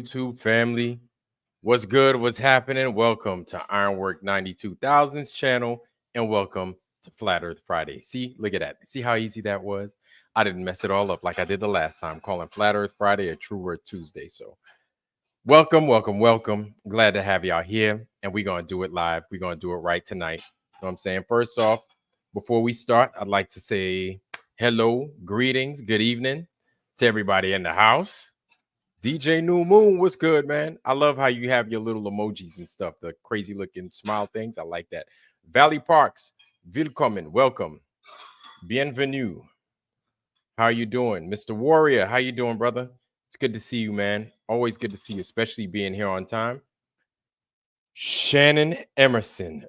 YouTube family. What's good? What's happening? Welcome to Ironwork 92,000's channel and welcome to Flat Earth Friday. See, look at that. See how easy that was? I didn't mess it all up like I did the last time, calling Flat Earth Friday a True Word Tuesday. So, welcome, welcome, welcome. Glad to have y'all here, and we're going to do it live. We're going to do it right tonight. You know what I'm saying? First off, before we start, I'd like to say hello, greetings, good evening to everybody in the house. DJ New Moon, what's good, man? I love how you have your little emojis and stuff, the crazy looking smile things. I like that. Valley Parks, willkommen, welcome. Bienvenue. How you doing? Mr. Warrior, how you doing, brother? It's good to see you, man. Always good to see you, especially being here on time. Shannon Emerson,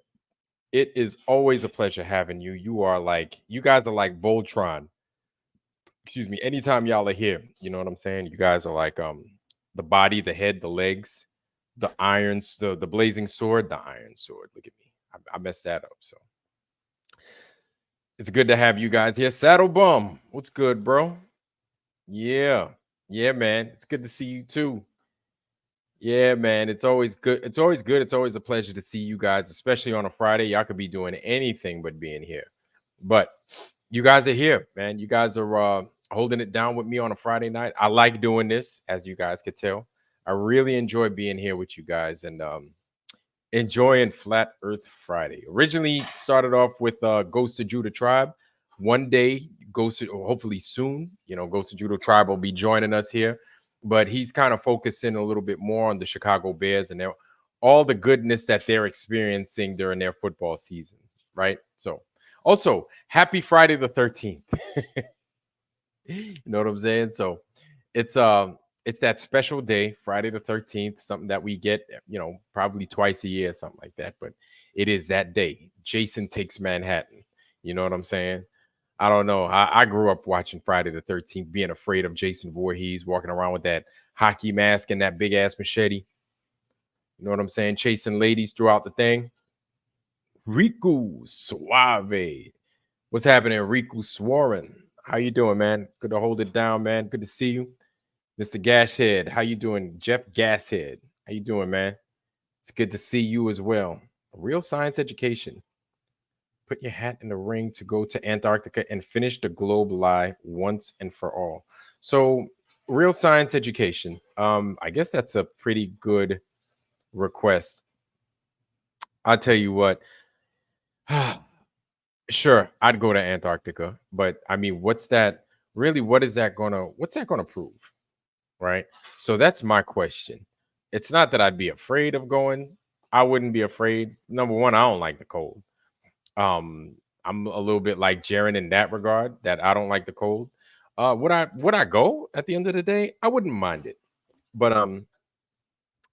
it is always a pleasure having you. You guys are like Voltron. Excuse me. Anytime y'all are here, you know what I'm saying? You guys are like the body, the head, the legs, the irons, the blazing sword, the iron sword. Look at me. I messed that up. So it's good to have you guys here. Saddle Bum, what's good, bro? Yeah, man. It's good to see you too. Yeah, man. It's always good. It's always good. It's always a pleasure to see you guys, especially on a Friday. Y'all could be doing anything but being here. But you guys are here, man. You guys are holding it down with me on a Friday night. I like doing this, as you guys could tell. I really enjoy being here with you guys and enjoying Flat Earth Friday. Originally started off with Ghost of Judah Tribe. One day, hopefully soon, Ghost of Judah Tribe will be joining us here. But he's kind of focusing a little bit more on the Chicago Bears and all the goodness that they're experiencing during their football season, right? So, also, happy Friday the 13th. You know what I'm saying? So, it's that special day, Friday the 13th, something that we get, probably twice a year, something like that. But it is that day. Jason Takes Manhattan. You know what I'm saying? I don't know. I grew up watching Friday the 13th, being afraid of Jason Voorhees, walking around with that hockey mask and that big ass machete. You know what I'm saying? Chasing ladies throughout the thing. Riku Suave. What's happening, Riku Swarren? How you doing, man? Good to hold it down, man. Good to see you. Mr. Gashhead, how you doing? Jeff Gashead, how you doing, man? It's good to see you as well. Real science education. Put your hat in the ring to go to Antarctica and finish the globe lie once and for all. So, real science education. I guess that's a pretty good request. I'll tell you what. Sure, I'd go to Antarctica, but I mean, what's that really? What's that gonna prove? Right? So that's my question. It's not that I'd be afraid of going. I wouldn't be afraid. Number one, I don't like the cold. I'm a little bit like Jaren in that regard, that I don't like the cold. Would I go at the end of the day? I wouldn't mind it. But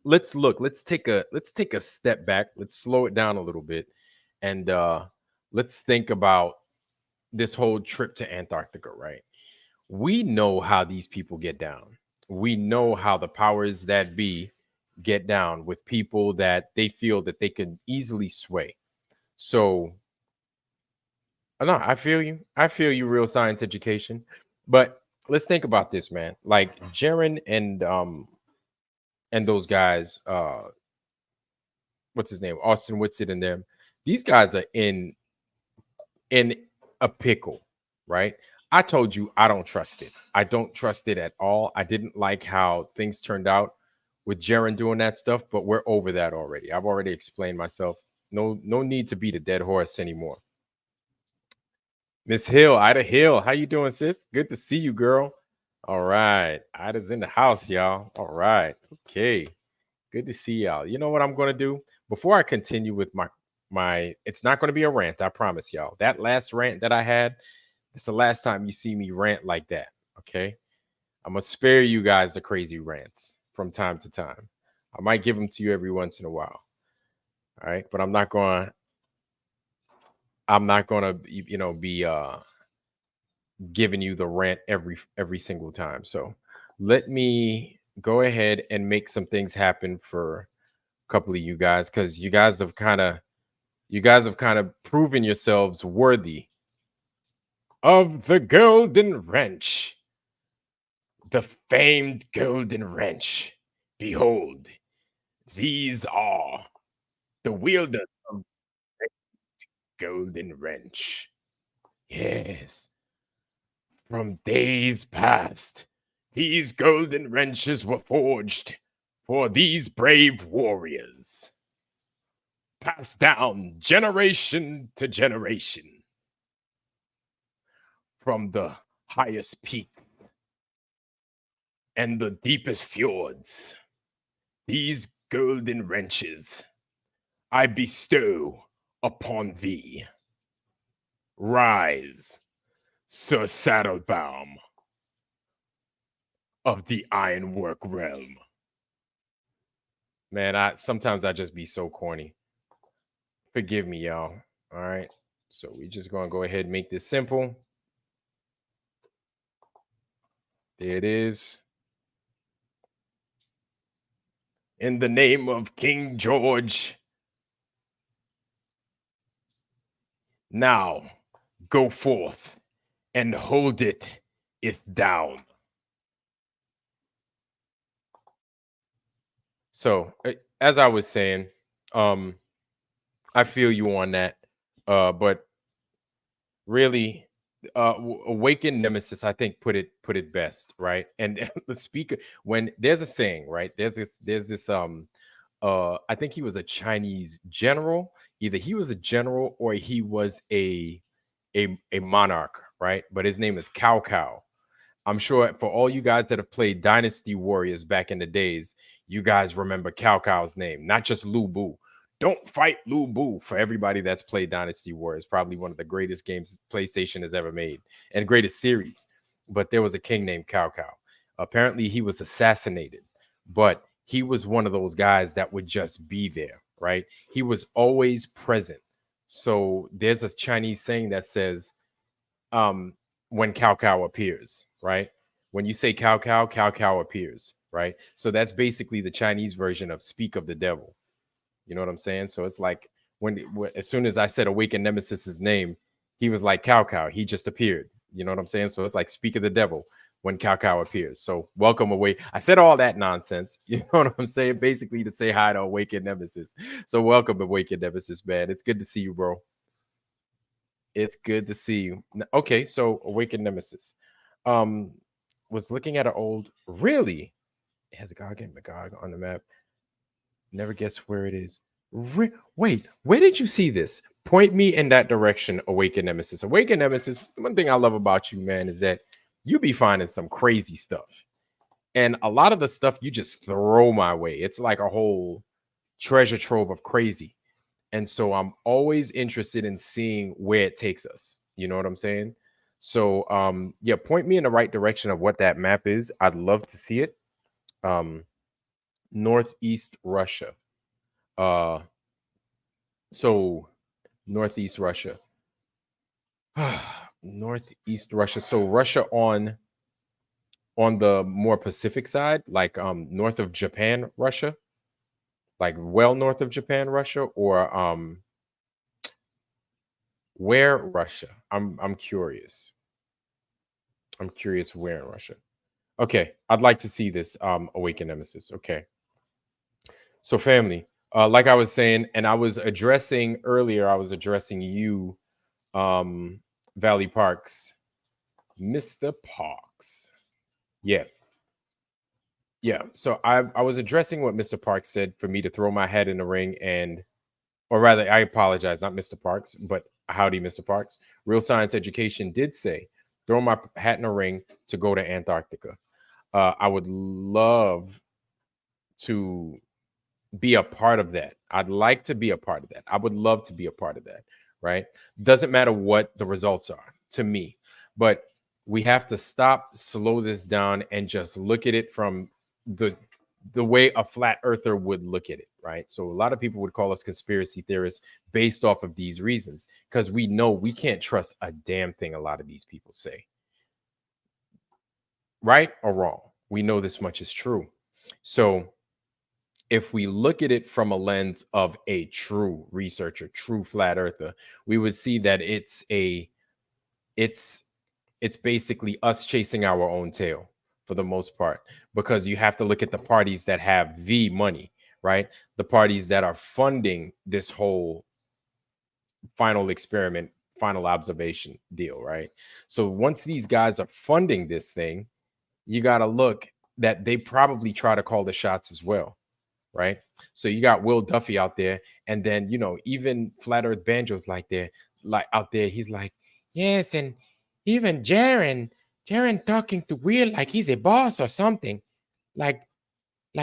let's take a step back. Let's slow it down a little bit and let's think about this whole trip to Antarctica, right? We know how these people get down. We know how the powers that be get down with people that they feel that they can easily sway. So, no, I feel you. I feel you, real science education. But let's think about this, man. Like Jaren and those guys, what's his name? Austin Whitsitt and them. These guys are in a pickle, right? I told you I don't trust it. I don't trust it at all. I didn't like how things turned out with Jaren doing that stuff, but we're over that already. I've already explained myself. No need to beat a dead horse anymore. Miss Hill, Ida Hill, how you doing, sis? Good to see you, girl. All right, Ida's in the house, y'all. All right, okay, good to see y'all. You know what I'm gonna do before I continue with my? It's not gonna be a rant, I promise y'all. That last rant that I had, it's the last time you see me rant like that. Okay, I'm gonna spare you guys the crazy rants from time to time. I might give them to you every once in a while. All right, but I'm not gonna be giving you the rant every single time. So let me go ahead and make some things happen for a couple of you guys, because you guys have kind of proven yourselves worthy of the golden wrench, the famed golden wrench. Behold, these are the wielders of the golden wrench. Yes, from days past, these golden wrenches were forged for these brave warriors, passed down generation to generation from the highest peak and the deepest fjords. These golden wrenches I bestow upon thee. Rise, Sir Saddlebaum of the Ironwork realm. Man, I sometimes I just be so corny. Forgive me, y'all. All right. So we just gonna go ahead and make this simple. There it is. In the name of King George, now go forth and hold it down. So, as I was saying, I feel you on that. But really, Awakened Nemesis, I think, put it best, right? And the speaker, when there's a saying, right? There's this I think he was a Chinese general. Either he was a general or he was a monarch, right? But his name is Cao Cao. I'm sure for all you guys that have played Dynasty Warriors back in the days, you guys remember Cao Cao's name, not just Lu Bu. Don't fight Lu Bu. For everybody that's played Dynasty Warriors, probably one of the greatest games PlayStation has ever made and greatest series. But there was a king named Cao Cao. Apparently, he was assassinated, but he was one of those guys that would just be there, right? He was always present. So there's a Chinese saying that says, when Cao Cao appears, right? When you say Cao Cao, Cao Cao appears, right? So that's basically the Chinese version of speak of the devil. You know what I'm saying? So it's like as soon as I said Awakened Nemesis's name, he was like Cao Cao. He just appeared. You know what I'm saying? So it's like speak of the devil when Cao Cao appears. So welcome away. I said all that nonsense. You know what I'm saying? Basically to say hi to Awakened Nemesis. So welcome Awakened Nemesis, man. It's good to see you, bro. It's good to see you. Okay, so Awakened Nemesis. Was looking at an old, really? It has Gog and Magog on the map. Never guess where it is. Wait, where did you see this? Point me in that direction, Awakened Nemesis. Awakened Nemesis, one thing I love about you, man, is that you be finding some crazy stuff. And a lot of the stuff you just throw my way. It's like a whole treasure trove of crazy. And so I'm always interested in seeing where it takes us. You know what I'm saying? So yeah, point me in the right direction of what that map is. I'd love to see it. Northeast Russia. So Northeast Russia. Northeast Russia. So Russia on the more Pacific side, like north of Japan, Russia. Like well north of Japan, Russia, or where Russia? I'm curious. I'm curious where in Russia. Okay, I'd like to see this Awaken Nemesis. Okay. So family, like I was saying, and I was addressing earlier, I was addressing you, Valley Parks, Mr. Parks. Yeah. Yeah. So I was addressing what Mr. Parks said for me to throw my head in the ring and, or rather, I apologize, not Mr. Parks, but howdy, Mr. Parks. Real Science Education did say, throw my hat in the ring to go to Antarctica. I would love to be a part of that. I'd like to be a part of that. I would love to be a part of that, right? Doesn't matter what the results are to me, but we have to stop, slow this down, and just look at it from the way a flat earther would look at it, right? So a lot of people would call us conspiracy theorists based off of these reasons, because we know we can't trust a damn thing a lot of these people say. Right or wrong, we know this much is true. So if we look at it from a lens of a true researcher, true flat earther, we would see that it's basically us chasing our own tail, for the most part, because you have to look at the parties that have the money, right? The parties that are funding this whole final experiment, final observation deal, right? So once these guys are funding this thing, you got to look that they probably try to call the shots as well, right? So you got Will Duffy out there, and then even Flat Earth Banjo's like out there. He's like, yes, and even Jaren talking to Will like he's a boss or something, like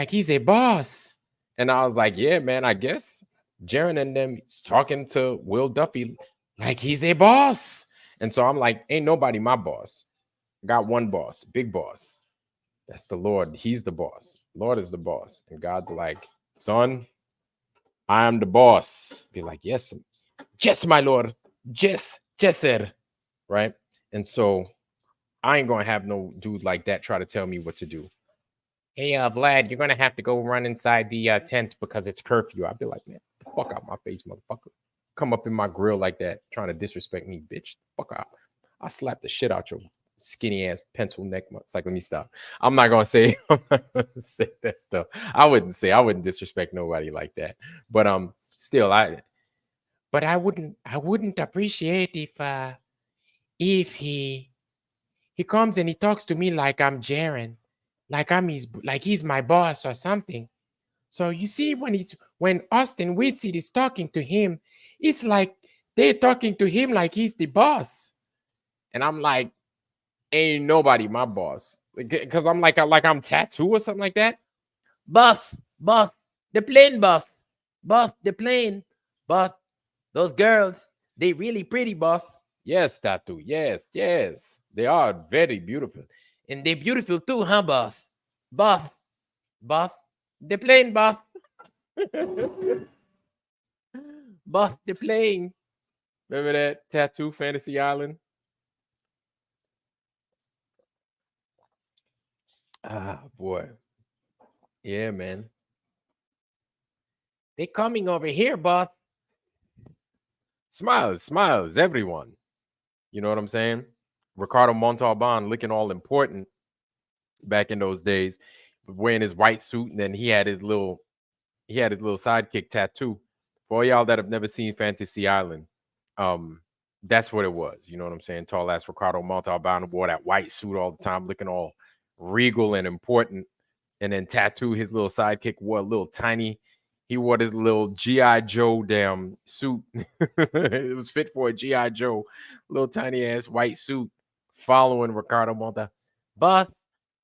he's a boss. And I was like, yeah, man, I guess Jaren and them is talking to Will Duffy like he's a boss. And so I'm like, ain't nobody my boss. Got one boss, big boss. That's the Lord. He's the boss. Lord is the boss. And God's like, son, I am the boss. Be like, yes, yes, my Lord. Yes, sir. Right? And so I ain't gonna have no dude like that try to tell me what to do. Hey, Vlad, you're gonna have to go run inside the tent because it's curfew. I'd be like, man, fuck out my face, motherfucker. Come up in my grill like that, trying to disrespect me, bitch. Fuck out. I slap the shit out your skinny ass pencil neck. It's like, let me stop. I'm not gonna say, I'm not gonna say that stuff. I wouldn't disrespect nobody like that. But still, I wouldn't appreciate if he comes and he talks to me like I'm Jaren, like he's my boss or something. So you see, when Austin Whitsitt is talking to him, it's like they're talking to him like he's the boss. And I'm like, ain't nobody my boss. Because I'm like I'm Tattoo or something like that. Boss, the plane boss, the plane, boss. Those girls, they really pretty, boss. Yes, Tattoo. Yes. They are very beautiful. And they beautiful too, huh, boss? Boss, the plane, boss. Boss, the plane. Remember that Tattoo Fantasy Island? Ah, boy. Yeah, man. They coming over here, boss. Smiles, everyone. You know what I'm saying? Ricardo Montalban looking all important back in those days, wearing his white suit, and then he had his little sidekick tattoo. For all y'all that have never seen Fantasy Island, that's what it was. You know what I'm saying? Tall ass Ricardo Montalban wore that white suit all the time, looking all regal and important. And then Tattoo, his little sidekick, wore a little tiny. He wore this little GI Joe damn suit. It was fit for a GI Joe, little tiny ass white suit, following Ricardo Montalban. Boss,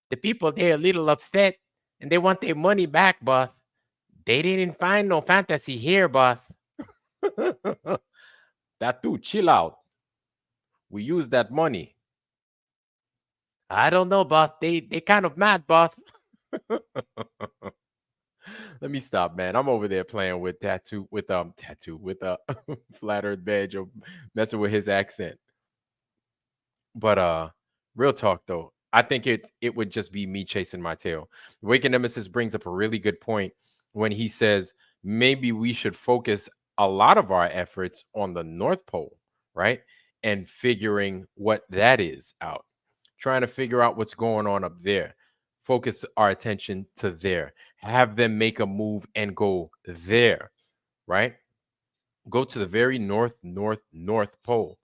the people they're a little upset and they want their money back, boss. They didn't find no fantasy here, boss. Tattoo, chill out. We use that money. I don't know, boss. They kind of mad, boss. Let me stop, man. I'm over there playing with Tattoo with Flat Earth Badge, messing with his accent. But real talk though, I think it would just be me chasing my tail. Waking Nemesis brings up a really good point when he says maybe we should focus a lot of our efforts on the North Pole, right? And figuring what that is out. Trying to figure out what's going on up there. Focus our attention to there. Have them make a move and go there, right? Go to the very north pole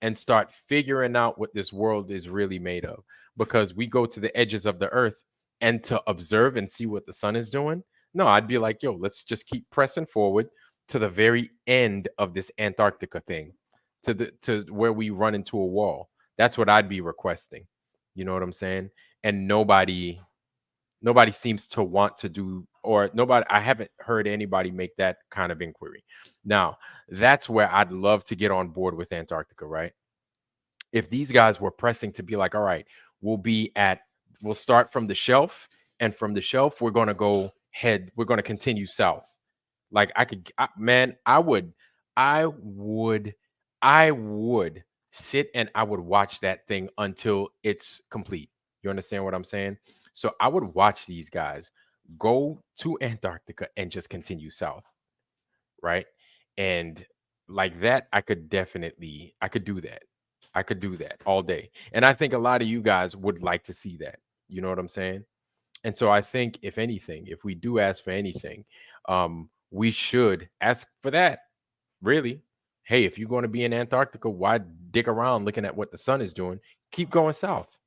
and start figuring out what this world is really made of. Because we go to the edges of the earth and to observe and see what the sun is doing. No, I'd be like, yo, let's just keep pressing forward to the very end of this Antarctica thing, to where we run into a wall. That's what I'd be requesting. You know what I'm saying? And nobody seems to want to do, or nobody, I haven't heard anybody make that kind of inquiry. Now, that's where I'd love to get on board with Antarctica, right? If these guys were pressing to be like, all right, we'll start from the shelf, and from the shelf, we're going to continue south. Like I would sit and I would watch that thing until it's complete. You understand what I'm saying? So I would watch these guys go to Antarctica and just continue south, right? And like that, I could do that. I could do that all day. And I think a lot of you guys would like to see that. You know what I'm saying? And so I think if anything, if we do ask for anything, we should ask for that. Really. Hey, if you're going to be in Antarctica, why dick around looking at what the sun is doing? Keep going south.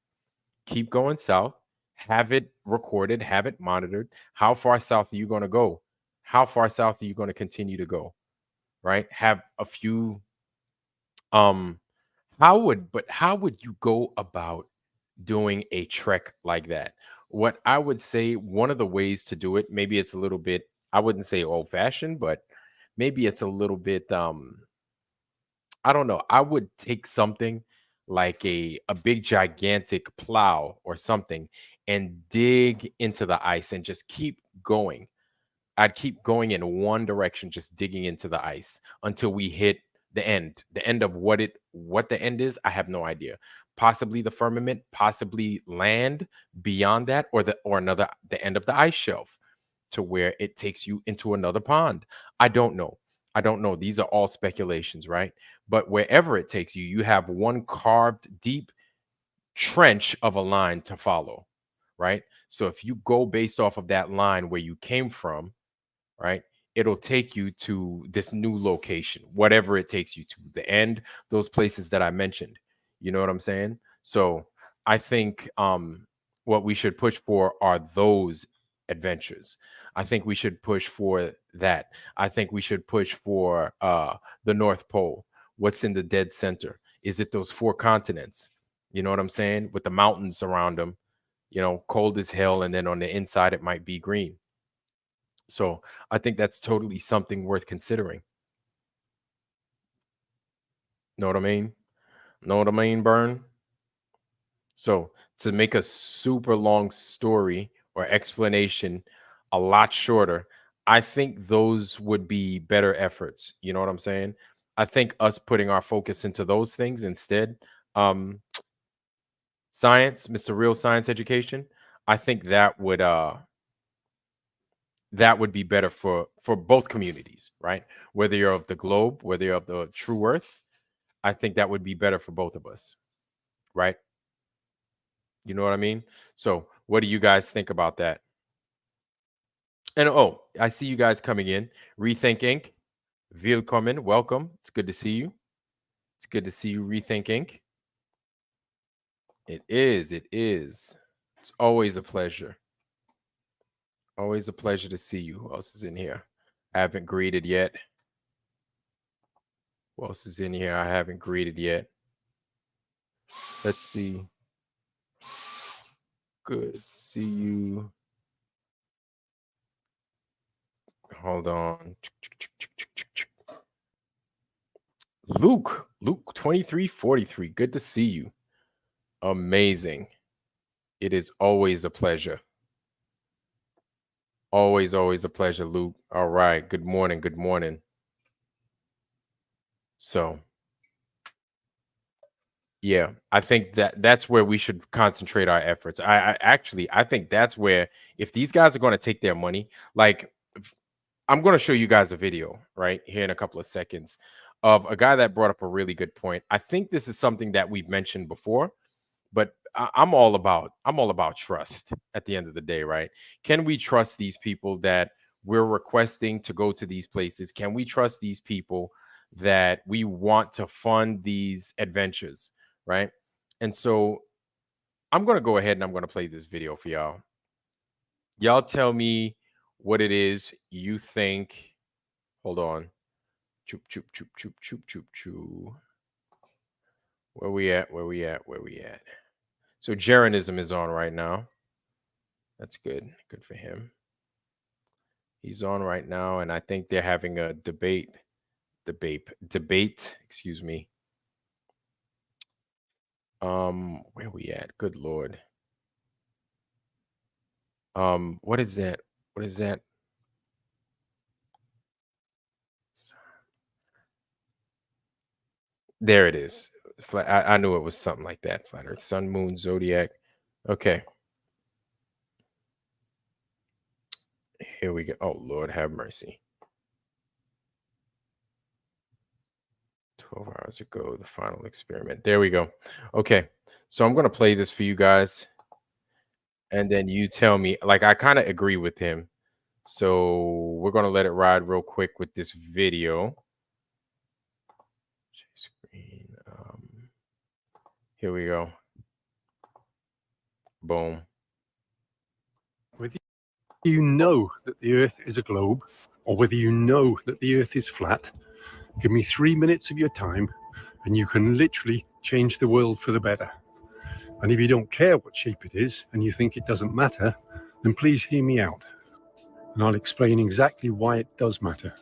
Keep going south. Have it recorded, have it monitored. How far south are you going to go? How far south are you going to continue to go? Right? Have a few um how would you go about doing a trek like that? What I would say, one of the ways to do it, maybe it's a little bit, I wouldn't say old fashioned, but maybe it's a little bit I don't know. I would take something like a big gigantic plow or something and dig into the ice and just keep going. I'd keep going in one direction, just digging into the ice until we hit the end. The end of what the end is, I have no idea. Possibly the firmament, possibly land beyond that, or the end of the ice shelf to where it takes you into another pond. I don't know. I don't know. These are all speculations, right? But wherever it takes you, you have one carved deep trench of a line to follow, right? So if you go based off of that line where you came from, right? It'll take you to this new location, whatever it takes you to, the end, those places that I mentioned. You know what I'm saying? So I think what we should push for are those adventures. I think we should push for that. I think we should push for the North Pole. What's in the dead center? Is it those four continents? You know what I'm saying? With the mountains around them, cold as hell, and then on the inside it might be green. So I think that's totally something worth considering. Know what I mean? Know what I mean, Burn? So to make a super long story or explanation a lot shorter, I think those would be better efforts. You know what I'm saying? I think us putting our focus into those things instead, um, science, Mr. Real Science Education, I think that would be better for both communities, right? Whether you're of the globe, whether you're of the true earth, I think that would be better for both of us, right? You know what I mean? So, what do you guys think about that? And oh, I see you guys coming in. Rethink Inc. Willkommen, welcome. It's good to see you. It's good to see you, Rethink Inc. It is. It is. It's always a pleasure. Always a pleasure to see you. Who else is in here? I haven't greeted yet. Who else is in here? I haven't greeted yet. Let's see. Good. See you. Hold on. Luke 2343. Good to see you. Amazing. It is always a pleasure. Always a pleasure, Luke. All right. Good morning. Good morning. So, yeah, I think that's where we should concentrate our efforts. I think that's where, if these guys are going to take their money, like, I'm going to show you guys a video right here in a couple of seconds of a guy that brought up a really good point. I think this is something that we've mentioned before, but I'm all about trust at the end of the day, right? Can we trust these people that we're requesting to go to these places? Can we trust these people that we want to fund these adventures, right? And so I'm going to go ahead and I'm going to play this video for y'all. Y'all tell me what it is you think. Hold on. Choop choop choop choop choop choop choo. Where we at? Where we at? Where we at? So Jeranism is on right now. That's good. Good for him. He's on right now, and I think they're having a debate. Excuse me. Where we at? Good lord. What is that? What is that? There it is. I knew it was something like that. Flat Earth, Sun, Moon, Zodiac. Okay, here we go. Oh Lord, have mercy. 12 hours ago, the final experiment. There we go. Okay, so I'm gonna play this for you guys. and then you tell me. Like, I kind of agree with him. So we're gonna let it ride real quick with this video. Screen. Here we go. Boom. Whether you know that the Earth is a globe, or whether you know that the Earth is flat, give me 3 minutes of your time, and you can literally change the world for the better. And if you don't care what shape it is, and you think it doesn't matter, then please hear me out, and I'll explain exactly why it does matter.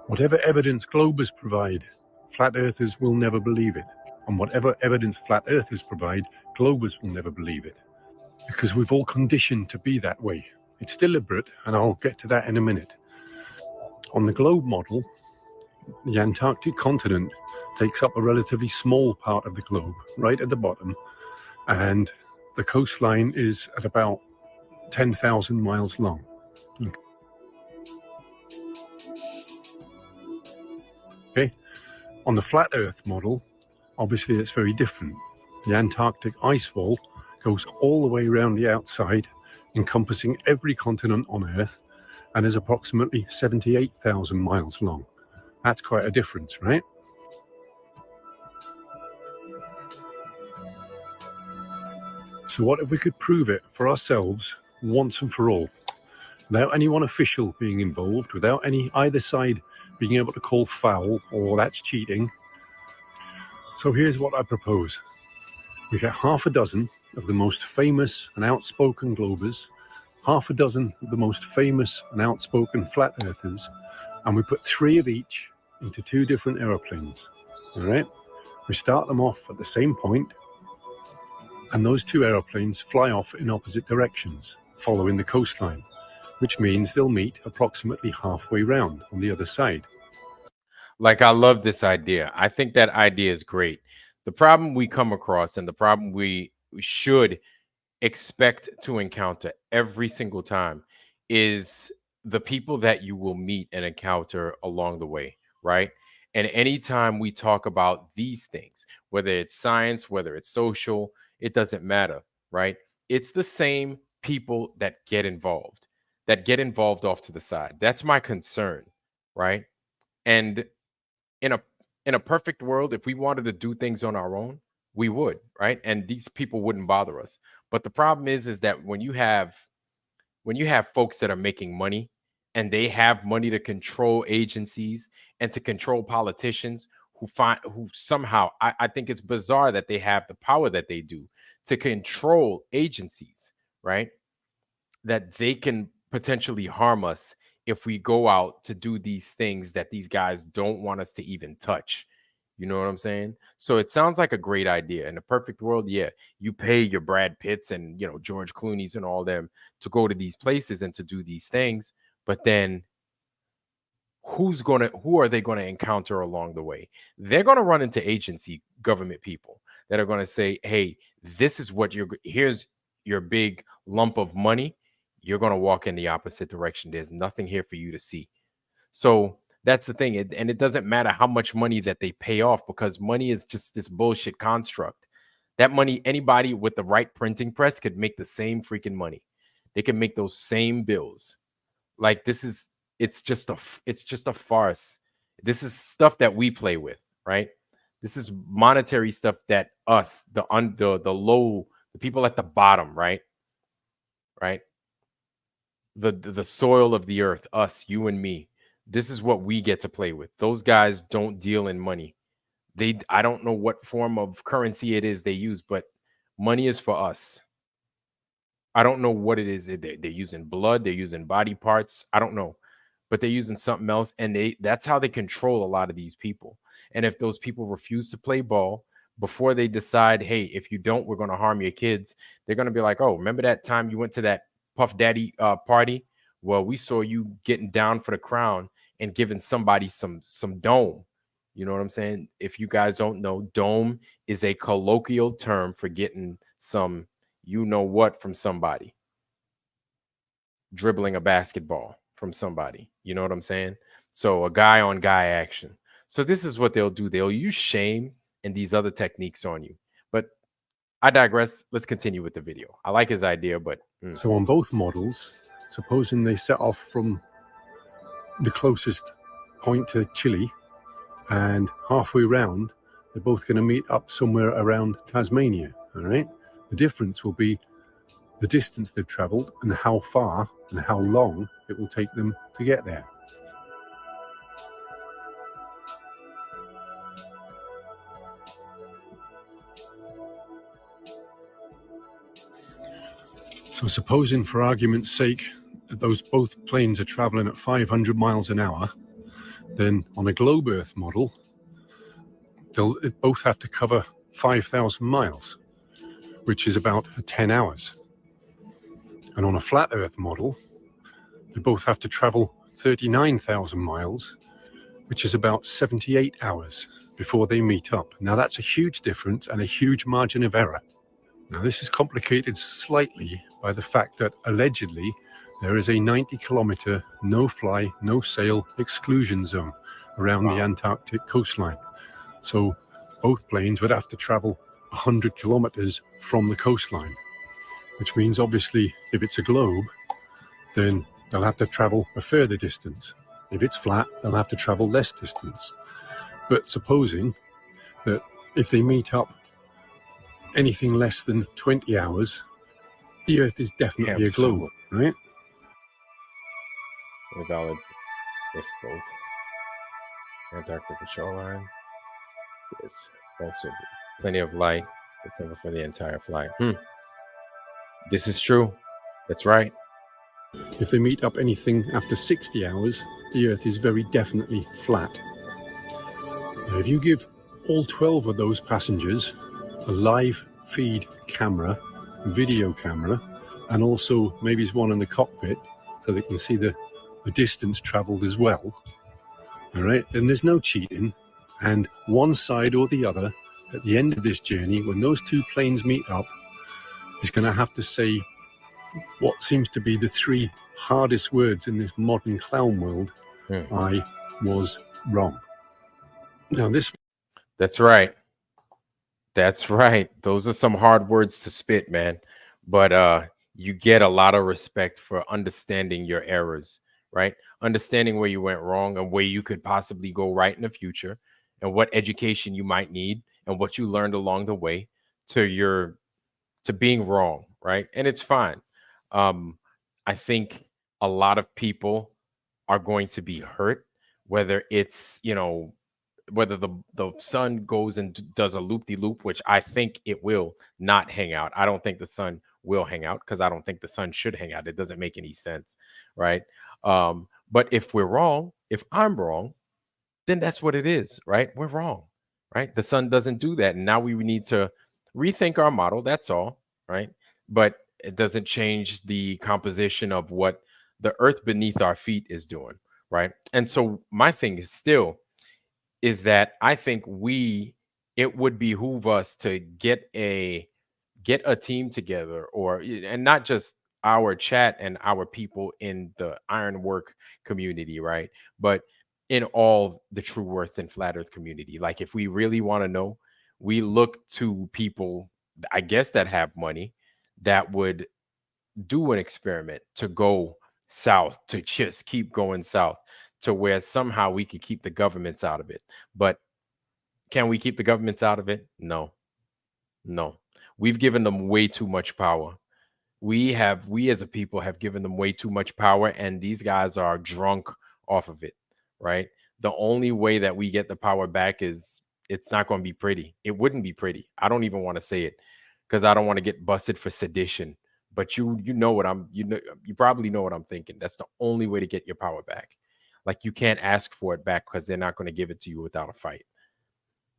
Whatever evidence globers provide, flat earthers will never believe it. And whatever evidence flat earthers provide, globers will never believe it. Because we've all conditioned to be that way. It's deliberate, and I'll get to that in a minute. On the globe model, the Antarctic continent takes up a relatively small part of the globe, right at the bottom, and the coastline is at about 10,000 miles long. Okay. On the flat Earth model, obviously it's very different. The Antarctic ice wall goes all the way around the outside, encompassing every continent on Earth, and is approximately 78,000 miles long. That's quite a difference, right? So what if we could prove it for ourselves once and for all, without anyone official being involved, without either side being able to call foul or that's cheating? So here's what I propose. We get half a dozen of the most famous and outspoken globers, half a dozen of the most famous and outspoken flat earthers, and we put 3 of each into 2 different aeroplanes. All right? We start them off at the same point, and those 2 aeroplanes fly off in opposite directions, following the coastline, which means they'll meet approximately halfway round on the other side. Like, I love this idea. I think that idea is great. The problem we come across, and the problem we should expect to encounter every single time, is the people that you will meet and encounter along the way, right? And anytime we talk about these things, whether it's science, whether it's social, it doesn't matter, right? It's the same people that get involved off to the side. That's my concern, right? And in a in a perfect world, if we wanted to do things on our own, we would, right? And these people wouldn't bother us. But the problem is that when you have folks that are making money, and they have money to control agencies and to control politicians who somehow, I think it's bizarre that they have the power that they do to control agencies, right? That they can potentially harm us if we go out to do these things that these guys don't want us to even touch. You know what I'm saying? So it sounds like a great idea. In a perfect world, yeah, you pay your Brad Pitts and, George Clooney's and all them to go to these places and to do these things. But then who are they going to encounter along the way? They're going to run into agency government people that are going to say, hey, this is what here's your big lump of money. You're going to walk in the opposite direction. There's nothing here for you to see. So that's the thing. And it doesn't matter how much money that they pay off, because money is just this bullshit construct. That money, anybody with the right printing press could make the same freaking money. They can make those same bills. Like, it's just a farce. This is stuff that we play with, right? This is monetary stuff that us, the low, the people at the bottom, right? Right? The soil of the earth, us, you and me. This is what we get to play with. Those guys don't deal in money. I don't know what form of currency it is they use, but money is for us. I don't know what it is. They're using blood, they're using body parts. I don't know, but they're using something else, and that's how they control a lot of these people. And if those people refuse to play ball before they decide, hey, if you don't, we're going to harm your kids, they're going to be like, oh, remember that time you went to that Puff Daddy party? Well, we saw you getting down for the crown and giving somebody some dome. You know what I'm saying? If you guys don't know, dome is a colloquial term for getting some you know what from somebody, dribbling a basketball from somebody. You know what I'm saying? So a guy on guy action. So this is what they'll do. They'll use shame and these other techniques on you. But I digress. Let's continue with the video. I like his idea, but So on both models, supposing they set off from the closest point to Chile, and halfway round, they're both going to meet up somewhere around Tasmania. All right. The difference will be the distance they've traveled and how far and how long it will take them to get there. So supposing, for argument's sake, that those both planes are traveling at 500 miles an hour, then on a globe Earth model, they'll both have to cover 5,000 miles, which is about 10 hours. And on a flat Earth model, they both have to travel 39,000 miles, which is about 78 hours before they meet up. Now that's a huge difference and a huge margin of error. Now this is complicated slightly by the fact that allegedly there is a 90-kilometer no-fly, no-sail exclusion zone around the Antarctic coastline. So both planes would have to travel 100 kilometers from the coastline, which means obviously if it's a globe, then they'll have to travel a further distance. If it's flat, they'll have to travel less distance. But supposing that if they meet up anything less than 20 hours, the Earth is definitely a globe, right? Valid if both Antarctica shoreline. There's also plenty of light. It's over for the entire flight. This is true. That's right. If they meet up anything after 60 hours, the Earth is very definitely flat. Now, if you give all 12 of those passengers a live feed camera, video camera, and also maybe there's one in the cockpit so they can see the distance traveled as well, all right, then there's no cheating. And one side or the other, at the end of this journey, when those two planes meet up, is going to have to say what seems to be the three hardest words in this modern clown world. I was wrong. Now That's right. That's right. Those are some hard words to spit, man. But you get a lot of respect for understanding your errors, right? Understanding where you went wrong and where you could possibly go right in the future, and what education you might need and what you learned along the way to being wrong, right? And it's fine. I think a lot of people are going to be hurt, whether it's, whether the sun goes and does a loop-de-loop, which I think it will not hang out. I don't think the sun will hang out because I don't think the sun should hang out. It doesn't make any sense, right? But if we're wrong, if I'm wrong, then that's what it is, right? We're wrong, right? The sun doesn't do that. And now we need to rethink our model. That's all, right? But it doesn't change the composition of what the earth beneath our feet is doing, right? And so my thing is still is that I think it would behoove us to get a team together, and not just our chat and our people in the ironwork community, right? But in all the true earth and flat earth community. Like if we really want to know, we look to people, I guess, that have money that would do an experiment to go south, to just keep going south, to where somehow we could keep the governments out of it. But can we keep the governments out of it? No. We've given them way too much power. We as a people have given them way too much power, and these guys are drunk off of it, right? The only way that we get the power back is it's not going to be pretty. It wouldn't be pretty. I don't even want to say it because I don't want to get busted for sedition. But you probably know what I'm thinking. That's the only way to get your power back. Like you can't ask for it back because they're not going to give it to you without a fight.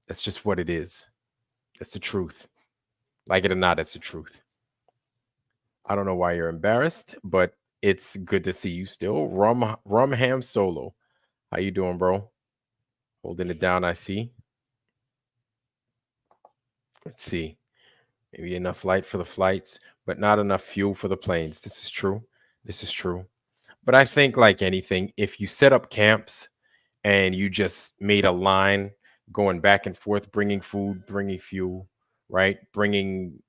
That's just what it is. That's the truth. Like it or not, it's the truth. I don't know why you're embarrassed, but it's good to see you still. Rum Ham Solo. How you doing, bro? Holding it down, I see. Let's see. Maybe enough light for the flights, but not enough fuel for the planes. This is true. But I think like anything, if you set up camps and you just made a line going back and forth, bringing food, bringing fuel, right? Bringing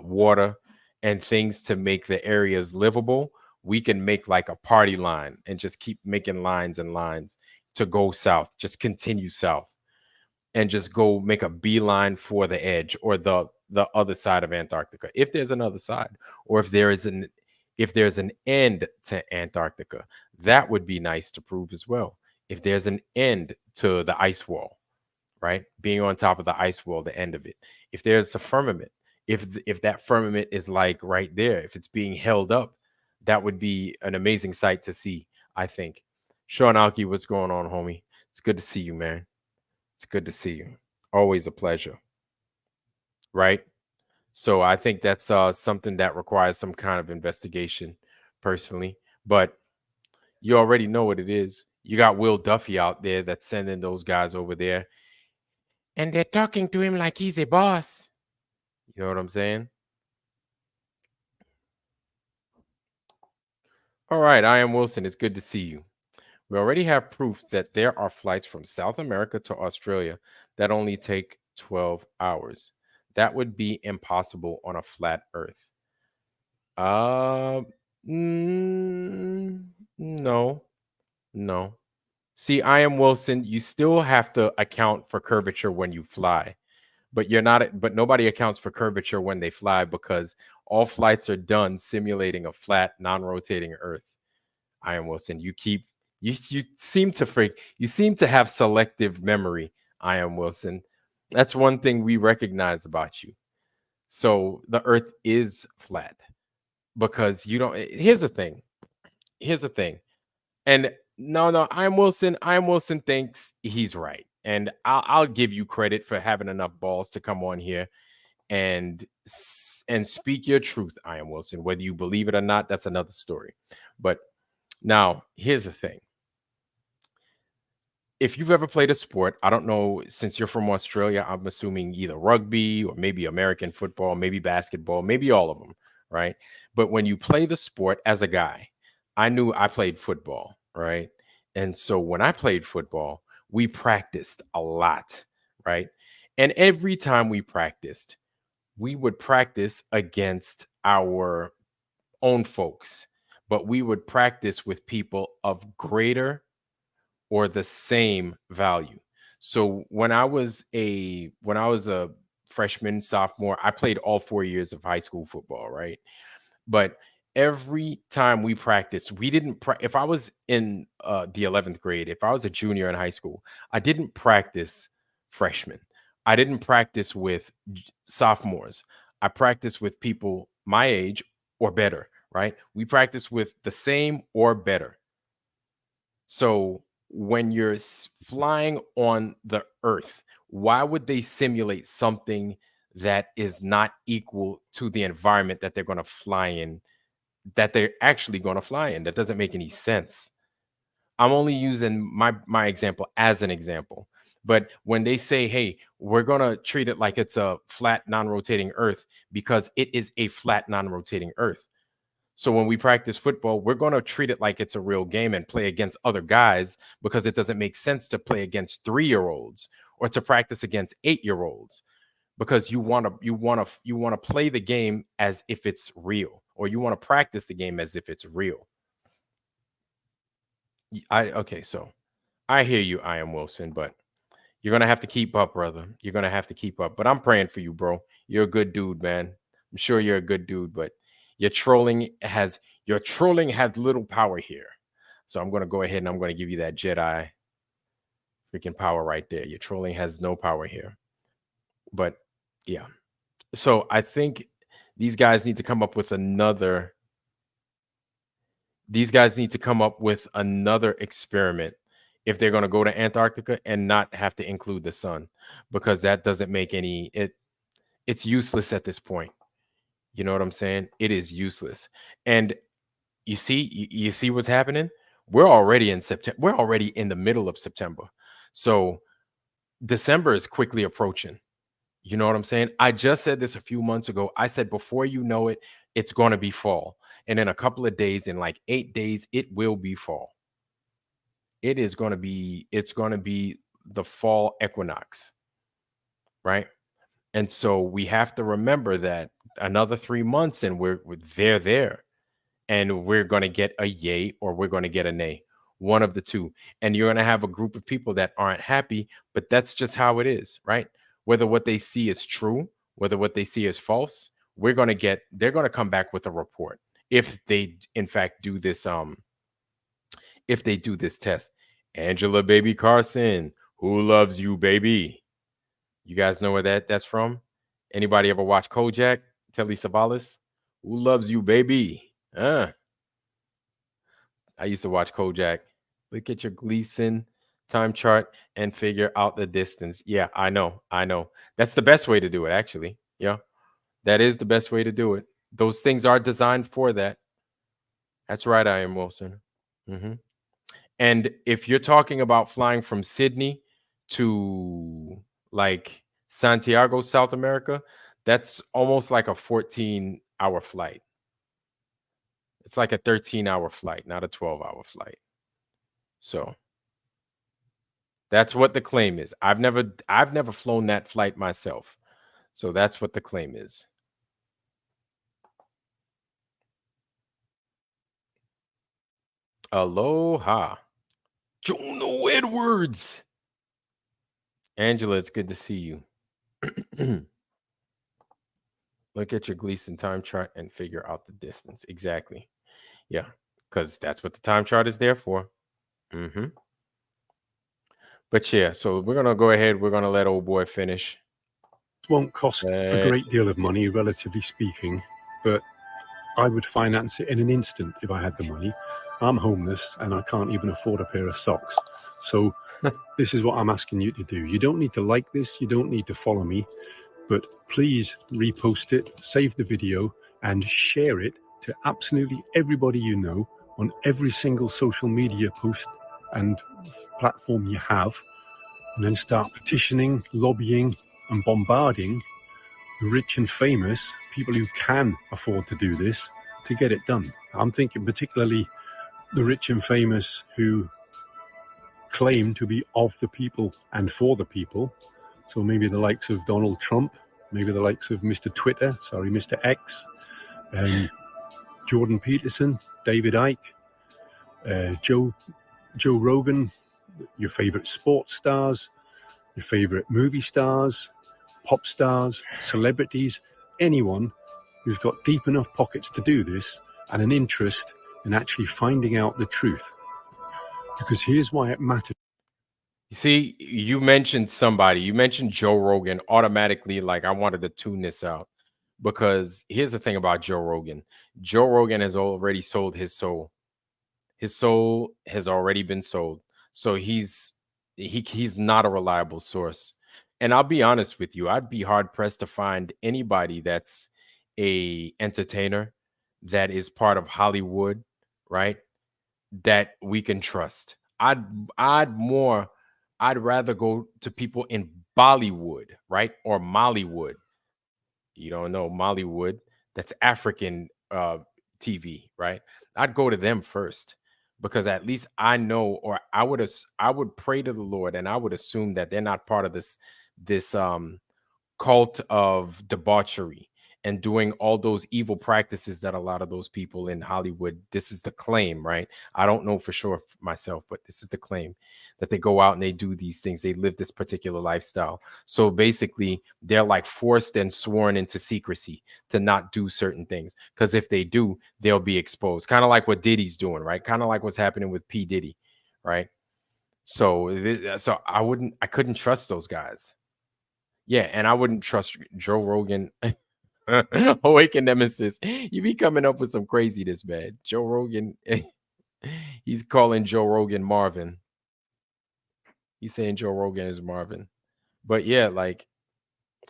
water and things to make the areas livable, we can make like a party line and just keep making lines and lines to go south, just continue south and just go make a beeline for the edge or the other side of Antarctica. If there's another side, or if there's an end to Antarctica, that would be nice to prove as well. If there's an end to the ice wall, right? Being on top of the ice wall, the end of it. If there's a firmament, if that firmament is like right there, if it's being held up, that would be an amazing sight to see, I think. Sean Alki, what's going on, homie? It's good to see you, man. It's good to see you. Always a pleasure, right? So I think that's something that requires some kind of investigation, personally. But you already know what it is. You got Will Duffy out there that's sending those guys over there, and they're talking to him like he's a boss. You know what I'm saying? All right, I am Wilson. It's good to see you. We already have proof that there are flights from South America to Australia that only take 12 hours. That would be impossible on a flat Earth. Uh, no, no. See, I am Wilson. You still have to account for curvature when you fly, but you're not. But nobody accounts for curvature when they fly because all flights are done simulating a flat, non-rotating Earth. I am Wilson. You seem to freak. You seem to have selective memory. I am Wilson. That's one thing we recognize about you. So the Earth is flat because you don't. Here's the thing. Here's the thing. And no, I'm Wilson. I'm Wilson thinks he's right, and I'll give you credit for having enough balls to come on here and speak your truth. I am Wilson. Whether you believe it or not, that's another story. But now here's the thing. If you've ever played a sport, I don't know, since you're from Australia, I'm assuming either rugby or maybe American football, maybe basketball, maybe all of them, right? But when you play the sport as a guy, I knew I played football, right? And so when I played football, we practiced a lot, right? And every time we practiced, we would practice against our own folks, but we would practice with people of greater or the same value. So when I was a freshman, sophomore, I played all 4 years of high school football, right? But every time we practiced, we didn't if I was in the 11th grade, if I was a junior in high school, I didn't practice freshmen. I didn't practice with sophomores. I practiced with people my age or better, right? We practice with the same or better. So when you're flying on the earth, why would they simulate something that is not equal to the environment that they're going to fly in, that they're actually going to fly in? That doesn't make any sense. I'm only using my example as an example. But when they say, "Hey, we're going to treat it like it's a flat non-rotating earth," because it is a flat non-rotating earth. So when we practice football, we're going to treat it like it's a real game and play against other guys, because it doesn't make sense to play against 3-year-olds or to practice against 8-year-olds, because you want to play the game as if it's real, or you want to practice the game as if it's real. So I hear you, I am Wilson, but you're going to have to keep up, brother. You're going to have to keep up. But I'm praying for you, bro. You're a good dude, man. I'm sure you're a good dude, but your trolling has little power here. So I'm going to go ahead and I'm going to give you that Jedi freaking power right there. Your trolling has no power here. But yeah. So I think these guys need to come up with another these guys need to come up with another experiment if they're going to go to Antarctica and not have to include the sun, because that doesn't make it's useless at this point. You know what I'm saying? It is useless. And you see what's happening? We're already in September. We're already in the middle of September. So December is quickly approaching. You know what I'm saying? I just said this a few months ago. I said before you know it, it's going to be fall. And in a couple of days, in like 8 days, it will be fall. It's going to be the fall equinox, right? And so we have to remember that another 3 months and they're there, and we're going to get a yay or we're going to get a nay, one of the two. And you're going to have a group of people that aren't happy, but that's just how it is, right? Whether what they see is true, whether what they see is false, they're going to come back with a report if they in fact do this if they do this test. Angela Baby Carson, who loves you, baby? You guys know where that's from? Anybody ever watch Kojak? Telly Savalas? Who loves you, baby? I used to watch Kojak. Look at your Gleason time chart and figure out the distance. Yeah, I know. I know. That's the best way to do it, actually. Yeah, that is the best way to do it. Those things are designed for that. That's right, I am Wilson. hmm And if you're talking about flying from Sydney to like Santiago, South America, that's almost like a 14-hour flight. It's like a 13-hour flight, not a 12-hour flight. So that's what the claim is. I've never flown that flight myself. So that's what the claim is. Aloha. Jono Edwards. Angela, it's good to see you. Look at your Gleason time chart and figure out the distance. Exactly. Yeah, because that's what the time chart is there for. hmm But yeah, so we're gonna go ahead. We're gonna let old boy finish. This won't cost a great deal of money, relatively speaking, but I would finance it in an instant if I had the money. I'm homeless and I can't even afford a pair of socks. So this is what I'm asking you to do. You don't need to like this. You don't need to follow me, but please repost it, save the video, and share it to absolutely everybody you know on every single social media post and platform you have, and then start petitioning, lobbying, and bombarding the rich and famous, people who can afford to do this, to get it done. I'm thinking particularly the rich and famous who claim to be of the people and for the people. So maybe the likes of Donald Trump, maybe the likes of Mr. Twitter, sorry, Mr. X, Jordan Peterson, David Icke, Joe Rogan, your favorite sports stars, your favorite movie stars, pop stars, celebrities, anyone who's got deep enough pockets to do this and an interest in actually finding out the truth. Because here's why it matters. You see, you mentioned somebody. You mentioned Joe Rogan. Automatically, like I wanted to tune this out because here's the thing about Joe Rogan. Joe Rogan has already sold his soul. His soul has already been sold. So he's not a reliable source. And I'll be honest with you, I'd be hard pressed to find anybody that's a entertainer that is part of Hollywood, right? That we can trust. I'd rather go to people in Bollywood, right? Or Mollywood. You don't know Mollywood. That's African TV, right? I'd go to them first because at least I know, or I would pray to the Lord and I would assume that they're not part of this cult of debauchery and doing all those evil practices that a lot of those people in Hollywood, this is the claim, right? I don't know for sure myself, but this is the claim that they go out and they do these things. They live this particular lifestyle. So basically, they're like forced and sworn into secrecy to not do certain things. Because if they do, they'll be exposed. Kind of like what Diddy's doing, right? Kind of like what's happening with P. Diddy, right? So I couldn't trust those guys. Yeah, and I wouldn't trust Joe Rogan. Awaken Nemesis. You be coming up with some craziness, man. Joe Rogan, he's calling Joe Rogan Marvin. He's saying Joe Rogan is Marvin. But yeah, like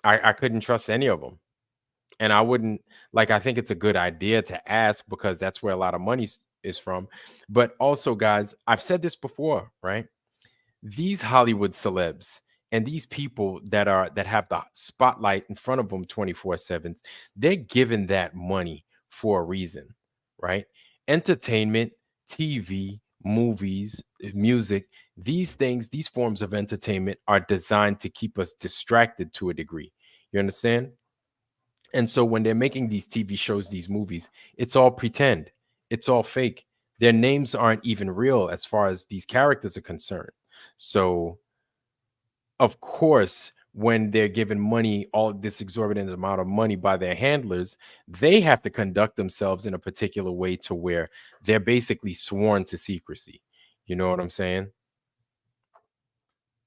I couldn't trust any of them. And I wouldn't like I think it's a good idea to ask because that's where a lot of money is from. But also, guys, I've said this before, right? These Hollywood celebs and these people that have the spotlight in front of them 24/7, they're given that money for a reason, right? Entertainment, TV, movies, music, these things, these forms of entertainment are designed to keep us distracted to a degree. You understand? And so when they're making these TV shows, these movies, it's all pretend. It's all fake. Their names aren't even real as far as these characters are concerned. So, of course, when they're given money, all this exorbitant amount of money by their handlers, they have to conduct themselves in a particular way to where they're basically sworn to secrecy. You know what I'm saying?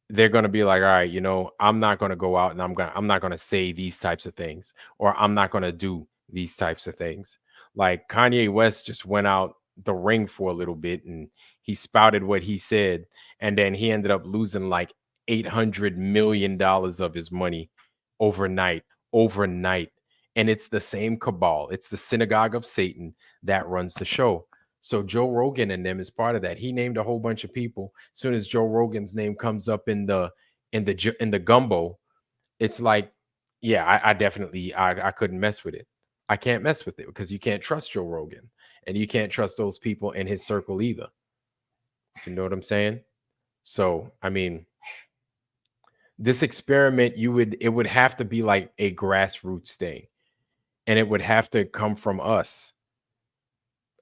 They're going to be like, all right, I'm not going to go out and I'm not going to say these types of things, or I'm not going to do these types of things. Like Kanye West just went out the ring for a little bit and he spouted what he said, and then he ended up losing like $800 million of his money overnight. And it's the same cabal. It's the synagogue of Satan that runs the show. So Joe Rogan and them is part of that. He named a whole bunch of people. As soon as Joe Rogan's name comes up in the gumbo, it's like, yeah, I definitely I couldn't mess with it. I can't mess with it because you can't trust Joe Rogan, and you can't trust those people in his circle either. You know what I'm saying? So, I mean, this experiment, it would have to be like a grassroots thing, and it would have to come from us.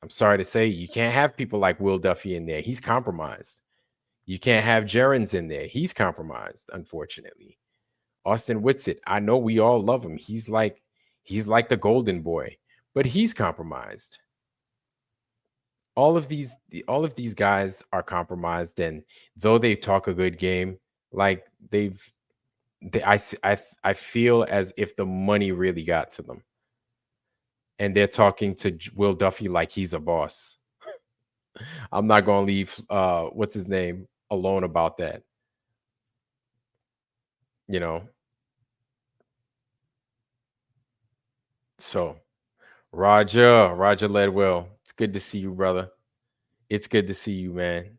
I'm sorry to say, you can't have people like Will Duffy in there. He's compromised. You can't have Gerrans in there. He's compromised, unfortunately. Austin Whitsitt, I know we all love him. He's like the golden boy, but he's compromised. All of these guys are compromised, and though they talk a good game, like I feel as if the money really got to them. And they're talking to Will Duffy like he's a boss. I'm not going to leave what's his name alone about that. So Roger Ledwell, it's good to see you, brother. It's good to see you, man.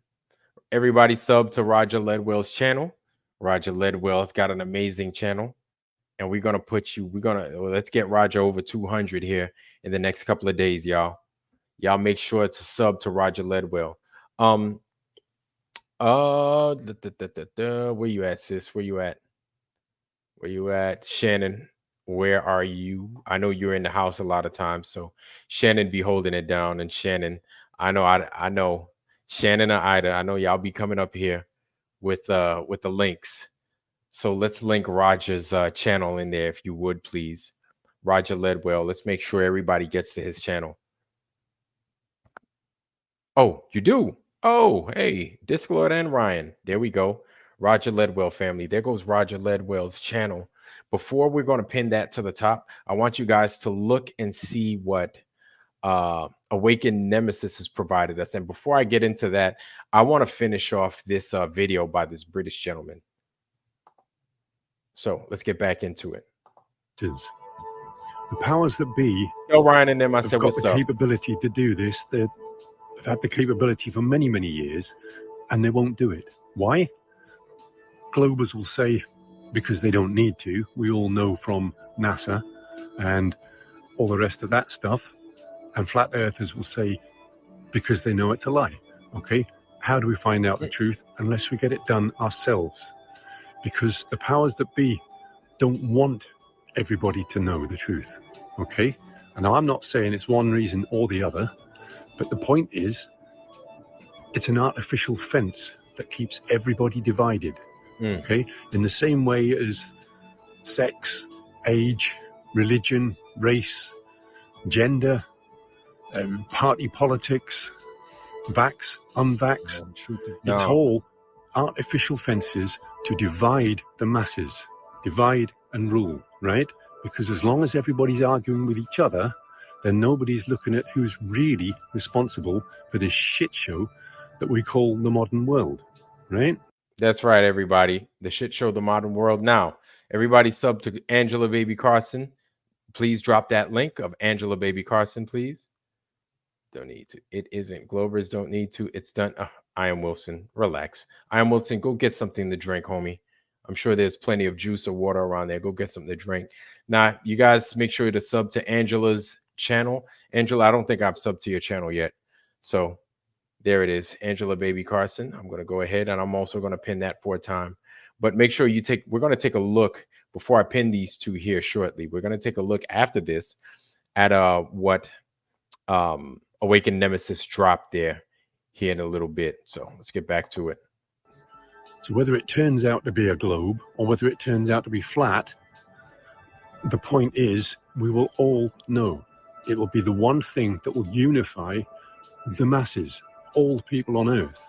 Everybody sub to Roger Ledwell's channel. Roger Ledwell's got an amazing channel, and we're gonna let's get Roger over 200 here in the next couple of days, y'all. Y'all make sure to sub to Roger Ledwell. Where you at, sis? Where you at, Shannon? Where are you? I know you're in the house a lot of times, so Shannon be holding it down. And Shannon, I know Shannon and Ida, I know y'all be coming up here with the links. So let's link Roger's channel in there, if you would, please. Roger Ledwell. Let's make sure everybody gets to his channel. Oh, you do? Oh, hey, Disclord and Ryan. There we go. Roger Ledwell family. There goes Roger Ledwell's channel. Before we're going to pin that to the top, I want you guys to look and see what Awakened Nemesis has provided us. And before I get into that, I want to finish off this video by this British gentleman. So let's get back into it. The powers that be, Ryan and them, I said, got the capability to do this. They've had the capability for many, many years, and they won't do it. Why? Globers will say, because they don't need to. We all know from NASA and all the rest of that stuff. And flat earthers will say, because they know it's a lie. Okay, how do we find out the truth unless we get it done ourselves? Because the powers that be don't want everybody to know the truth. Okay, and now I'm not saying it's one reason or the other, but the point is, it's an artificial fence that keeps everybody divided. Okay, in the same way as sex, age, religion, race, gender, party politics, vax, unvax, it's all artificial fences to divide the masses, divide and rule, right? Because as long as everybody's arguing with each other, then nobody's looking at who's really responsible for this shit show that we call the modern world, right? That's right, everybody. The shit show, the modern world. Now, everybody sub to Angela Baby Carson. Please drop that link of Angela Baby Carson, please. Don't need to. It isn't. Globers don't need to. It's done. I am Wilson. Relax. I am Wilson. Go get something to drink, homie. I'm sure there's plenty of juice or water around there. Go get something to drink. Now, you guys make sure to sub to Angela's channel. Angela, I don't think I've subbed to your channel yet. So there it is, Angela Baby Carson. I'm going to go ahead and I'm also going to pin that for a time. But make sure we're going to take a look. before I pin these two here shortly, we're going to take a look after this at what Awakened Nemesis dropped there here in a little bit. So let's get back to it. So whether it turns out to be a globe or whether it turns out to be flat, the point is we will all know. It will be the one thing that will unify the masses, all people on Earth.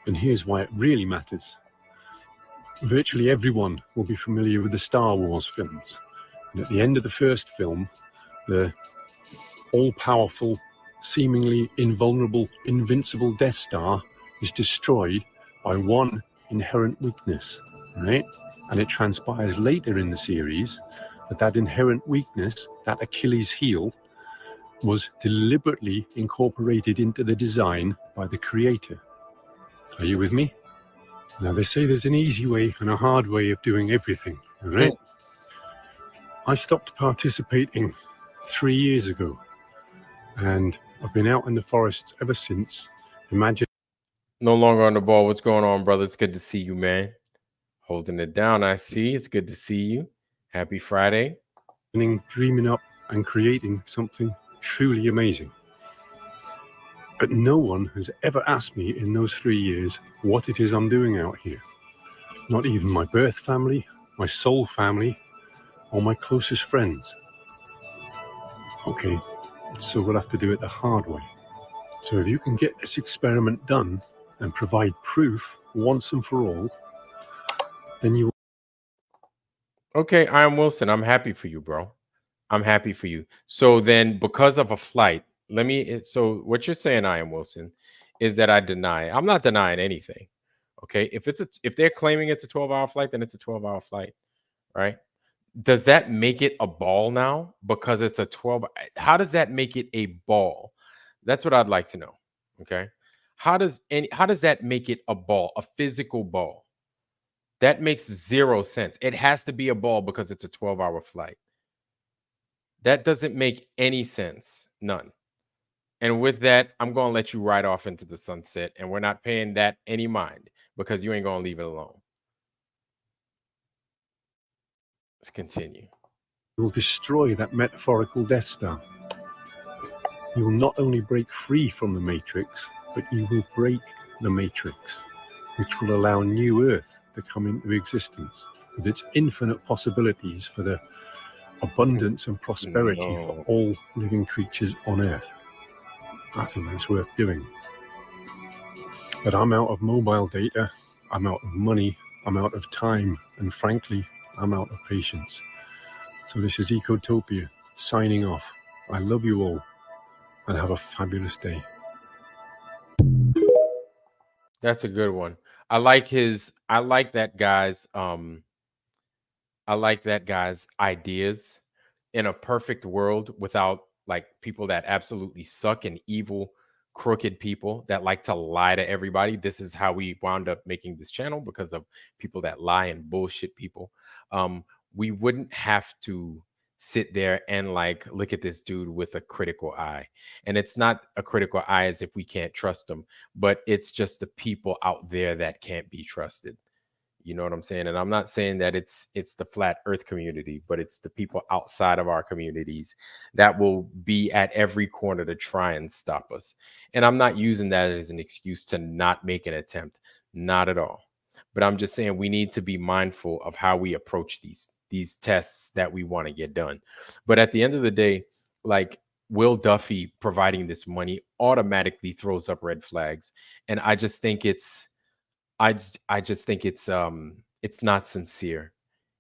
And here's why it really matters. Virtually everyone will be familiar with the Star Wars films. And at the end of the first film, the all-powerful, seemingly invulnerable, invincible Death Star is destroyed by one inherent weakness, right? And it transpires later in the series that that inherent weakness, that Achilles heel, was deliberately incorporated into the design by the creator. Are you with me? Now, they say there's an easy way and a hard way of doing everything, all right? I stopped participating 3 years ago, and I've been out in the forests ever since. Imagine No longer on the ball. What's going on, brother? It's good to see you, man. Holding it down, I see. It's good to see you. Happy Friday. dreaming up and creating something truly amazing. But no one has ever asked me in those 3 years what it is I'm doing out here. Not even my birth family, my soul family, or my closest friends. Okay, so we'll have to do it the hard way. So if you can get this experiment done and provide proof once and for all, then you... Okay, I am Wilson. I'm happy for you, bro. I'm happy for you. So then, because of a flight, so what you're saying, I am Wilson, is that I deny. I'm not denying anything. Okay, if they're claiming it's a 12-hour flight, then it's a 12-hour flight, right? Does that make it a ball now because it's a 12? How does that make it a ball? That's what I'd like to know. Okay, how does that make it a ball, a physical ball? That makes zero sense. It has to be a ball because it's a 12-hour flight. That doesn't make any sense. None. And with that, I'm going to let you ride off into the sunset, and we're not paying that any mind because you ain't going to leave it alone. Let's continue. You will destroy that metaphorical Death Star. You will not only break free from the Matrix, but you will break the Matrix, which will allow New Earth to come into existence with its infinite possibilities for the abundance and prosperity for all living creatures on Earth. I think that's worth doing. But I'm out of mobile data, I'm out of money, I'm out of time, and frankly, I'm out of patience. So this is Ecotopia, signing off. I love you all, and have a fabulous day. That's a good one. I like that guy's ideas. In a perfect world without like people that absolutely suck and evil, crooked people that like to lie to everybody. This is how we wound up making this channel because of people that lie and bullshit people. We wouldn't have to sit there and like look at this dude with a critical eye. And it's not a critical eye as if we can't trust them, but it's just the people out there that can't be trusted. You know what I'm saying? And I'm not saying that it's the flat earth community, but it's the people outside of our communities that will be at every corner to try and stop us. And I'm not using that as an excuse to not make an attempt. Not at all. But I'm just saying we need to be mindful of how we approach these tests that we want to get done. But at the end of the day, like Will Duffy providing this money automatically throws up red flags. And I just think I just think it's not sincere.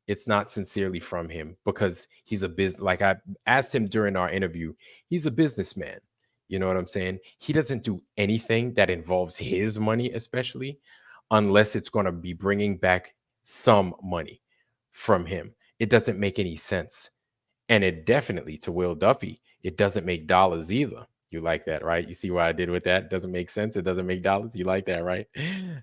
It's not sincerely from him because he's a business. Like I asked him during our interview, he's a businessman. You know what I'm saying? He doesn't do anything that involves his money, especially unless it's going to be bringing back some money from him. It doesn't make any sense. And it definitely, to Will Duffy, it doesn't make dollars either. You like that, right? You see what I did with that? Doesn't make sense. It doesn't make dollars. You like that, right?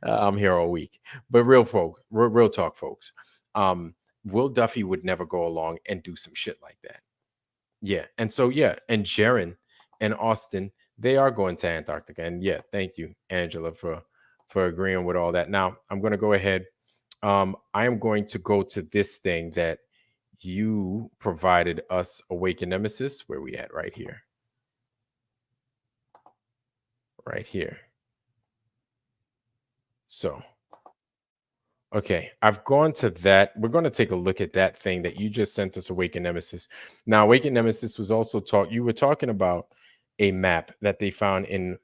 I'm here all week. But real talk, folks. Will Duffy would never go along and do some shit like that. Yeah. And so, yeah. And Jaron and Austin, they are going to Antarctica. And yeah, thank you, Angela, for agreeing with all that. Now, I'm going to go ahead I am going to go to this thing that you provided us, Awaken Nemesis. Where we at? Right here. Right here. So, okay, I've gone to that. We're going to take a look at that thing that you just sent us, Awaken Nemesis. Now, Awaken Nemesis was also you were talking about a map that they found in,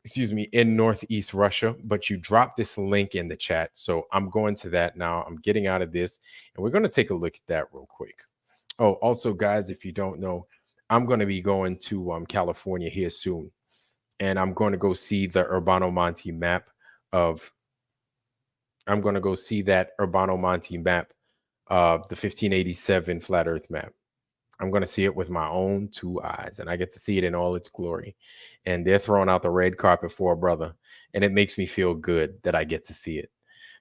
excuse me, in Northeast Russia, but you dropped this link in the chat. So I'm going to that now. I'm getting out of this, and we're going to take a look at that real quick. Oh, also, guys, if you don't know, I'm going to be going to California here soon, and I'm going to go see the Urbano Monte map of. I'm going to go see that Urbano Monte map of the 1587 Flat Earth map. I'm going to see it with my own two eyes, and I get to see it in all its glory. And they're throwing out the red carpet for a brother, and it makes me feel good that I get to see it.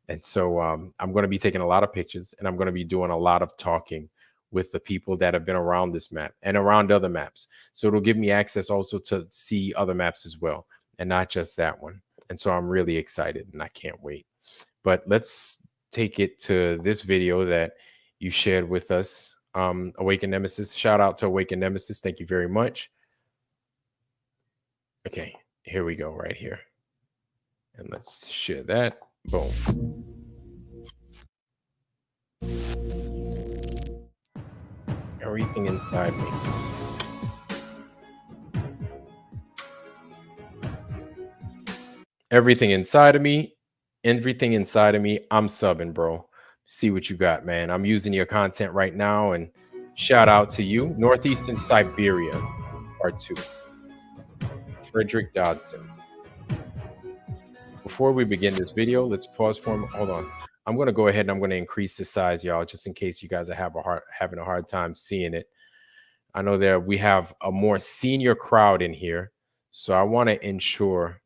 And so I'm going to be taking a lot of pictures, and I'm going to be doing a lot of talking with the people that have been around this map and around other maps. So it'll give me access also to see other maps as well, and not just that one. And so I'm really excited, and I can't wait. But let's take it to this video that you shared with us. Awaken Nemesis. Shout out to Awaken Nemesis. Thank you very much. Okay, here we go right here. And let's share that. Boom. Everything inside me. Everything inside of me. Everything inside of me. I'm subbing, bro. See what you got, man. I'm using your content right now, and shout out to you. Northeastern Siberia, part 2. Frederick Dodson. Before we begin this video, let's pause for a moment. Hold on. I'm going to go ahead and I'm going to increase the size, y'all, just in case you guys are having a hard time seeing it. I know that we have a more senior crowd in here, so I want to ensure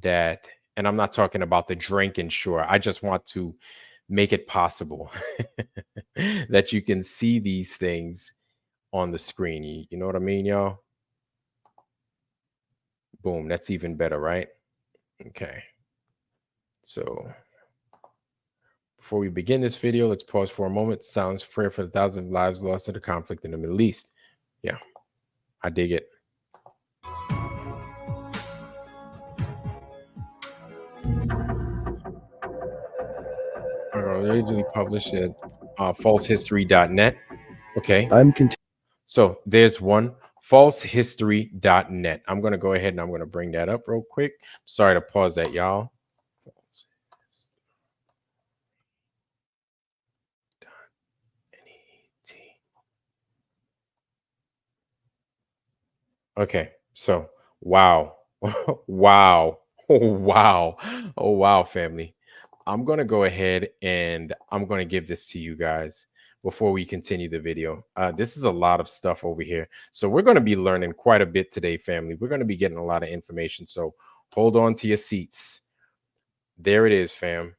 that, and I'm not talking about the drink ensure, I just want to make it possible that you can see these things on the screen. You know what I mean, y'all? Boom, that's even better, right? Okay. So before we begin this video, let's pause for a moment. Silence prayer for the thousands of lives lost in the conflict in the Middle East. Yeah, I dig it. Originally published at falsehistory.net. Okay. So there's one, falsehistory.net. I'm going to go ahead and I'm going to bring that up real quick. Sorry to pause that, y'all. Okay, so wow. Wow. Oh, wow. Oh, wow, family. I'm going to go ahead and I'm going to give this to you guys before we continue the video. This is a lot of stuff over here. So we're going to be learning quite a bit today, family. We're going to be getting a lot of information. So hold on to your seats. There it is, fam.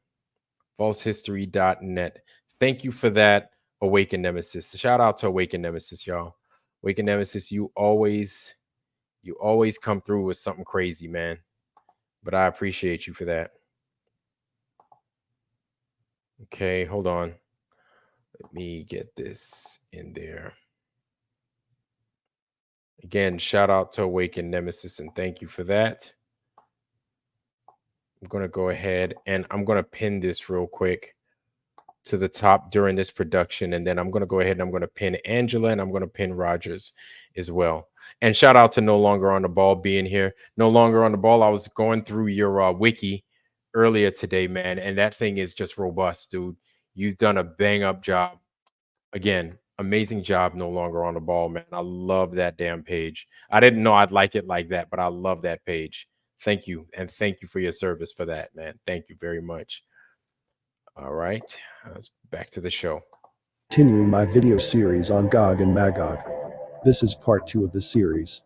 Falsehistory.net. Thank you for that, Awaken Nemesis. Shout out to Awaken Nemesis, y'all. Awaken Nemesis, you always come through with something crazy, man. But I appreciate you for that. Okay, hold on. Let me get this in there. Again, shout out to Awaken Nemesis, and thank you for that. I'm going to go ahead and I'm going to pin this real quick to the top during this production. And then I'm going to go ahead and I'm going to pin Angela and I'm going to pin Rogers as well. And shout out to No Longer on the Ball being here. No Longer on the Ball. I was going through your wiki earlier today, man. And that thing is just robust, dude. You've done a bang up job. Again, amazing job. No Longer on the Ball, man. I love that damn page. I didn't know I'd like it like that, but I love that page. Thank you. And thank you for your service for that, man. Thank you very much. All right. Let's back to the show. Continuing my video series on Gog and Magog. This is part 2 of the series.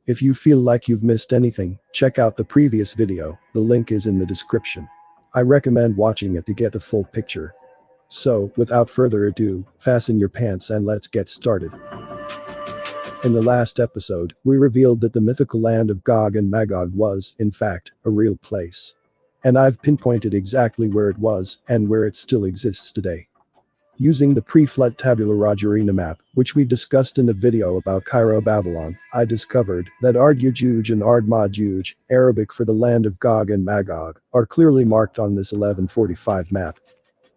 If you feel like you've missed anything, check out the previous video, the link is in the description. I recommend watching it to get the full picture. So, without further ado, fasten your pants and let's get started. In the last episode, we revealed that the mythical land of Gog and Magog was, in fact, a real place. and I've pinpointed exactly where it was and where it still exists today. Using the pre-flood tabula Rogerina map, which we discussed in the video about Cairo, Babylon, I discovered that Ard-Yajuj and Ard-Majuj, Arabic for the land of Gog and Magog, are clearly marked on this 1145 map.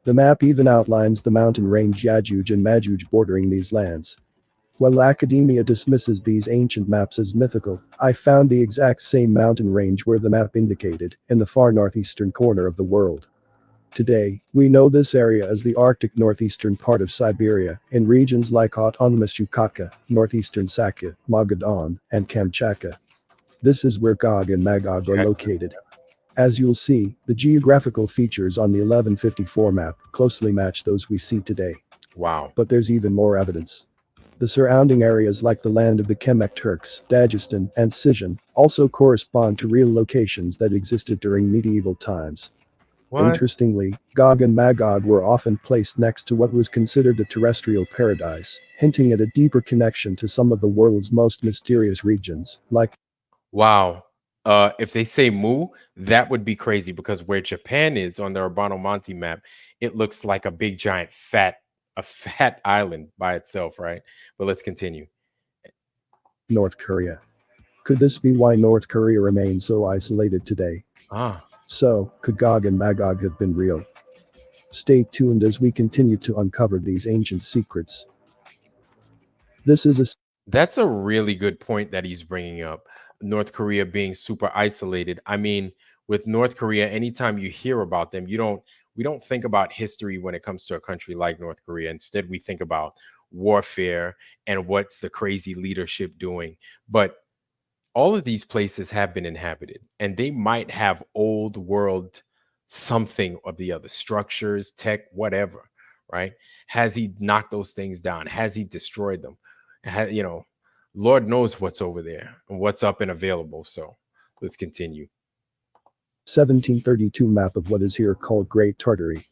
The map even outlines the mountain range Yajuj and Majuj bordering these lands. While academia dismisses these ancient maps as mythical, I found the exact same mountain range where the map indicated, in the far northeastern corner of the world. Today, we know this area as the Arctic northeastern part of Siberia, in regions like autonomous Chukotka, northeastern Sakha, Magadan, and Kamchatka. This is where Gog and Magog are located. As you'll see, the geographical features on the 1154 map closely match those we see today. Wow. But there's even more evidence. The surrounding areas like the land of the Kemek Turks, Dagestan, and Sijan also correspond to real locations that existed during medieval times. What? Interestingly, Gog and Magog were often placed next to what was considered a terrestrial paradise, hinting at a deeper connection to some of the world's most mysterious regions, like Wow. If they say Mu, that would be crazy because where Japan is on the Urbano Monte map, it looks like a big giant fat island by itself, right? But let's continue. North Korea. Could this be why North Korea remains so isolated today? Ah, So, could Gog and Magog have been real? Stay tuned as we continue to uncover these ancient secrets. This is a that's a really good point that he's bringing up. North Korea being super isolated. I mean, with North Korea, anytime you hear about them, we don't think about history when it comes to a country like North Korea. Instead, we think about warfare and what's the crazy leadership doing. But all of these places have been inhabited and they might have old world something or the other structures, tech, whatever, right? Has he knocked those things down? Has he destroyed them? Lord knows what's over there and what's up and available. So let's continue. 1732 map of what is here called Great Tartary.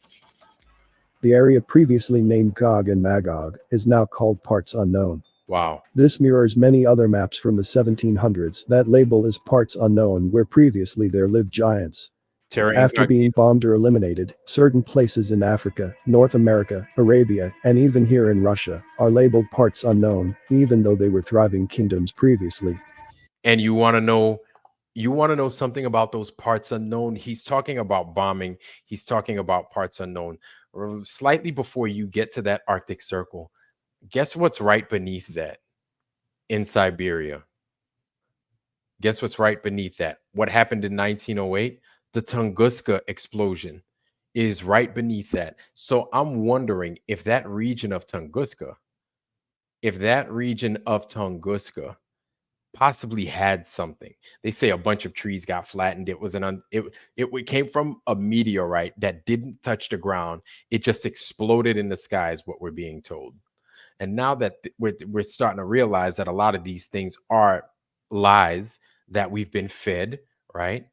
The area previously named Gog and Magog is now called Parts Unknown. Wow. This mirrors many other maps from the 1700s that label as Parts Unknown where previously there lived giants. After being bombed or eliminated, certain places in Africa, North America, Arabia, and even here in Russia are labeled Parts Unknown, even though they were thriving kingdoms previously. And you want to know something about those parts unknown? He's talking about bombing. He's talking about parts unknown. Slightly before you get to that Arctic Circle, guess what's right beneath that in Siberia? Guess what's right beneath that? What happened in 1908? The Tunguska explosion is right beneath that. So I'm wondering if that region of Tunguska possibly had something. They say a bunch of trees got flattened. It was it came from a meteorite that didn't touch the ground. It just exploded in the sky is what we're being told. And now that we're starting to realize that a lot of these things are lies that we've been fed, right?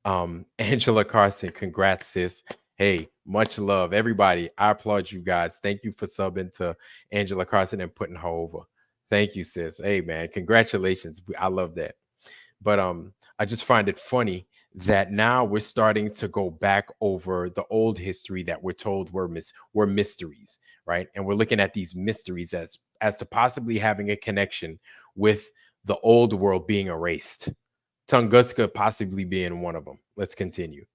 Angela Carson, congrats, sis. Hey, much love, everybody. I applaud you guys. Thank you for subbing to Angela Carson and putting her over. Thank you, sis. Hey, man, congratulations. I love that. But I just find it funny that now we're starting to go back over the old history that we're told were mysteries, right? And we're looking at these mysteries as to possibly having a connection with the old world being erased. Tunguska possibly being one of them. Let's continue.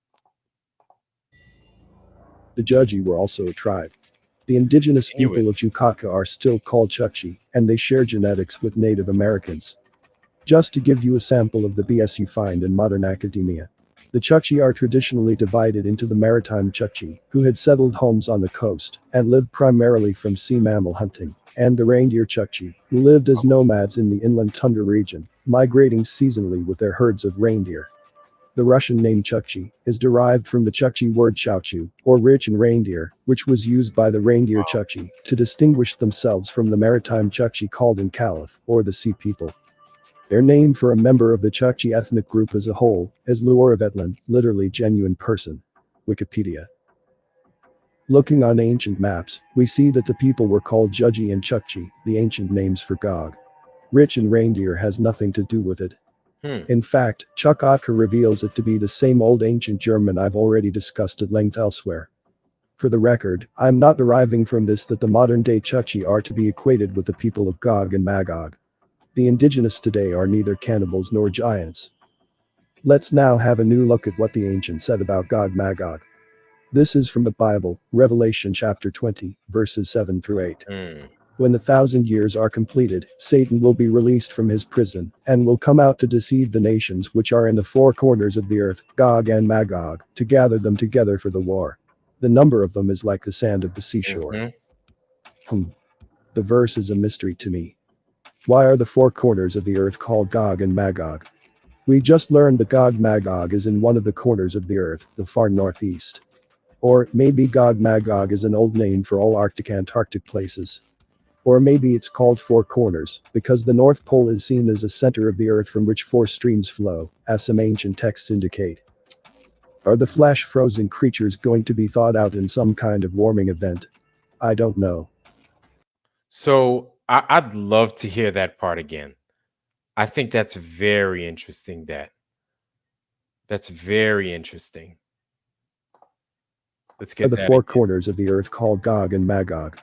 The Judgy were also a tribe. The indigenous people of Chukotka are still called Chukchi, and they share genetics with Native Americans. Just to give you a sample of the BS you find in modern academia. The Chukchi are traditionally divided into the maritime Chukchi, who had settled homes on the coast and lived primarily from sea mammal hunting, and the reindeer Chukchi, who lived as nomads in the inland tundra region, migrating seasonally with their herds of reindeer. The Russian name Chukchi is derived from the Chukchi word chauchu, or rich in reindeer, which was used by the reindeer Chukchi to distinguish themselves from the maritime Chukchi called Inkalith, or the sea people. Their name for a member of the Chukchi ethnic group as a whole is Luoravetlan, literally genuine person. Wikipedia. Looking on ancient maps, we see that the people were called Judgy and Chukchi, the ancient names for Gog. Rich and reindeer has nothing to do with it. In fact, Chuck Otka reveals it to be the same old ancient German I've already discussed at length elsewhere. For the record, I'm not deriving from this that the modern-day Chukchi are to be equated with the people of Gog and Magog. The indigenous today are neither cannibals nor giants. Let's now have a new look at what the ancients said about Gog Magog. This is from the Bible, Revelation chapter 20, verses 7 through 8. When the 1,000 years are completed, Satan will be released from his prison, and will come out to deceive the nations which are in the four corners of the earth, Gog and Magog, to gather them together for the war. The number of them is like the sand of the seashore. The verse is a mystery to me. Why are the four corners of the earth called Gog and Magog? We just learned that Gog Magog is in one of the corners of the earth, the far northeast. Or maybe Gog Magog is an old name for all Arctic Antarctic places. Or maybe it's called Four Corners, because the North Pole is seen as a center of the earth from which four streams flow, as some ancient texts indicate. Are the flash frozen creatures going to be thawed out in some kind of warming event? I don't know. So I'd love to hear that part again. I think that's very interesting. That's very interesting. Let's Are get the that four again. corners of the earth called Gog and Magog?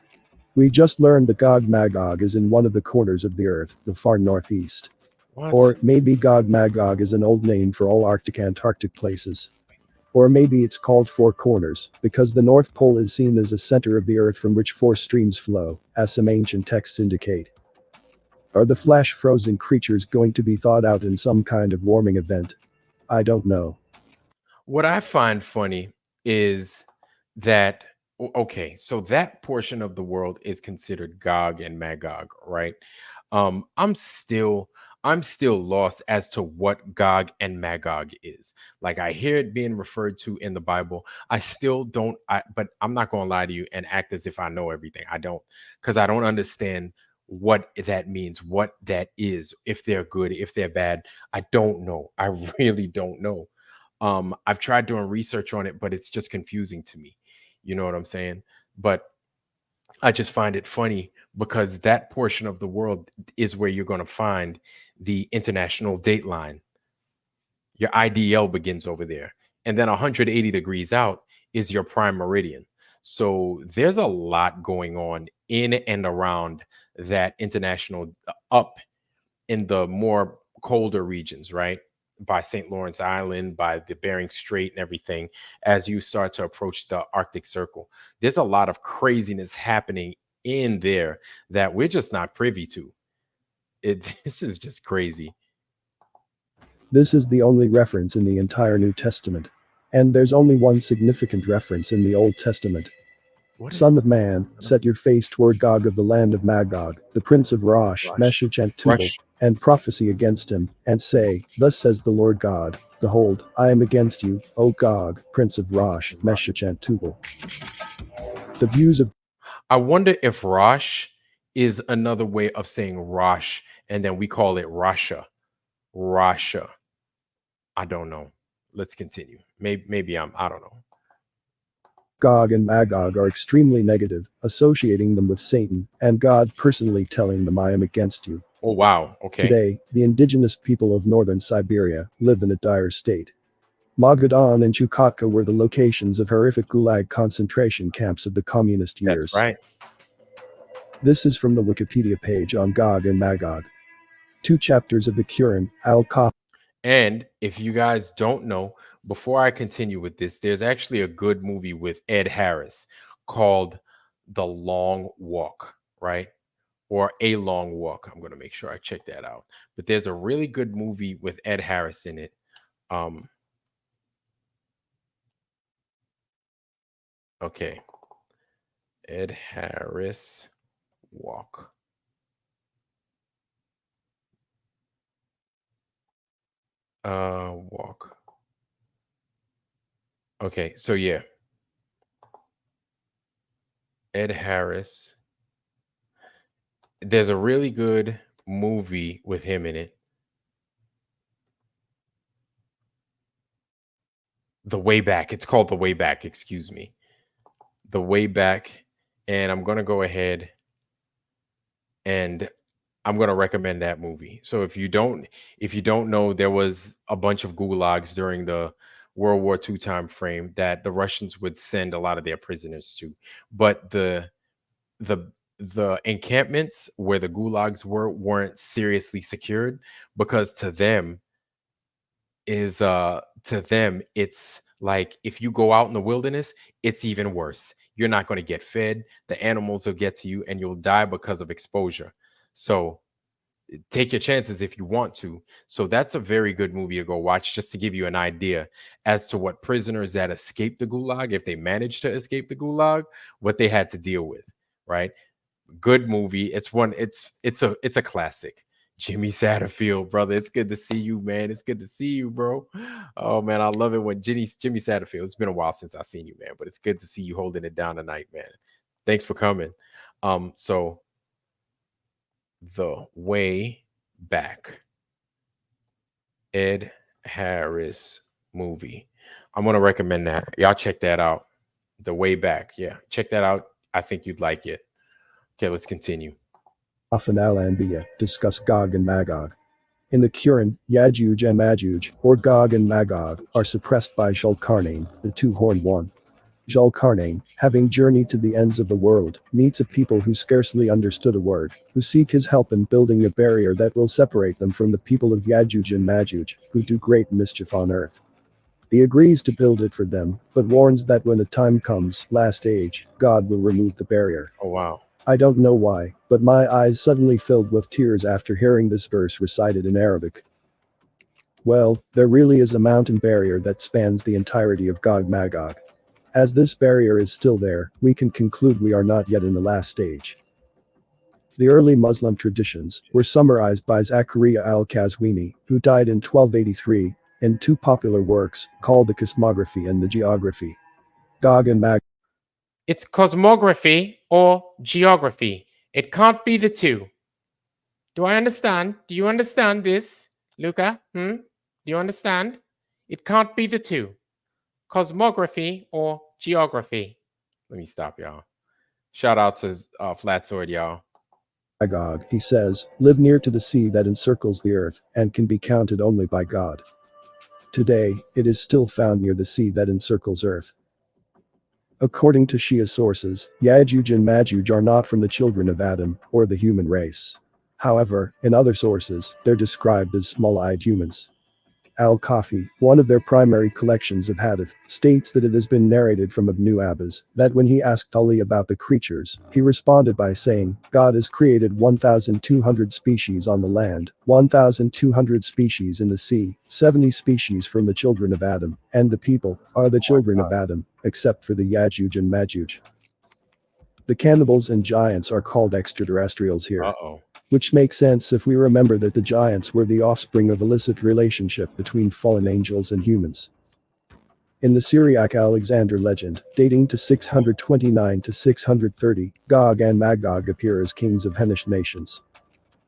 We just learned that Gog Magog is in one of the corners of the earth, the far northeast. What? Or maybe Gog Magog is an old name for all Arctic Antarctic places. Or maybe it's called Four Corners, because the North Pole is seen as a center of the earth from which four streams flow, as some ancient texts indicate. Are the flash frozen creatures going to be thawed out in some kind of warming event? I don't know. What I find funny is that okay, so that portion of the world is considered Gog and Magog, right? I'm still lost as to what Gog and Magog is. Like I hear it being referred to in the Bible. I still don't but I'm not going to lie to you and act as if I know everything. I don't, cuz I don't understand what that means, what that is, if they're good, if they're bad. I don't know. I really don't know. I've tried doing research on it, but it's just confusing to me. You know what I'm saying? But I just find it funny because that portion of the world is where you're going to find the international date line. Your IDL begins over there. And then 180 degrees out is your prime meridian. So there's a lot going on in and around that international up in the more colder regions, right? By St. Lawrence Island, by the Bering Strait and everything, as you start to approach the Arctic Circle. There's a lot of craziness happening in there that we're just not privy to. This is just crazy. This is the only reference in the entire New Testament. And there's only one significant reference in the Old Testament. What is Son of man, set your face toward Gog of the land of Magog, the prince of Rosh, Meshech and Tubal, Rush? and prophesy against him, and say, Thus says the Lord God, Behold, I am against you, O Gog, prince of Rosh, Meshech and Tubal. The views of I wonder if Rosh is another way of saying Rosh, and then we call it Rasha. Rasha. I don't know. Let's continue. Maybe I don't know. Gog and Magog are extremely negative, associating them with Satan, and God personally telling them I am against you. Oh wow. Okay. Today, the indigenous people of northern Siberia live in a dire state. Magadan and Chukotka were the locations of horrific gulag concentration camps of the communist years. That's right. This is from the Wikipedia page on Gog and Magog. 2 chapters of the Quran, Al-Kahf. And if you guys don't know, before I continue with this, there's actually a good movie with Ed Harris called The Long Walk, right? Or A Long Walk. I'm going to make sure I check that out. But there's a really good movie with Ed Harris in it. Okay. Ed Harris Walk. Walk. Okay, so yeah. Ed Harris. There's a really good movie with him in it. The Way Back. It's called The Way Back, excuse me. The Way Back. And I'm going to go ahead and I'm gonna recommend that movie. So if you don't know, there was a bunch of gulags during the World War II time frame that the Russians would send a lot of their prisoners to. But the the encampments where the gulags weren't seriously secured, because to them it's like if you go out in the wilderness, it's even worse. You're not going to get fed, the animals will get to you, and you'll die because of exposure. So take your chances if you want to. So that's a very good movie to go watch, just to give you an idea as to what prisoners that escaped the gulag, if they managed to escape the gulag, what they had to deal with, right? Good movie. It's a classic. Jimmy Satterfield, brother. It's good to see you, man. It's good to see you, bro. Oh man, I love it when Jimmy Satterfield. It's been a while since I've seen you, man, but it's good to see you holding it down tonight, man. Thanks for coming. So The Way Back, Ed Harris movie. I'm gonna recommend that. Y'all check that out. The Way Back. Yeah, check that out. I think you'd like it. Okay, let's continue. Often Al-Anbiya discuss Gog and Magog. In the Quran, Yajuj and Majuj, or Gog and Magog, are suppressed by Zulkarnain, the two-horned one. Zulkarnain, having journeyed to the ends of the world, meets a people who scarcely understood a word, who seek his help in building a barrier that will separate them from the people of Yajuj and Majuj, who do great mischief on earth. He agrees to build it for them, but warns that when the time comes, last age, God will remove the barrier. Oh wow. I don't know why, but my eyes suddenly filled with tears after hearing this verse recited in Arabic. Well, there really is a mountain barrier that spans the entirety of Gog Magog. As this barrier is still there, we can conclude we are not yet in the last stage. The early Muslim traditions were summarized by Zakaria al-Qazwini, who died in 1283, in two popular works called the Cosmography and the Geography. Gog and Magog. It's cosmography or geography. It can't be the two. Do I understand? Do you understand this, Luca? Do you understand? It can't be the two. Cosmography or geography. Let me stop, y'all. Shout out to Flat Sword, y'all. Magog, he says, live near to the sea that encircles the earth and can be counted only by God. Today, it is still found near the sea that encircles earth. According to Shia sources, Yajuj and Majuj are not from the children of Adam or the human race. However, in other sources, they're described as small-eyed humans. Al-Kafi, one of their primary collections of hadith, states that it has been narrated from Ibn Abbas that when he asked Ali about the creatures, he responded by saying, God has created 1,200 species on the land, 1,200 species in the sea, 70 species from the children of Adam, and the people are the children of Adam, except for the Yajuj and Majuj. The cannibals and giants are called extraterrestrials here. Which makes sense if we remember that the giants were the offspring of illicit relationship between fallen angels and humans. In the Syriac Alexander legend, dating to 629 to 630, Gog and Magog appear as kings of Henish nations.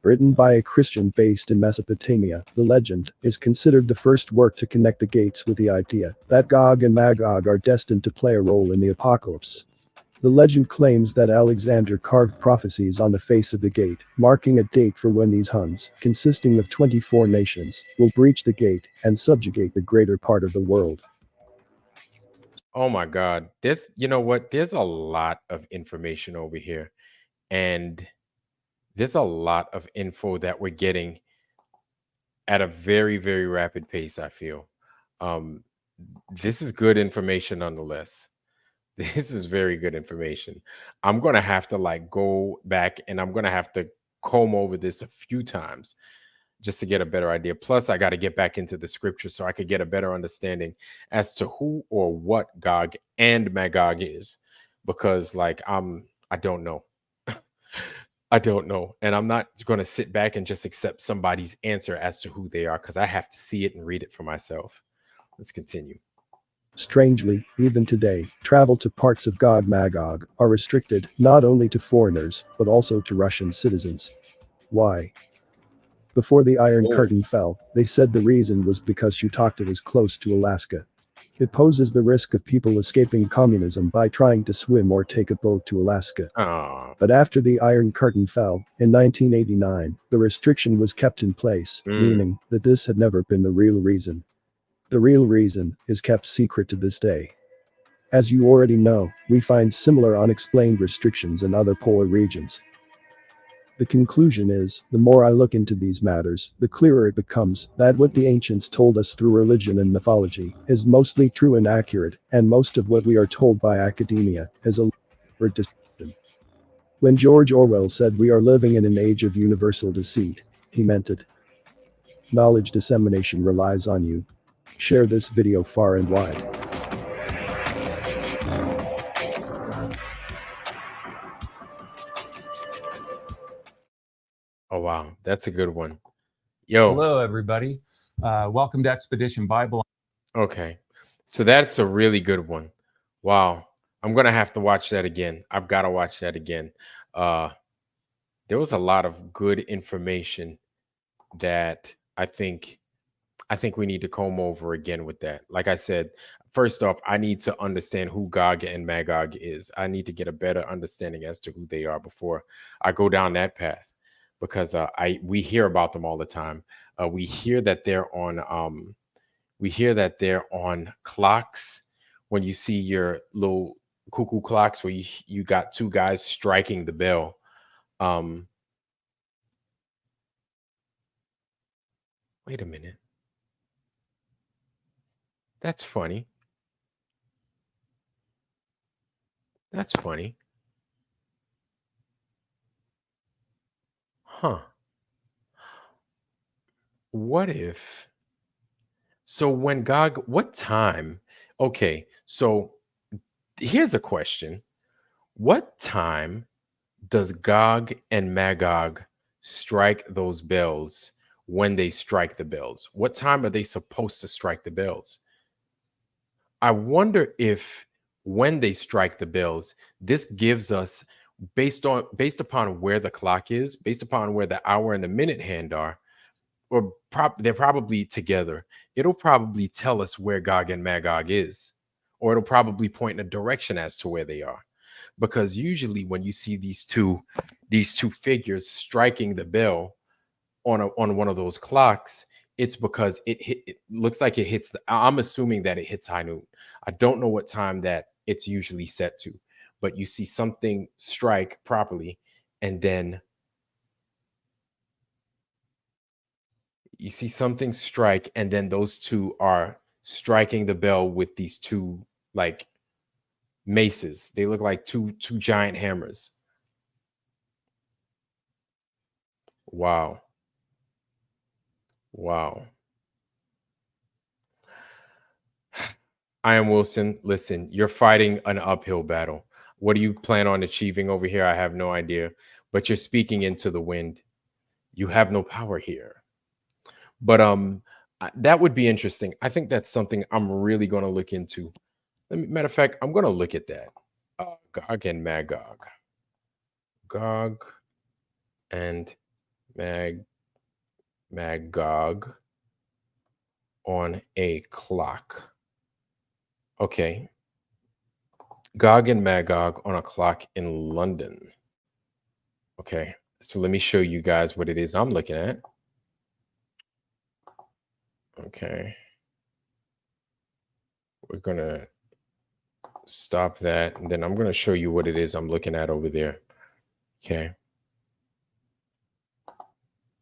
Written by a Christian based in Mesopotamia, the legend is considered the first work to connect the gates with the idea that Gog and Magog are destined to play a role in the apocalypse. The legend claims that Alexander carved prophecies on the face of the gate, marking a date for when these Huns, consisting of 24 nations, will breach the gate and subjugate the greater part of the world. Oh my God. You know what? There's a lot of information over here. And there's a lot of info that we're getting at a very, very rapid pace, I feel. This is good information nonetheless. This is very good information. I'm going to have to go back and I'm going to have to comb over this a few times just to get a better idea. Plus, I got to get back into the scripture so I could get a better understanding as to who or what Gog and Magog is, because I don't know. I don't know. And I'm not going to sit back and just accept somebody's answer as to who they are, because I have to see it and read it for myself. Let's continue. Strangely, even today, travel to parts of Gog Magog are restricted not only to foreigners, but also to Russian citizens. Why? Before the Iron Curtain fell, they said the reason was because Chutakta is close to Alaska. It poses the risk of people escaping communism by trying to swim or take a boat to Alaska. Oh. But after the Iron Curtain fell, in 1989, the restriction was kept in place, meaning that this had never been the real reason. The real reason is kept secret to this day. As you already know, we find similar unexplained restrictions in other polar regions. The conclusion is, the more I look into these matters, the clearer it becomes that what the ancients told us through religion and mythology is mostly true and accurate, and most of what we are told by academia is a or deception. When George Orwell said we are living in an age of universal deceit, he meant it. Knowledge dissemination relies on you. Share this video far and wide. Oh, wow. That's a good one. Yo. Hello, everybody. Welcome to Expedition Bible. Okay. So that's a really good one. Wow. I'm going to have to watch that again. I've got to watch that again. There was a lot of good information that I think we need to comb over again with that. Like I said, first off, I need to understand who Gog and Magog is. I need to get a better understanding as to who they are before I go down that path, because we hear about them all the time. We hear that they're on clocks. When you see your little cuckoo clocks where you got two guys striking the bell. Wait a minute. That's funny. That's funny. Huh. What if... So when Gog... What time... Okay, so here's a question. What time does Gog and Magog strike those bells when they strike the bells? What time are they supposed to strike the bells? I wonder if when they strike the bells, this gives us, based upon where the clock is, based upon where the hour and the minute hand are, or they're probably together, it'll probably tell us where Gog and Magog is, or it'll probably point in a direction as to where they are. Because usually when you see these two figures striking the bell on one of those clocks, it's because it looks like it hits I'm assuming that it hits high noon. I don't know what time that it's usually set to, but you see something strike properly, and then you see something strike, and then those two are striking the bell with these two like maces. They look like two giant hammers. Wow. I am Wilson. Listen, you're fighting an uphill battle. What do you plan on achieving over here? I have no idea, but you're speaking into the wind. You have no power here. But that would be interesting. I think that's something I'm really going to look into. Matter of fact, I'm going to look at that. Gog and Magog. Gog and Magog on a clock. Okay. Gog and Magog on a clock in London. Okay. So let me show you guys what it is I'm looking at. Okay. We're going to stop that, and then I'm going to show you what it is I'm looking at over there. Okay.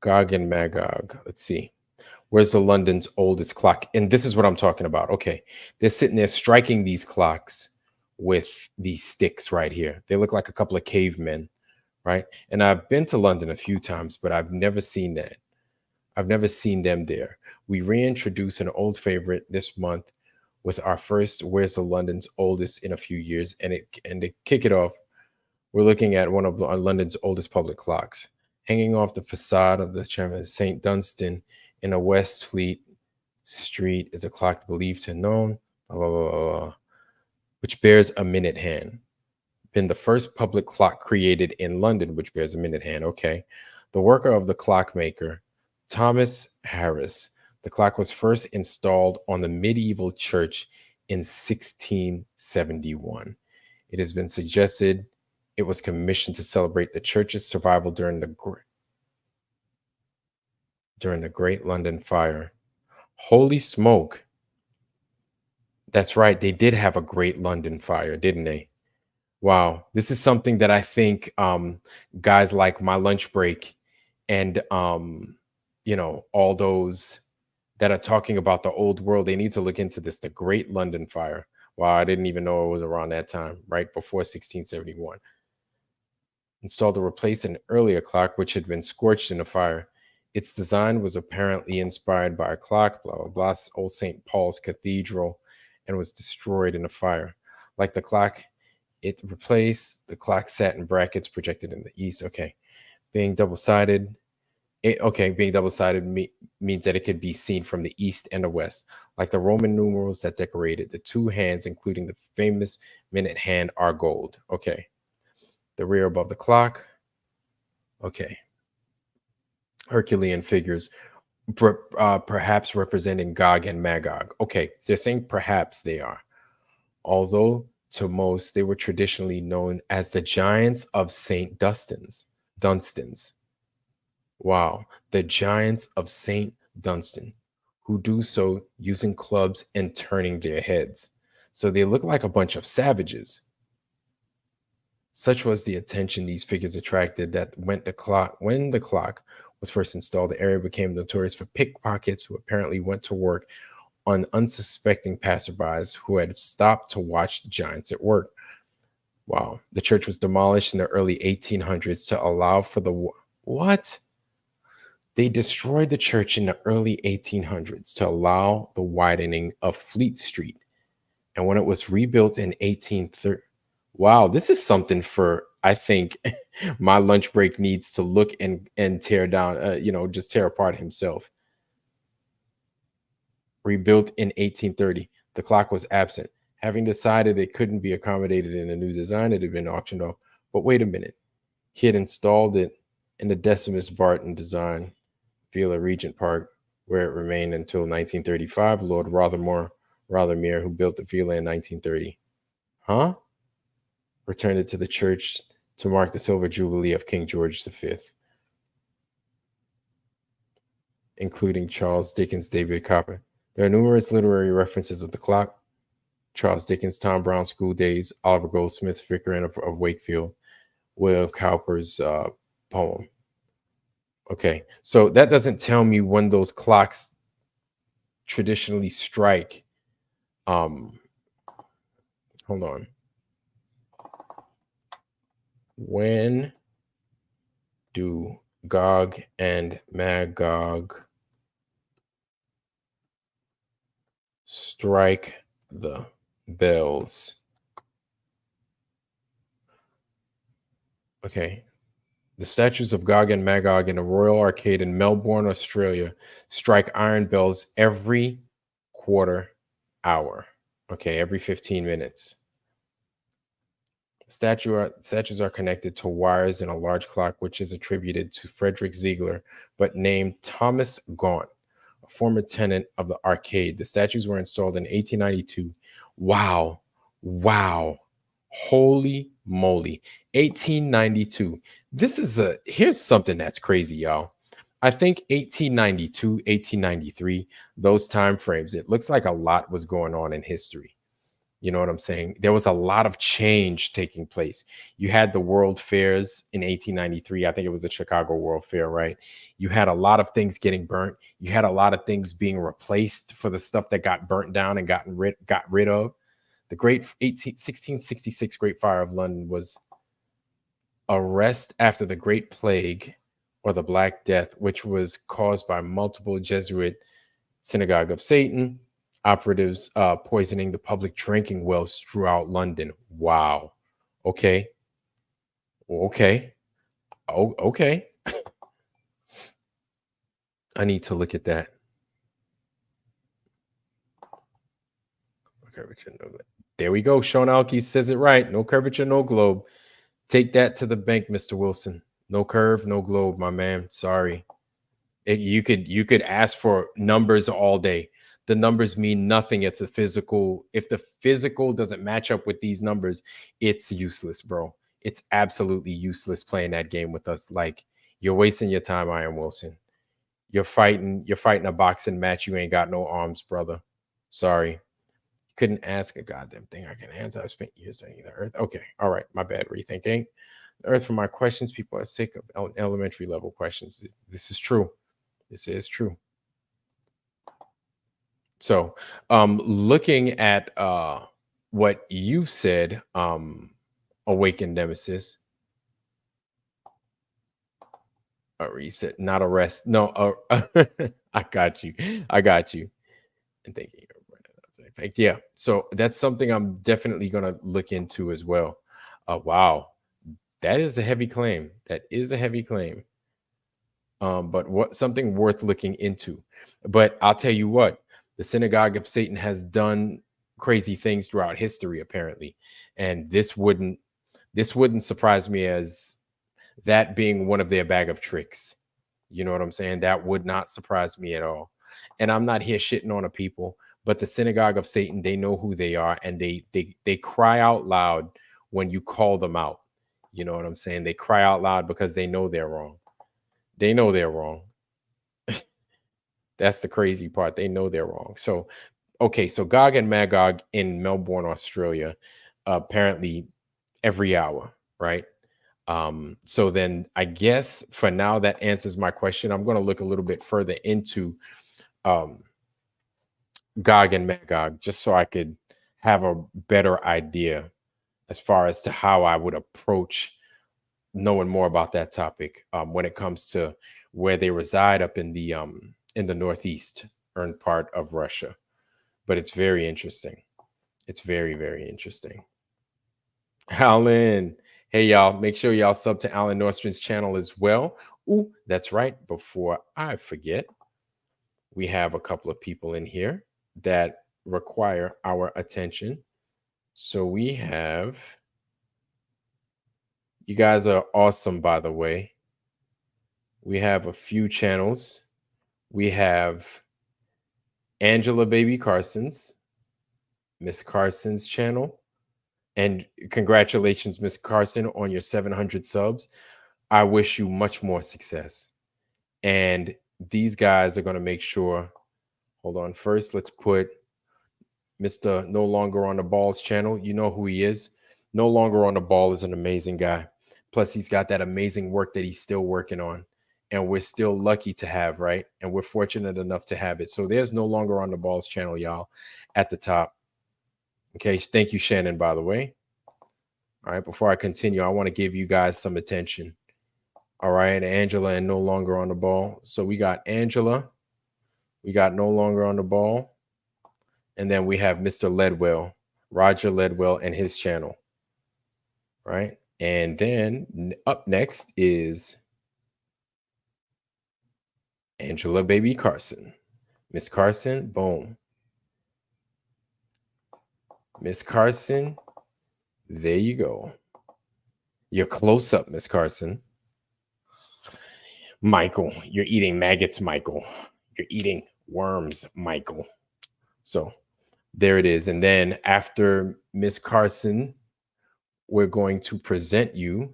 Gog and Magog. Let's see. Where's the London's oldest clock? And this is what I'm talking about. Okay. They're sitting there striking these clocks with these sticks right here. They look like a couple of cavemen, right? And I've been to London a few times, but I've never seen that. I've never seen them there. We reintroduce an old favorite this month with our first Where's the London's Oldest in a few years. And to kick it off, we're looking at one of London's oldest public clocks. Hanging off the facade of the Chairman St. Dunstan in a Westfleet Street is a clock believed to have known, blah, blah, blah, blah, which bears a minute hand. Been the first public clock created in London, which bears a minute hand. Okay. The worker of the clockmaker, Thomas Harris. The clock was first installed on the medieval church in 1671. It has been suggested it was commissioned to celebrate the church's survival during the Great London Fire. Holy smoke. That's right. They did have a Great London Fire, didn't they? Wow. This is something that I think guys like My Lunch Break and all those that are talking about the old world, they need to look into this, the Great London Fire. Wow, I didn't even know it was around that time, right before 1671. Installed to replace an earlier clock which had been scorched in a fire. Its design was apparently inspired by a clock, blah, blah, blah, Old St. Paul's Cathedral, and was destroyed in a fire. Like the clock it replaced, the clock sat in brackets projected in the east. Okay. Being double-sided. Being double-sided means that it could be seen from the east and the west. Like the Roman numerals that decorated the two hands, including the famous minute hand, are gold. Okay. The rear above the clock. Okay. Herculean figures, perhaps representing Gog and Magog. Okay, they're saying perhaps they are. Although to most, they were traditionally known as the giants of St. Dunstan's. Wow, the giants of St. Dunstan, who do so using clubs and turning their heads. So they look like a bunch of savages. Such was the attention these figures attracted that when the clock was first installed, the area became notorious for pickpockets who apparently went to work on unsuspecting passerbys who had stopped to watch the giants at work. Wow. The church was demolished in the early 1800s to allow for the... What? They destroyed the church in the early 1800s to allow the widening of Fleet Street. And when it was rebuilt in 1830... Wow, this is something for, I think, My Lunch Break needs to look and tear down, just tear apart himself. Rebuilt in 1830, the clock was absent. Having decided it couldn't be accommodated in a new design, it had been auctioned off. But wait a minute. He had installed it in the Decimus Barton design, Villa Regent Park, where it remained until 1935. Lord Rothermere, who built the villa in 1930. Huh? Returned it to the church to mark the silver jubilee of King George V, including Charles Dickens, David Copper. There are numerous literary references of the clock. Charles Dickens, Tom Brown's School Days, Oliver Goldsmith's Vicar of Wakefield, William Cowper's poem. Okay, so that doesn't tell me when those clocks traditionally strike. Hold on. When do Gog and Magog strike the bells? Okay. The statues of Gog and Magog in the Royal Arcade in Melbourne, Australia, strike iron bells every quarter hour. Okay, every 15 minutes. Statues are connected to wires in a large clock, which is attributed to Frederick Ziegler, but named Thomas Gaunt, a former tenant of the arcade. The statues were installed in 1892. Wow. Holy moly. 1892. Here's something that's crazy, y'all. I think 1892, 1893, those time frames, it looks like a lot was going on in history. You know what I'm saying? There was a lot of change taking place. You had the World Fairs in 1893. I think it was the Chicago World Fair, right? You had a lot of things getting burnt. You had a lot of things being replaced for the stuff that got burnt down and got rid of. The great 1666 Great Fire of London was arrest after the Great Plague or the Black Death, which was caused by multiple Jesuit Synagogue of Satan operatives poisoning the public drinking wells throughout London. Wow. Okay. Oh, okay. I need to look at that. Okay, there we go. Sean Alke says it right. No curvature, no globe. Take that to the bank, Mr. Wilson. No curve, no globe, my man. Sorry. You could ask for numbers all day. The numbers mean nothing if the physical doesn't match up with these numbers. It's useless, bro. It's absolutely useless playing that game with us. Like, you're wasting your time, Iron Wilson. You're fighting a boxing match. You ain't got no arms, brother. Sorry. Couldn't ask a goddamn thing I can answer. I've spent years studying the earth. Okay. All right. My bad. Rethinking. The earth for my questions. People are sick of elementary level questions. This is true. This is true. So looking at what you said, awakened nemesis. A reset, not a rest. No, I got you. I got you. And thank you. Yeah. So that's something I'm definitely gonna look into as well. Wow, that is a heavy claim. That is a heavy claim. But what something worth looking into. But I'll tell you what, the synagogue of Satan has done crazy things throughout history, apparently, and this wouldn't surprise me as that being one of their bag of tricks. You know what I'm saying? That would not surprise me at all. And I'm not here shitting on a people, but the synagogue of Satan, they know who they are, and they cry out loud when you call them out. You know what I'm saying? They cry out loud because they know they're wrong. They know they're wrong. That's the crazy part. They know they're wrong. So, okay, so Gog and Magog in Melbourne, Australia, apparently every hour, right? So then I guess for now that answers my question. I'm going to look a little bit further into Gog and Magog just so I could have a better idea as far as to how I would approach knowing more about that topic when it comes to where they reside up in the northeastern part of Russia. But it's very interesting. It's very, very interesting. Alan, hey y'all, make sure y'all sub to Alan Nordstrom's channel as well. Ooh, that's right. Before I forget, we have a couple of people in here that require our attention. So we have, you guys are awesome, by the way. We have a few channels. We have Angela Baby Carson's, Miss Carson's channel. And congratulations, Miss Carson, on your 700 subs. I wish you much more success. And these guys are going to make sure. Hold on. First, let's put Mr. No Longer on the Ball's channel. You know who he is. No Longer on the Ball is an amazing guy. Plus, he's got that amazing work that he's still working on. And we're still lucky to have, right? And we're fortunate enough to have it. So there's No Longer on the Ball's channel, y'all, at the top. Okay, thank you, Shannon, by the way. All right, before I continue, I want to give you guys some attention. All right, Angela and No Longer on the Ball. So we got Angela. We got No Longer on the Ball. And then we have Mr. Ledwell, Roger Ledwell, and his channel. Right? And then up next is Angela Baby Carson. Miss Carson, boom. Miss Carson, there you go. You're close up, Miss Carson. Michael, you're eating maggots, Michael. You're eating worms, Michael. So there it is. And then after Miss Carson, we're going to present you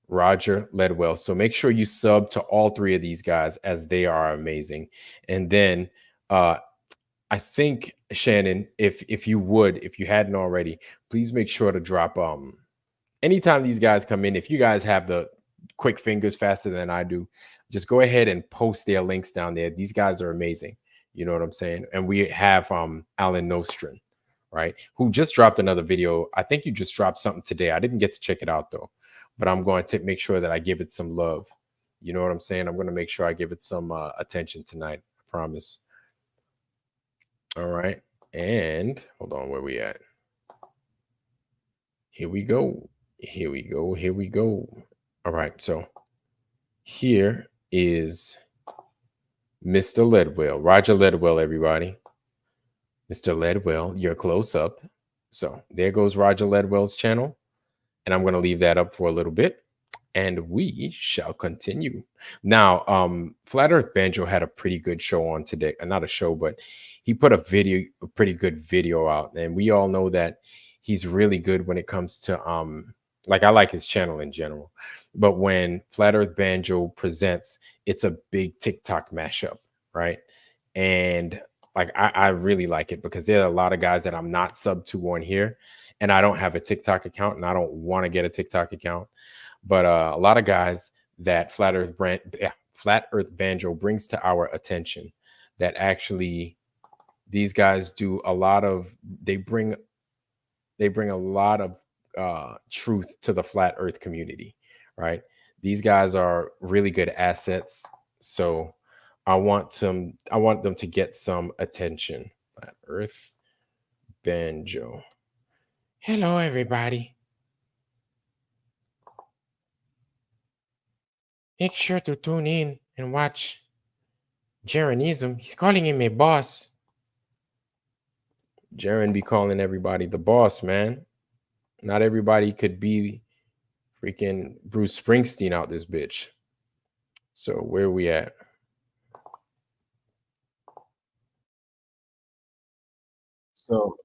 Roger Ledwell. So make sure you sub to all three of these guys as they are amazing. And then I think, Shannon, if you hadn't already, please make sure to drop anytime these guys come in, if you guys have the quick fingers faster than I do, just go ahead and post their links down there. These guys are amazing. You know what I'm saying? And we have Alan Nostrum, right? Who just dropped another video. I think you just dropped something today. I didn't get to check it out though, but I'm going to make sure that I give it some love. You know what I'm saying? I'm going to make sure I give it some attention tonight. I promise. All right. And hold on, where we at? Here we go. Here we go. Here we go. All right. So here is Mr. Ledwell, Roger Ledwell, everybody. Mr. Ledwell, you're close up. So there goes Roger Ledwell's channel. And I'm going to leave that up for a little bit. and we shall continue. Now, Flat Earth Banjo had a pretty good show on today. Not a show, but he put a pretty good video out. And we all know that he's really good when it comes to like, I like his channel in general. But when Flat Earth Banjo presents, it's a big TikTok mashup, right? And like I really like it because there are a lot of guys that I'm not subbed to on here, and I don't have a TikTok account, and I don't want to get a TikTok account. But a lot of guys that Flat Earth Banjo brings to our attention, that actually these guys do a lot of, they bring a lot of truth to the Flat Earth community, right? These guys are really good assets, so I want them to get some attention. Flat Earth Banjo. Hello, everybody. Make sure to tune in and watch Jaronism. He's calling him a boss. Jaron be calling everybody the boss, man. Not everybody could be freaking Bruce Springsteen out this bitch. So where we at? So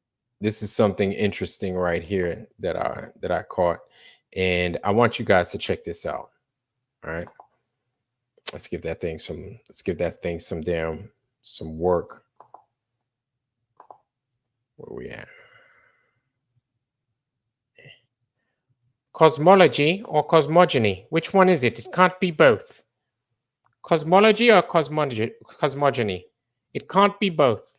this is something interesting right here that I caught, and I want you guys to check this out. All right, let's give that thing some work. Where we at? Cosmology or cosmogony? Which one is it? It can't be both. Cosmology or cosmogony? It can't be both.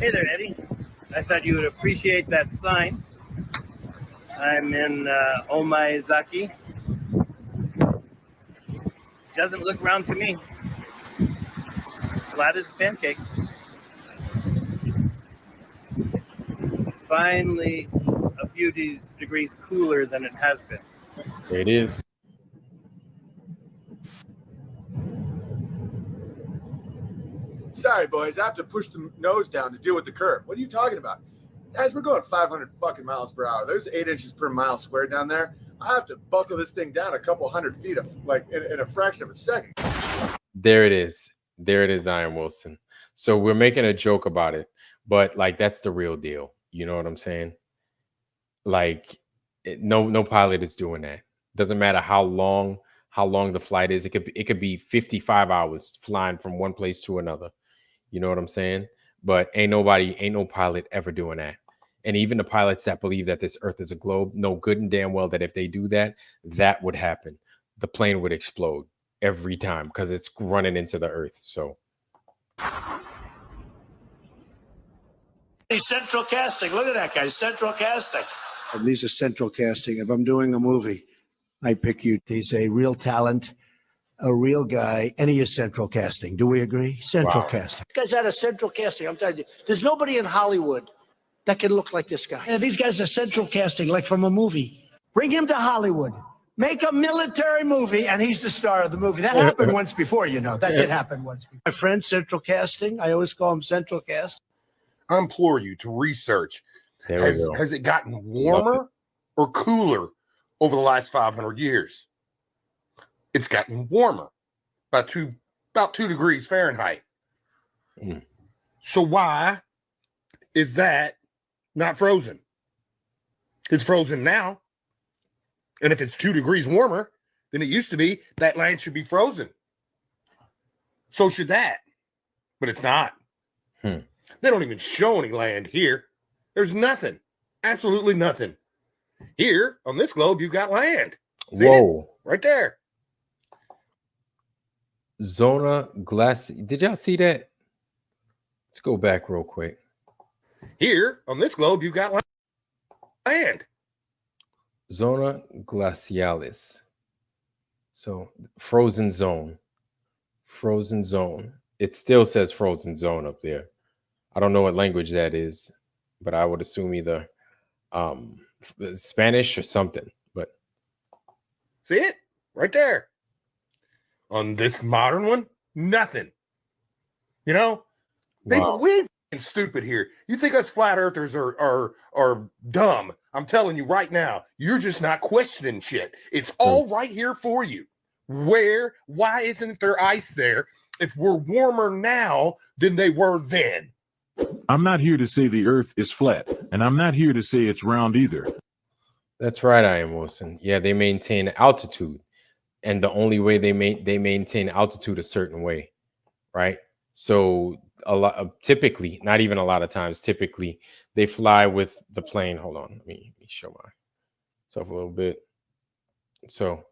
Hey there, Eddie. I thought you would appreciate that sign. I'm in Omaezaki. Doesn't look round to me. Flat as a pancake. Finally, a few degrees cooler than it has been. There it is. Sorry, boys. I have to push the nose down to deal with the curve. What are you talking about? Guys, we're going 500 fucking miles per hour. There's 8 inches per mile squared down there. I have to buckle this thing down a couple hundred feet of like in a fraction of a second. There it is. There it is, Iron Wilson. So we're making a joke about it, but like that's the real deal. You know what I'm saying? Like no pilot is doing that. Doesn't matter how long the flight is. It could be 55 hours flying from one place to another. You know what I'm saying? But ain't no pilot ever doing that. And even the pilots that believe that this Earth is a globe know good and damn well that if they do that, that would happen. The plane would explode every time because it's running into the Earth. So central casting. Look at that guy. Central casting. And these are central casting. If I'm doing a movie, I pick you. He's a real talent, a real guy, and he is central casting. Do we agree? Central casting. This guy's out of central casting. I'm telling you, there's nobody in Hollywood that can look like this guy. Yeah, these guys are central casting, like from a movie. Bring him to Hollywood. Make a military movie, and he's the star of the movie. That happened once before, you know. That did happen once before. My friend, central casting. I always call him central cast. I implore you to research. there we go. Has it gotten warmer or cooler over the last 500 years? It's gotten warmer by about 2 degrees Fahrenheit. Mm. So why is that not frozen? It's frozen now. And if it's 2 degrees warmer than it used to be, that land should be frozen. So should that. But it's not. They don't even show any land here. There's nothing. Absolutely nothing. Here on this globe, you've got land. See Whoa. it? Right there. Zona Glass. Did y'all see that? Let's go back real quick. Here on this globe, you've got land. Zona Glacialis. So frozen zone. Frozen zone. It still says frozen zone up there. I don't know what language that is, but I would assume either Spanish or something. But See it? Right there. On this modern one, nothing. You know, wow. we stupid here. You think us flat earthers are dumb. I'm telling you right now, you're just not questioning shit. It's all right here for you. Why isn't there ice there if we're warmer now than they were then? I'm not here to say the earth is flat, and I'm not here to say it's round either. That's right, I am Wilson. Yeah, they maintain altitude. And the only way they maintain altitude a certain way, right? So a lot of, typically, not even a lot of times, typically they fly with the plane. Hold on, let me show myself a little bit. So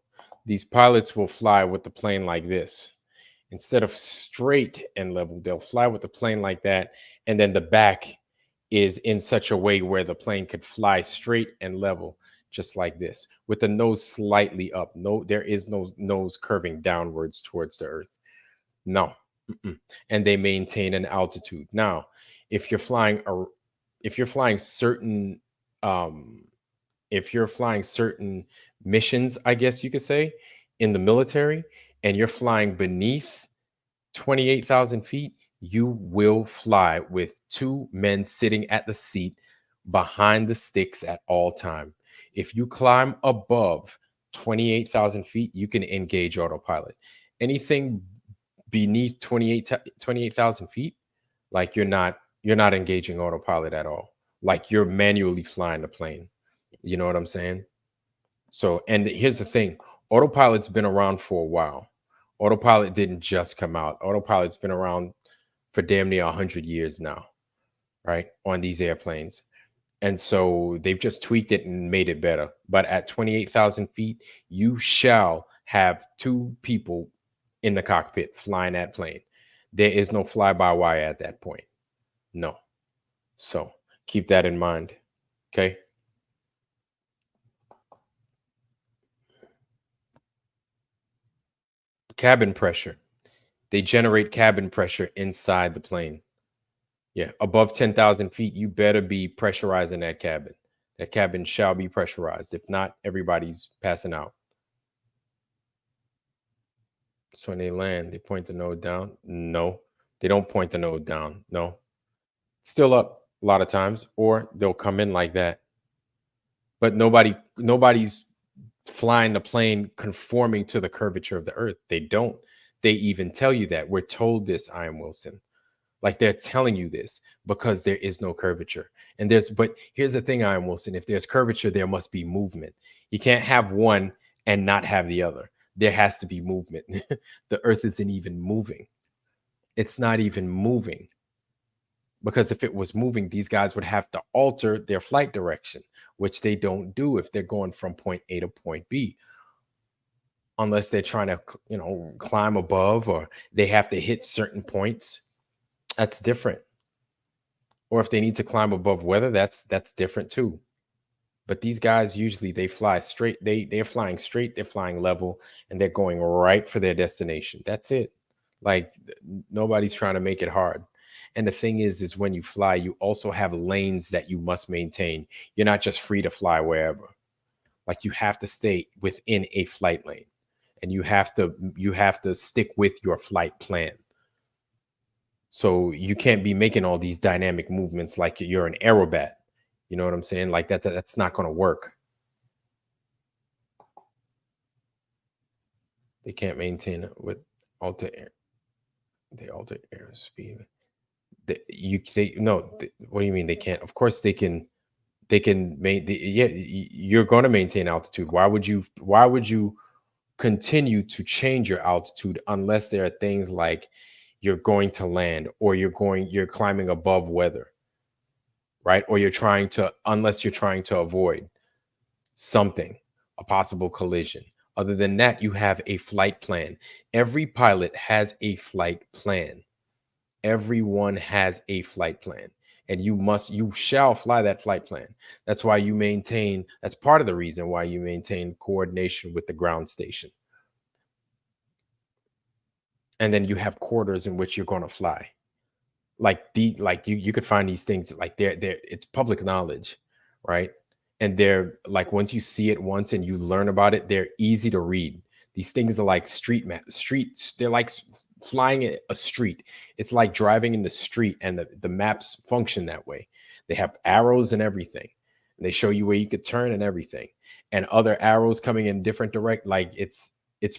these pilots will fly with the plane like this. Instead of straight and level, they'll fly with the plane like that. And then the back is in such a way where the plane could fly straight and level, just like this, with the nose slightly up. No, there is no nose curving downwards towards the earth. No. And they maintain an altitude. Now, if you're flying certain missions, I guess you could say, in the military, and you're flying beneath 28,000 feet, you will fly with 2 men sitting at the seat behind the sticks at all time. If you climb above 28,000 feet, you can engage autopilot. Anything beneath 28,000 feet, like you're not engaging autopilot at all. Like you're manually flying the plane. You know what I'm saying? So, and here's the thing, autopilot's been around for a while. Autopilot didn't just come out. Autopilot's been around for damn near 100 years now, right? On these airplanes. And so they've just tweaked it and made it better. But at 28,000 feet, you shall have 2 people in the cockpit flying that plane. There is no fly-by-wire at that point. No. So keep that in mind. Okay. Cabin pressure. They generate cabin pressure inside the plane. Yeah, above 10,000 feet, you better be pressurizing that cabin. That cabin shall be pressurized. If not, everybody's passing out. So when they land, they point the node down. No, they don't point the node down. No, still up a lot of times, or they'll come in like that. But nobody's flying the plane conforming to the curvature of the earth. They don't. They even tell you that. We're told this, I am Wilson. Like they're telling you this because there is no curvature. But here's the thing, I am Wilson. If there's curvature, there must be movement. You can't have one and not have the other. There has to be movement. The earth isn't even moving. It's not even moving. Because if it was moving, these guys would have to alter their flight direction, which they don't do if they're going from point A to point B. Unless they're trying to, climb above, or they have to hit certain points. That's different. Or if they need to climb above weather, that's different too. But these guys usually they fly straight. They're flying straight. They're flying level, and they're going right for their destination. That's it. Like nobody's trying to make it hard. And the thing is when you fly, you also have lanes that you must maintain. You're not just free to fly wherever. Like you have to stay within a flight lane, and you have to stick with your flight plan. So you can't be making all these dynamic movements like you're an aerobat. You know what I'm saying? Like that's not going to work. They can't maintain it with alter air. They alter airspeed. What do you mean they can't? Of course they can. They can you're going to maintain altitude. Why would you continue to change your altitude unless there are things like you're going to land, or you're climbing above weather, right? Or unless you're trying to avoid something, a possible collision. Other than that, you have a flight plan. Every pilot has a flight plan. Everyone has a flight plan, and you shall fly that flight plan. That's part of the reason why you maintain coordination with the ground station. And then you have quarters in which you're going to fly. You could find these things like it's public knowledge, right? And they're like, once you see it once and you learn about it, they're easy to read. These things are like streets. They're like flying a street. It's like driving in the street, and the maps function that way. They have arrows and everything. And they show you where you could turn and everything, and other arrows coming in different direct. Like it's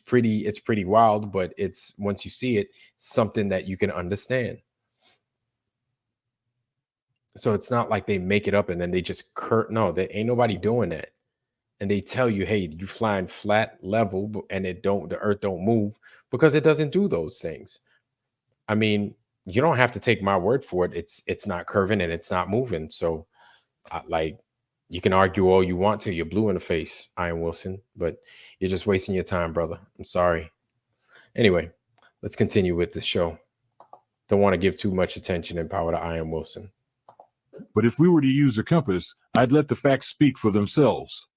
pretty wild, but it's, once you see it, something that you can understand. So it's not like they make it up and then they just no, there ain't nobody doing that. And they tell you, hey, you flying flat level, and the earth don't move, because it doesn't do those things. I mean, you don't have to take my word for it. It's not curving and it's not moving. So like, you can argue all you want to. You're blue in the face, Ian Wilson, but you're just wasting your time, brother. I'm sorry. Anyway, let's continue with the show. Don't want to give too much attention and power to Ian Wilson. But if we were to use a compass, I'd let the facts speak for themselves.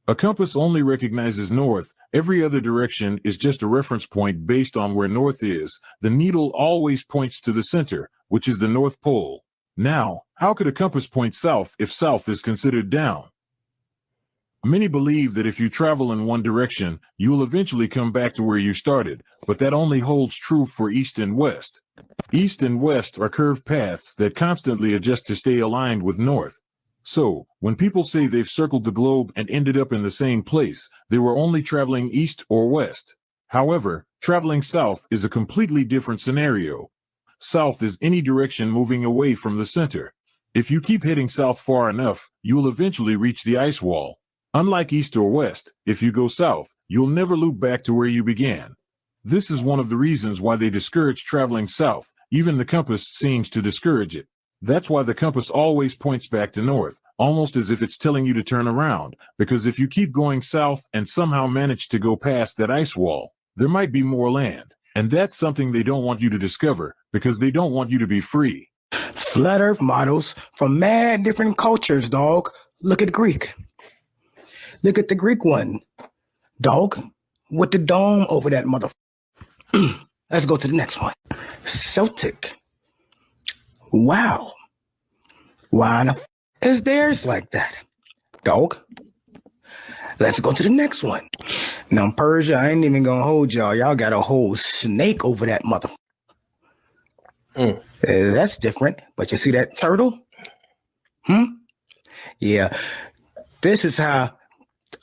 A compass only recognizes north. Every other direction is just a reference point based on where north is. The needle always points to the center, which is the North Pole. Now, how could a compass point south if south is considered down? Many believe that if you travel in one direction, you will eventually come back to where you started, but that only holds true for east and west. East and west are curved paths that constantly adjust to stay aligned with north. So, when people say they've circled the globe and ended up in the same place, they were only traveling east or west. However, traveling south is a completely different scenario. South is any direction moving away from the center. If you keep heading south far enough, you will eventually reach the ice wall. Unlike east or west, if you go south, you'll never loop back to where you began. This is one of the reasons why they discourage traveling south. Even the compass seems to discourage it. That's why the compass always points back to north, almost as if it's telling you to turn around, because if you keep going south and somehow manage to go past that ice wall, there might be more land. And that's something they don't want you to discover, because they don't want you to be free. Flat Earth models from mad different cultures, dog. Look at Greek. Look at the Greek one, dog, with the dome over that mother. Let's go to the next one. Celtic. Wow. Why the is theirs like that? Dog. Let's go to the next one. Now, Persia, I ain't even gonna hold y'all. Y'all got a whole snake over that mother. That's different. But you see that turtle? Yeah. This is how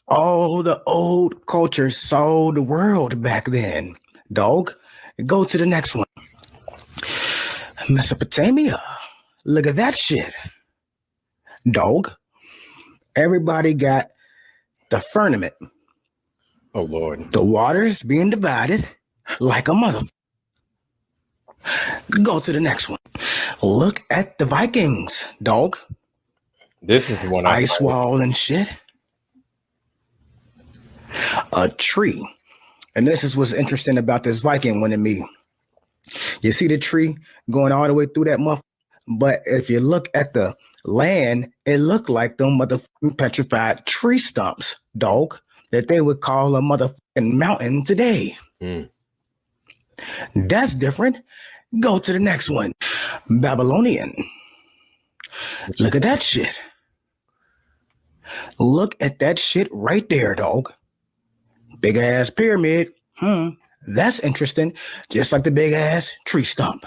all the old cultures saw the world back then. Dog. Go to the next one. Mesopotamia. Look at that shit. Dog. Everybody got the firmament. Oh, Lord. The waters being divided like a mother. Go to the next one. Look at the Vikings, dog. This is one ice wall and shit. A tree. And this is what's interesting about this Viking one to me. You see the tree going all the way through that muff, but if you look at the land, it looked like them motherfucking petrified tree stumps, dog, that they would call a motherfucking mountain today. That's different. Go to the next one. Babylonian. Look at that shit. Look at that shit right there, dog. Big ass pyramid. That's interesting. Just like the big ass tree stump.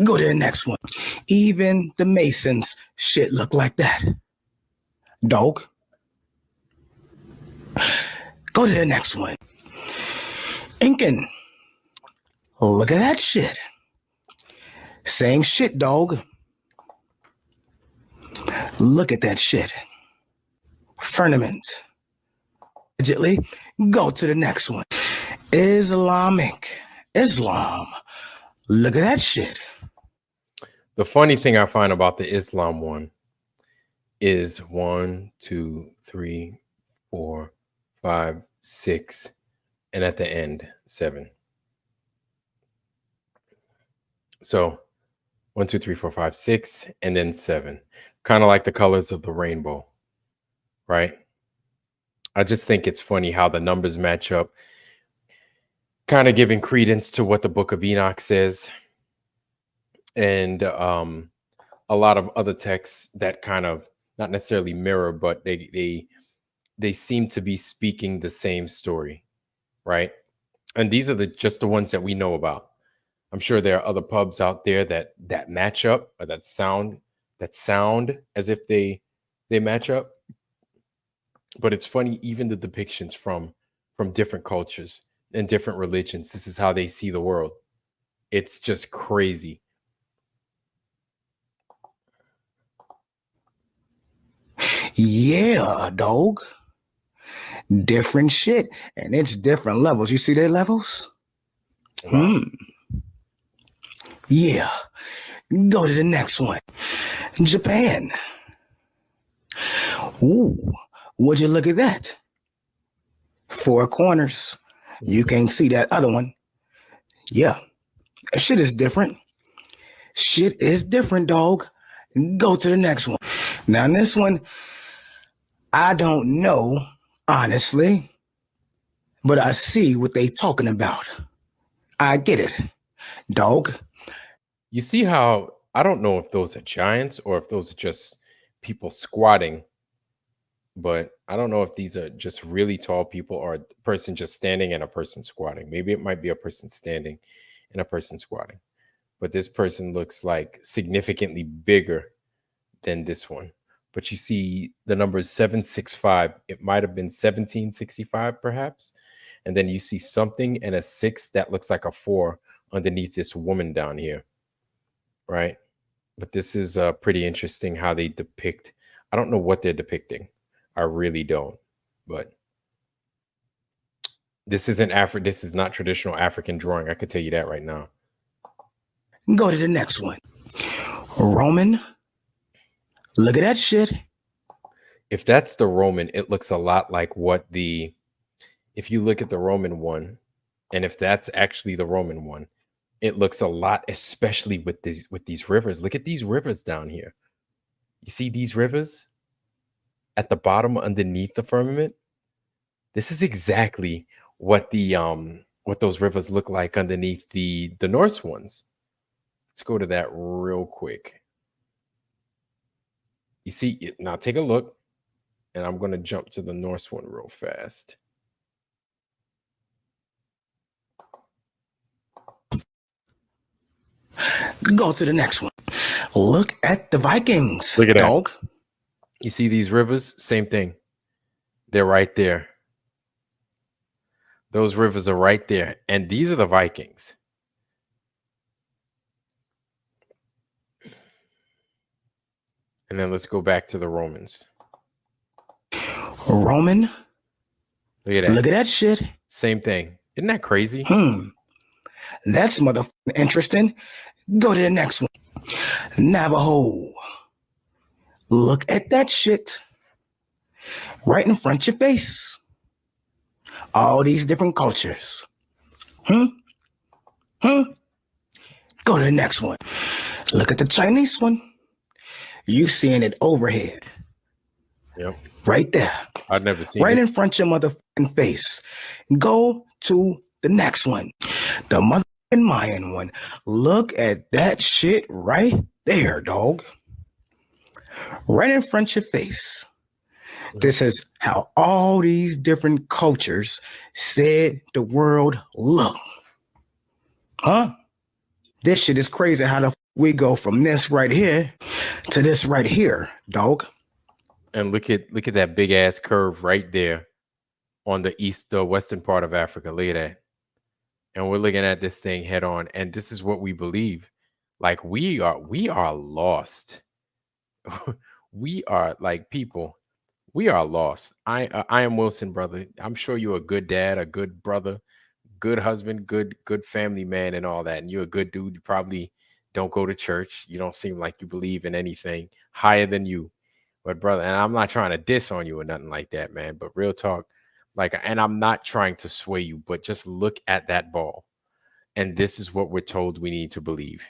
Go to the next one. Even the Masons shit look like that. Dog. Go to the next one. Incan. Look at that shit. Same shit, dog. Look at that shit. Firmament. Immediately, go to the next one. Islam. Look at that shit. The funny thing I find about the Islam one is 1, 2, 3, 4, 5, 6, and at the end, 7. So 1, 2, 3, 4, 5, 6, and then 7. Kind of like the colors of the rainbow, right? I just think it's funny how the numbers match up, kind of giving credence to what the Book of Enoch says, and a lot of other texts that kind of not necessarily mirror, but they seem to be speaking the same story, right? And these are just the ones that we know about. I'm sure there are other pubs out there that match up, or that sound as if they match up. But it's funny, even the depictions from different cultures and different religions, this is how they see the world. It's just crazy. Yeah, dog. Different shit. And it's different levels. You see their levels? Wow. Yeah. Go to the next one. Japan. Ooh, would you look at that? 4 corners. You can't see that other one. Yeah. Shit is different. Shit is different, dog. Go to the next one. Now, this one, I don't know, honestly, but I see what they talking about. I get it, dog. You see how, I don't know if those are giants or if those are just people squatting, but I don't know if these are just really tall people or a person just standing and a person squatting. Maybe it might be a person standing and a person squatting. But this person looks like significantly bigger than this one. But you see the number is 765. It might have been 1765, perhaps. And then you see something and a 6 that looks like a 4 underneath this woman down here, right? But this is pretty interesting how they depict. I don't know what they're depicting. I really don't. But this isn't Africa. This is not traditional African drawing. I could tell you that right now. Go to the next one. Roman. Look at that shit. If that's the Roman, it looks a lot like if you look at the Roman one, and if that's actually the Roman one, it looks a lot, especially with these rivers. Look at these rivers down here. You see these rivers at the bottom underneath the firmament? This is exactly what what those rivers look like underneath the Norse ones. Let's go to that real quick. You see it now. Take a look, and I'm going to jump to the Norse one real fast. Go to the next one. Look at the Vikings. Look at that. Dog. You see these rivers? Same thing. They're right there. Those rivers are right there. And these are the Vikings. And then let's go back to the Romans. Roman. Look at that. Look at that shit. Same thing. Isn't that crazy? That's motherfucking interesting. Go to the next one. Navajo. Look at that shit. Right in front of your face. All these different cultures. Go to the next one. Look at the Chinese one. You seeing it overhead. Yep. Right there. I've never seen right this. in front of your motherfucking face. Go to the next one. The motherfucking Mayan one. Look at that shit right there, dog. Right in front of your face. This is how all these different cultures said the world look. Huh? This shit is crazy how the we go from this right here to this right here, dog. And look at that big ass curve right there on the western part of Africa. Look at that. And we're looking at this thing head on. And this is what we believe. Like we are lost. We are like people. We are lost. I am Wilson, brother. I'm sure you're a good dad, a good brother, good husband, good family man, and all that. And you're a good dude. You probably don't go to church. You don't seem like you believe in anything higher than you. But brother, and I'm not trying to diss on you or nothing like that, man. But real talk, and I'm not trying to sway you, but just look at that ball. And this is what we're told we need to believe.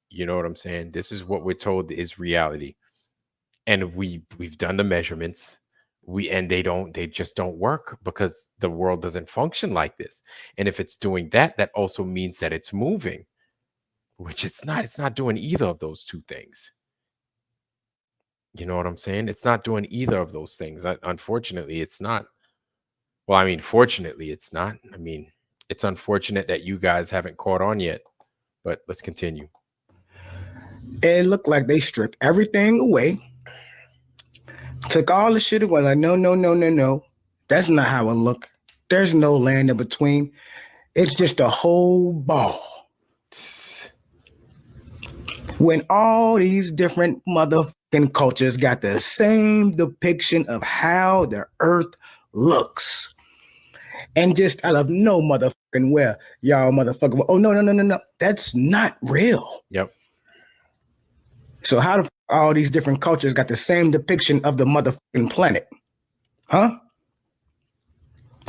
You know what I'm saying? This is what we're told is reality. And we've done the measurements. They just don't work because the world doesn't function like this. And if it's doing that, that also means that it's moving, which it's not doing either of those two things. You know what I'm saying? It's not doing either of those things. Unfortunately, it's not. Well, I mean, fortunately, it's not. I mean, It's unfortunate that you guys haven't caught on yet, but let's continue. It looked like they stripped everything away, took all the shit away. Like, no. That's not how it looked. There's no land in between. It's just a whole ball. When all these different motherfucking cultures got the same depiction of how the earth looks. And just out of no motherfucking where y'all motherfucker, oh, no. That's not real. Yep. So how do all these different cultures got the same depiction of the motherfucking planet? Huh?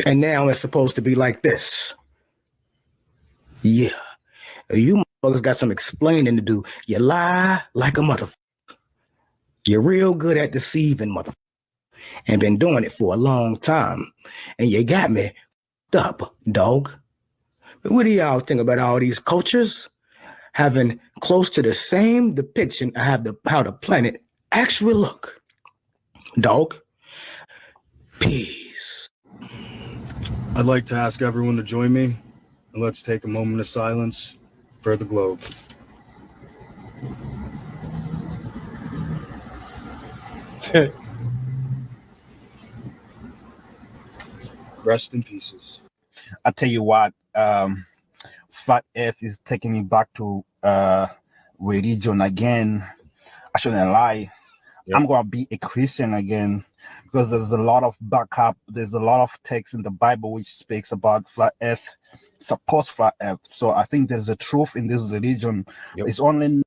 And now it's supposed to be like this. Yeah. You motherfuckers got some explaining to do. You lie like a motherfucker. You're real good at deceiving, motherfucker. And been doing it for a long time. And you got me up, dog. But what do y'all think about all these cultures having close to the same depiction of how the planet actually look? Dog. Peace. I'd like to ask everyone to join me, and let's take a moment of silence for the globe. Rest in pieces. I tell you what, Flat Earth is taking me back to religion again. I shouldn't lie. Yep. I'm gonna be a Christian again because there's a lot of backup. There's a lot of text in the Bible which speaks about Flat Earth, supports Flat Earth. So I think there's a truth in this religion. Yep. It's only.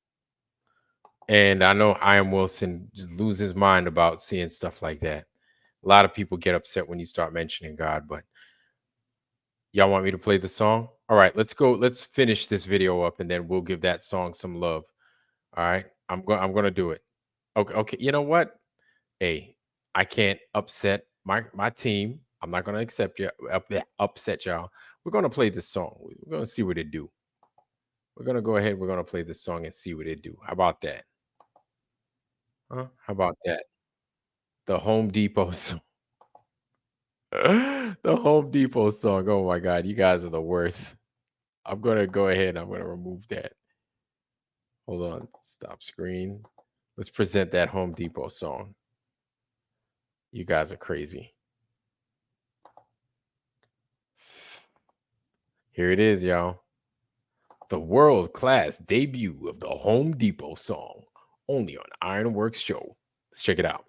And I know Ian Wilson just loses his mind about seeing stuff like that. A lot of people get upset when you start mentioning God, but y'all want me to play the song? All right, let's go. Let's finish this video up and then we'll give that song some love. All right, I'm going to do it. Okay. You know what? Hey, I can't upset my team. I'm not going to upset y'all. We're going to play this song. We're going to see what it do. We're going to go ahead. We're going to play this song and see what it do. How about that? Huh? How about that? The Home Depot song. The Home Depot song. Oh my God, you guys are the worst. I'm gonna go ahead and I'm gonna remove that. Hold on, stop screen. Let's present that Home Depot song. You guys are crazy. Here it is, y'all. The world-class debut of the Home Depot song, only on Ironworks Show. Let's check it out.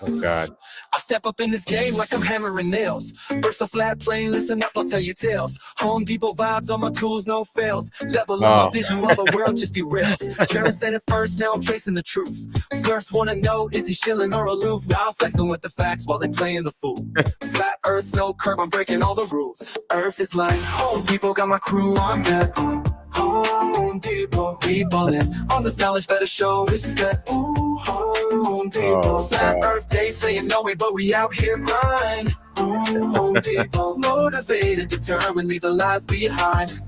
Oh God. I step up in this game like I'm hammering nails. Burst a flat plane, listen up, I'll tell you tales. Home Depot vibes on my tools, no fails. Level up my vision while the world just derails. Jared said it first, now I'm chasing the truth. First wanna know, is he shilling or aloof? Now I'm flexing with the facts while they playing the fool. Flat earth, no curve, I'm breaking all the rules. Earth is like Home Depot, got my crew on deck. Home Depot, we ballin'. On this knowledge, better show respect. Home Depot, Flat Earth Day, saying no way, but we out here grind. Home Depot, motivated, determined, leave the lies behind.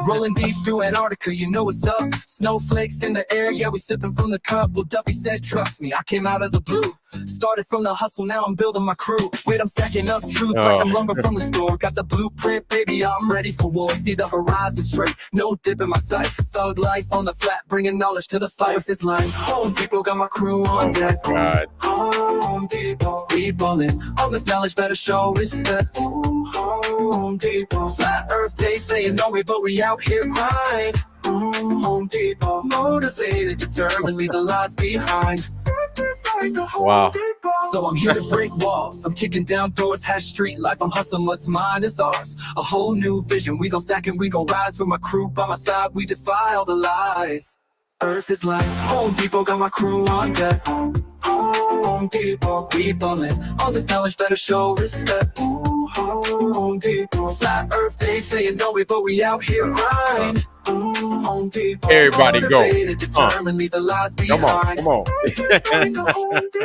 Rolling deep through Antarctica, you know what's up. Snowflakes in the air, yeah, we sipping from the cup. Well, Duffy said, trust me, I came out of the blue. Started from the hustle, now I'm building my crew. Wait, I'm stacking up truth like I'm lumber from the store. Got the blueprint, baby, I'm ready for war. See the horizon straight, no dip in my sight. Thug life on the flat, bringing knowledge to the fight. With this line, Home Depot, got my crew on deck. Home Depot, we ballin'. All this knowledge better show respect. Home Depot, Flat Earth Day, saying no way, but we out here grind. Home Depot, motivated, determined, leave the lies behind. Wow. So I'm here to break walls. I'm kicking down doors, hash street life. I'm hustling what's mine is ours. A whole new vision. We gon' stack and we gon' rise. With my crew by my side, we defy all the lies. Earth is like Home Depot, got my crew on deck. Home Depot, we ballin'. All this knowledge better show respect. Home Depot, Flat Earth Day, saying no way, but we out here grind. Home Depot, everybody go. Determined, leave the lies behind. Come on.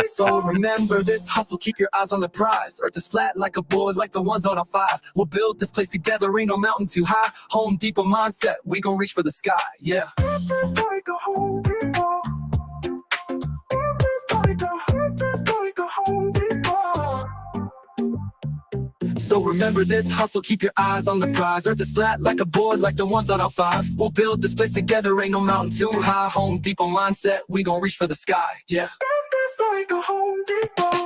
So remember this hustle, keep your eyes on the prize. Earth is flat like a board, like the ones on a 5. We'll build this place together, ain't no mountain too high. Home Depot mindset, we gon' reach for the sky, yeah. So remember this, hustle, keep your eyes on the prize. Earth is flat like a board, like the ones on our 5. We'll build this place together, ain't no mountain too high. Home Depot mindset, we gon' reach for the sky. Yeah. That's like a Home Depot.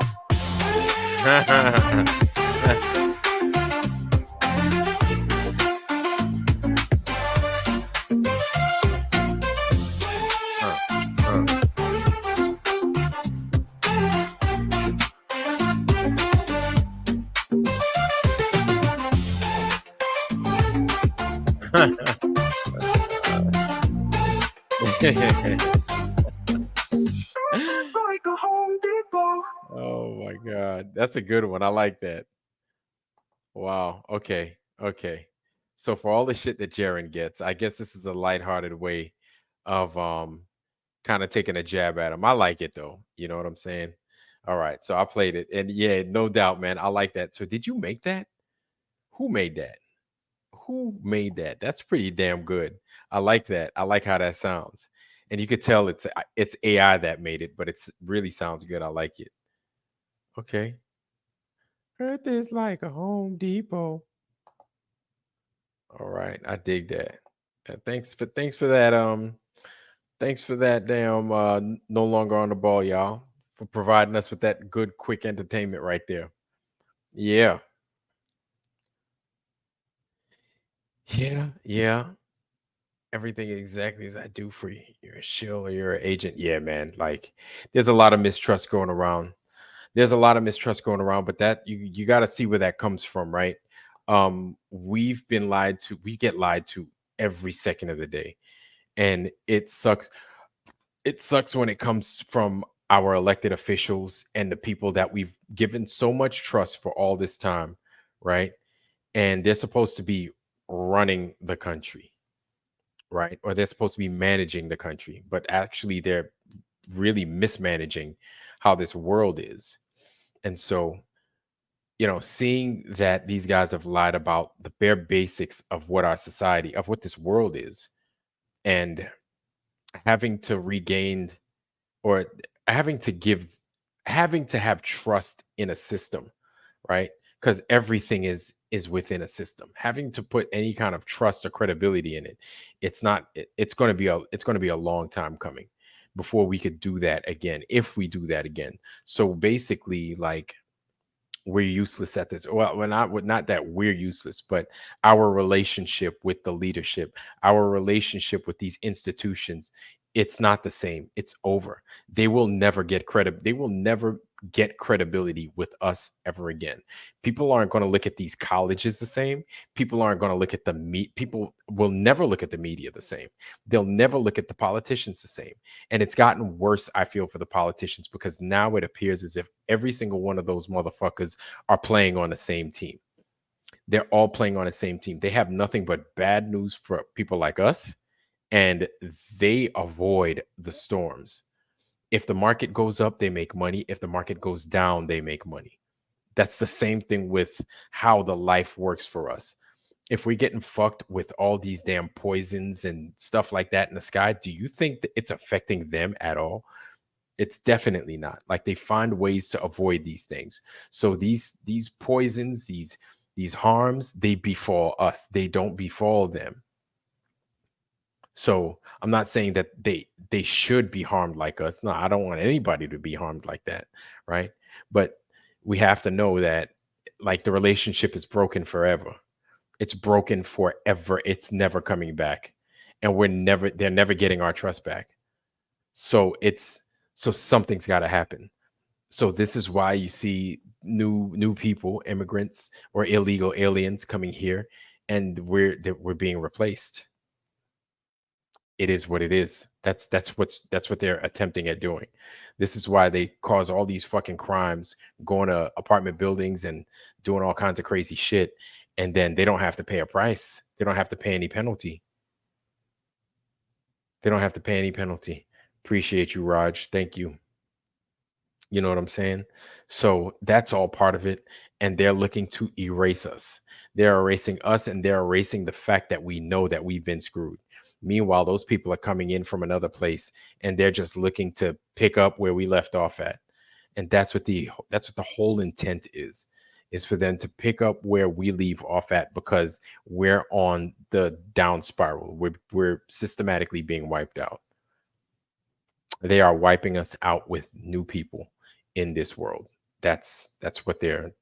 Oh my God, that's a good one. I like that. Wow. Okay. Okay. So for all the shit that Jaren gets, I guess this is a lighthearted way of kind of taking a jab at him. I like it though. You know what I'm saying? All right. So I played it, and yeah, no doubt, man. I like that. So did you make that? Who made that? Who made that? That's pretty damn good. I like that. I like how that sounds. And you could tell it's AI that made it, but it's really sounds good. I like it. Okay. Earth is like a Home Depot. All right, I dig that. Thanks for that. Thanks for that damn no longer on the ball, y'all, for providing us with that good, quick entertainment right there. Yeah. Yeah, yeah. Everything exactly as I do for you. You're a shill or you're an agent. Yeah, man. Like there's a lot of mistrust going around. There's a lot of mistrust going around, but that you got to see where that comes from, right? We've been lied to. We get lied to every second of the day, and it sucks. It sucks when it comes from our elected officials and the people that we've given so much trust for all this time, right? And they're supposed to be running the country, right? Or they're supposed to be managing the country, but actually they're really mismanaging how this world is. And so, seeing that these guys have lied about the bare basics of what our society, of what this world is, and having to regain or having to give, having to have trust in a system, right? Because everything is within a system. Having to put any kind of trust or credibility in it, it's going to be a long time coming before we could do that again, if we do that again. So basically, like, we're useless at this. Well, not that we're useless, but our relationship with the leadership, our relationship with these institutions, it's not the same. It's over. They will never get credit. They will never get credibility with us ever again. People aren't going to look at these colleges the same. People aren't going to look at people will never look at the media the same. They'll never look at the politicians the same. And it's gotten worse, I feel, for the politicians, because now it appears as if every single one of those motherfuckers are playing on the same team. They're all playing on the same team. They have nothing but bad news for people like us, and they avoid the storms. If the market goes up, they make money. If the market goes down, they make money. That's the same thing with how the life works for us. If we're getting fucked with all these damn poisons and stuff like that in the sky, do you think that it's affecting them at all? It's definitely not. Like, they find ways to avoid these things. So these poisons, these harms, they befall us. They don't befall them. So I'm not saying that they should be harmed like us. No, I don't want anybody to be harmed like that, right? But we have to know that, like, the relationship is broken forever. It's broken forever. It's never coming back, and they're never getting our trust back. So something's got to happen. So this is why you see new people, immigrants or illegal aliens coming here, and we're being replaced. It is what it is. That's what they're attempting at doing. This is why they cause all these fucking crimes, going to apartment buildings and doing all kinds of crazy shit, and then they don't have to pay a price. They don't have to pay any penalty. They don't have to pay any penalty. Appreciate you, Raj. Thank you. You know what I'm saying? So that's all part of it, and they're looking to erase us. They're erasing us, and they're erasing the fact that we know that we've been screwed. Meanwhile, those people are coming in from another place, and they're just looking to pick up where we left off at. And that's what the whole intent is is for them to pick up where we leave off at, because we're on the down spiral. We're systematically being wiped out. They are wiping us out with new people in this world. That's what they're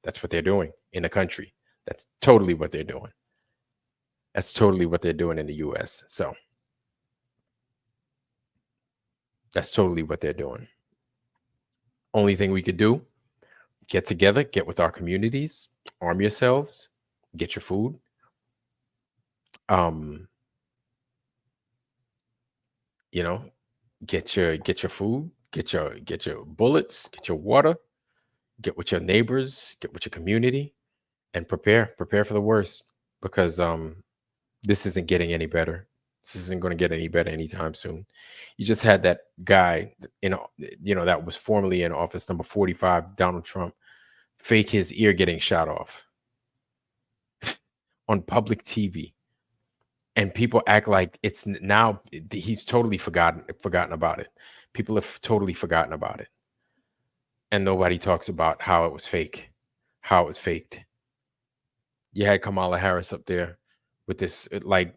doing in the country. That's totally what they're doing. That's totally what they're doing in the US. So that's totally what they're doing. Only thing we could do, get together, get with our communities, arm yourselves, get your food. You know, get your food, get your bullets, get your water, get with your neighbors, get with your community, and prepare for the worst, because this isn't getting any better. This isn't going to get any better anytime soon. You just had that guy, that was formerly in office, number 45, Donald Trump, fake his ear getting shot off on public TV. And people act like it's now, he's totally forgotten about it. People have totally forgotten about it. And nobody talks about how it was fake, how it was faked. You had Kamala Harris up there with this like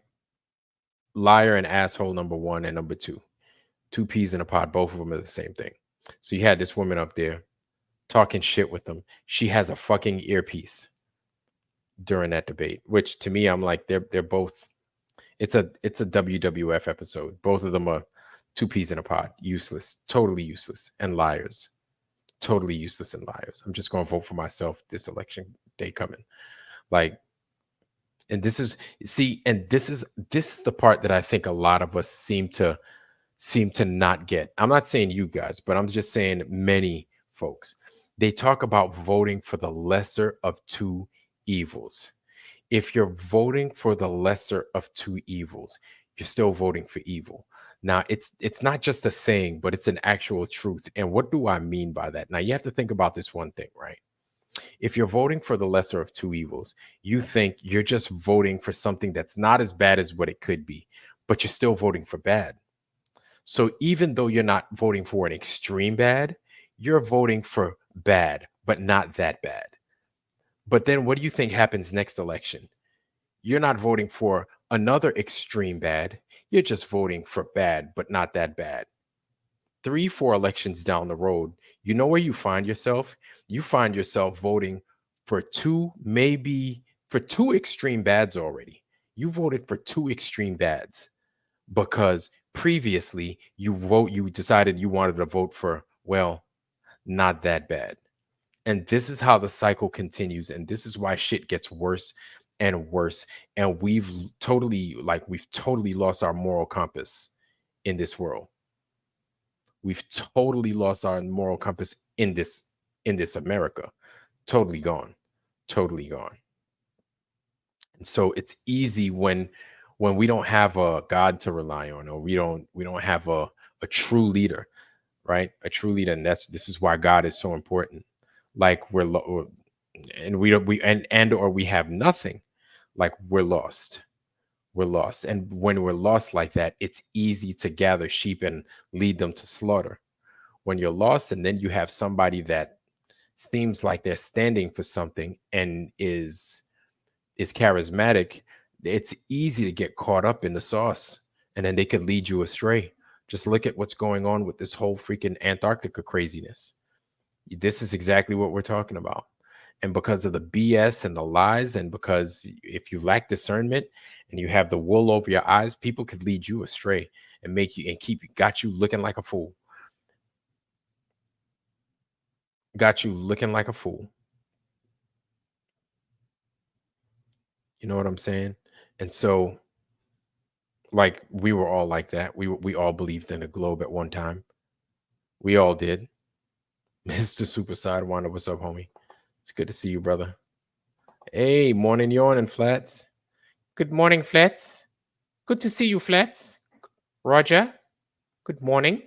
liar and asshole number 1 and number 2. 2 peas in a pod, both of them are the same thing. So you had this woman up there talking shit with them. She has a fucking earpiece during that debate, which to me, I'm like, they're both, it's a WWF episode. Both of them are 2 peas in a pod, useless, totally useless, and liars. Totally useless and liars. I'm just going to vote for myself this election day coming. Like, and this is the part that I think a lot of us seem to not get. I'm not saying you guys, but I'm just saying many folks. They talk about voting for the lesser of 2 evils. If you're voting for the lesser of 2 evils, you're still voting for evil. Now, it's not just a saying, but it's an actual truth. And what do I mean by that? Now, you have to think about this one thing, right? If you're voting for the lesser of 2 evils, you think you're just voting for something that's not as bad as what it could be, but you're still voting for bad. So even though you're not voting for an extreme bad, you're voting for bad, but not that bad. But then what do you think happens next election? You're not voting for another extreme bad. You're just voting for bad, but not that bad. 3-4 elections down the road, you know where you find yourself? You find yourself voting for 2 extreme bads already. You voted for 2 extreme bads because previously you decided you wanted to vote for, well, not that bad. And this is how the cycle continues. And this is why shit gets worse and worse. And we've totally lost our moral compass in this world. We've totally lost our moral compass in this America. Totally gone. Totally gone. And so it's easy when we don't have a God to rely on, or we don't have a true leader, right? A true leader. And this is why God is so important. Like we have nothing, like we're lost. We're lost. And when we're lost like that, it's easy to gather sheep and lead them to slaughter. When you're lost and then you have somebody that seems like they're standing for something and is charismatic, it's easy to get caught up in the sauce, and then they could lead you astray. Just look at what's going on with this whole freaking Antarctica craziness. This is exactly what we're talking about. And because of the BS and the lies, and because if you lack discernment and you have the wool over your eyes, people could lead you astray and got you looking like a fool. Got you looking like a fool. You know what I'm saying? And so, like, we were all like that. We all believed in a globe at one time. We all did. Mr. Super Sidewinder, what's up, homie? It's good to see you, brother. Hey, morning, yawning, Flats. Good morning, Flats. Good to see you, Flats. Roger, good morning.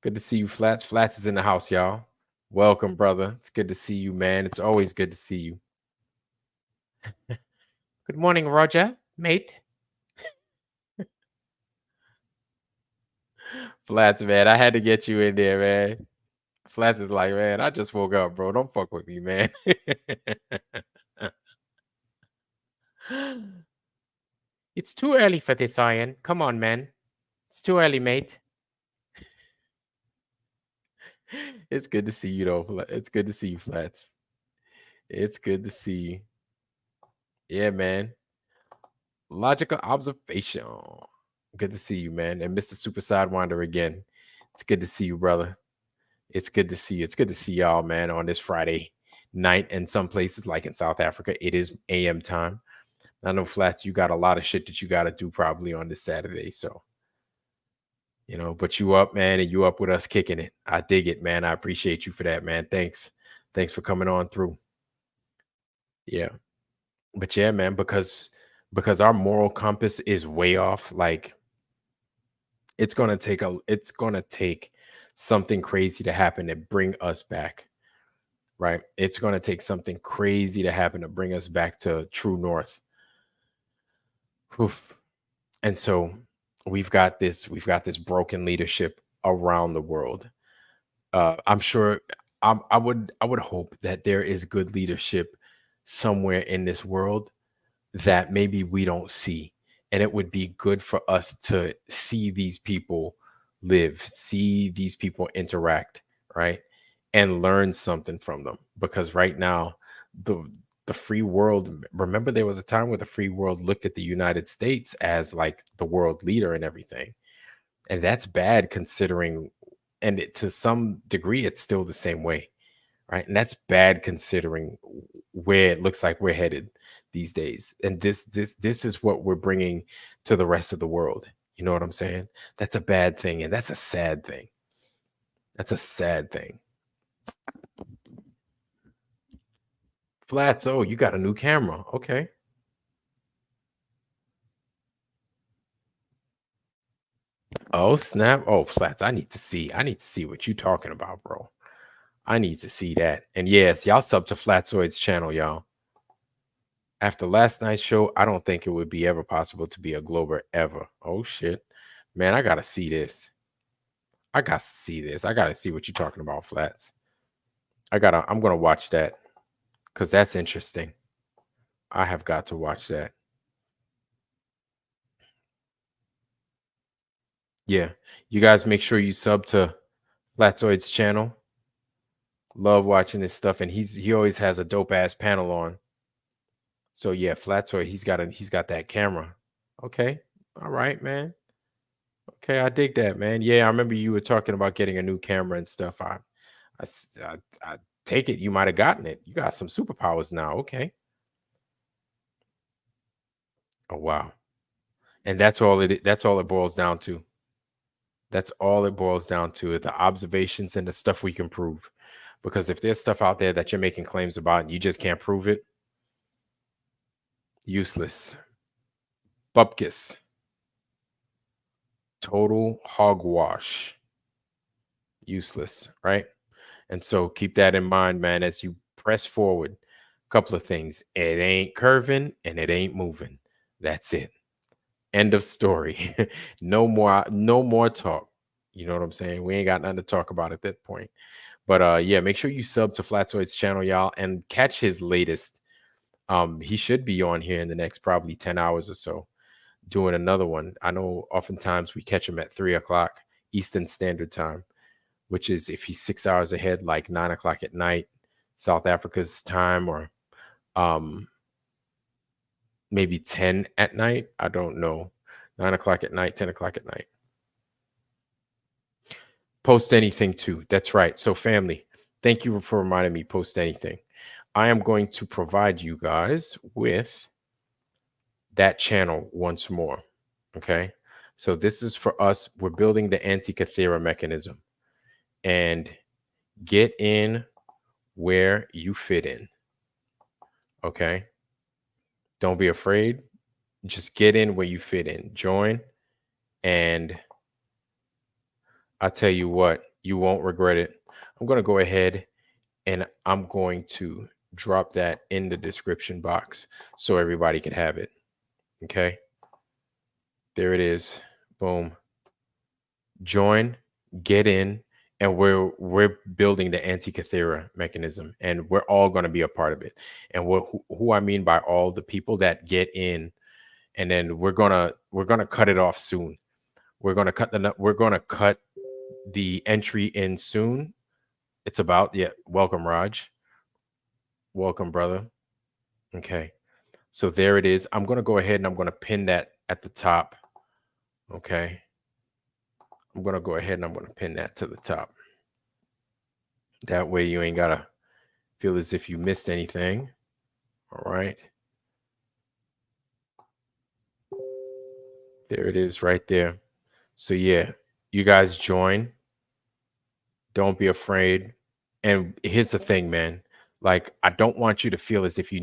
Good to see you, Flats. Flats is in the house, y'all. Welcome, brother. It's good to see you, man. It's always good to see you. Good morning, Roger, mate. Flats, man. I had to get you in there, man. Flats is like, man, I just woke up, bro. Don't fuck with me, man. It's too early for this, Iron. Come on, man. It's too early, mate. It's good to see you, though. It's good to see you, Flats. It's good to see you. Yeah, man. Logical observation. Good to see you, man. And Mr. Super Sidewinder again. It's good to see you, brother. It's good to see you. It's good to see y'all, man, on this Friday night. And some places, like in South Africa, it is AM time. I know, Flats, you got a lot of shit that you got to do probably on this Saturday. So, but you up, man, and you up with us kicking it. I dig it, man. I appreciate you for that, man. Thanks. Thanks for coming on through. Yeah. But yeah, man, because our moral compass is way off. Like, it's gonna take something crazy to happen to bring us back, right? It's gonna take something crazy to happen to bring us back to true north. Oof. And so we've got this broken leadership around the world. I'm sure I would hope that there is good leadership somewhere in this world that maybe we don't see. And it would be good for us to see these people live, see these people interact, right? And learn something from them. Because right now, the free world, remember there was a time where the free world looked at the United States as like the world leader and everything. And that's bad considering, and to some degree, it's still the same way, right? And that's bad considering where it looks like we're headed these days. And this is what we're bringing to the rest of the world. You know what I'm saying? That's a bad thing, and that's a sad thing. That's a sad thing. Flats, oh, you got a new camera. Okay. Oh, snap. Oh, Flats, I need to see what you're talking about, bro. I need to see that. And yes, y'all sub to Flatzoid's channel, y'all. After last night's show, I don't think it would be ever possible to be a Glober ever. Oh, shit. Man, I got to see this. I got to see this. I got to see what you're talking about, Flats. I'm going to watch that because that's interesting. I have got to watch that. Yeah. You guys make sure you sub to Flatzoid's channel. Love watching this stuff. And he always has a dope ass panel on. So yeah, Flatzoid, he's got that camera. Okay. All right, man. Okay, I dig that, man. Yeah, I remember you were talking about getting a new camera and stuff. I take it you might have gotten it. You got some superpowers now. Okay. Oh wow. And that's all it boils down to. That's all it boils down to, the observations and the stuff we can prove. Because if there's stuff out there that you're making claims about and you just can't prove it, useless. Bupkis. Total hogwash. Useless, right? And so keep that in mind, man, as you press forward. A couple of things. It ain't curving and it ain't moving. That's it. End of story. No more talk. You know what I'm saying? We ain't got nothing to talk about at that point. But yeah, make sure you sub to Flatzoid's channel, y'all, and catch his latest. He should be on here in the next probably 10 hours or so, doing another one. I know oftentimes we catch him at 3 o'clock Eastern Standard Time, which is if he's 6 hours ahead, like 9 o'clock at night, South Africa's time, or maybe 10 at night. I don't know. 9 o'clock at night, 10 o'clock at night. Post anything too. That's right. So family, thank you for reminding me, post anything. I am going to provide you guys with that channel once more. Okay. So this is for us. We're building the Antikythera mechanism, and get in where you fit in. Okay. Don't be afraid. Just get in where you fit in. Join. And I tell you what, you won't regret it. I'm going to go ahead and I'm going to drop that in the description box so everybody can have it. Okay. There it is. Boom. Join, get in, and we're building the Antikythera mechanism, and we're all going to be a part of it. And who I mean by all, the people that get in, and then we're gonna cut it off soon. We're gonna cut the entry in soon. It's about, yeah, welcome Raj, welcome brother. Okay, so there it is. I'm gonna go ahead and I'm gonna pin that at the top. Okay, I'm gonna go ahead and I'm gonna pin that to the top. That way you ain't gotta feel as if you missed anything. All right, there it is right there. So yeah, you guys join. Don't be afraid. And here's the thing, man. Like, I don't want you to feel as if you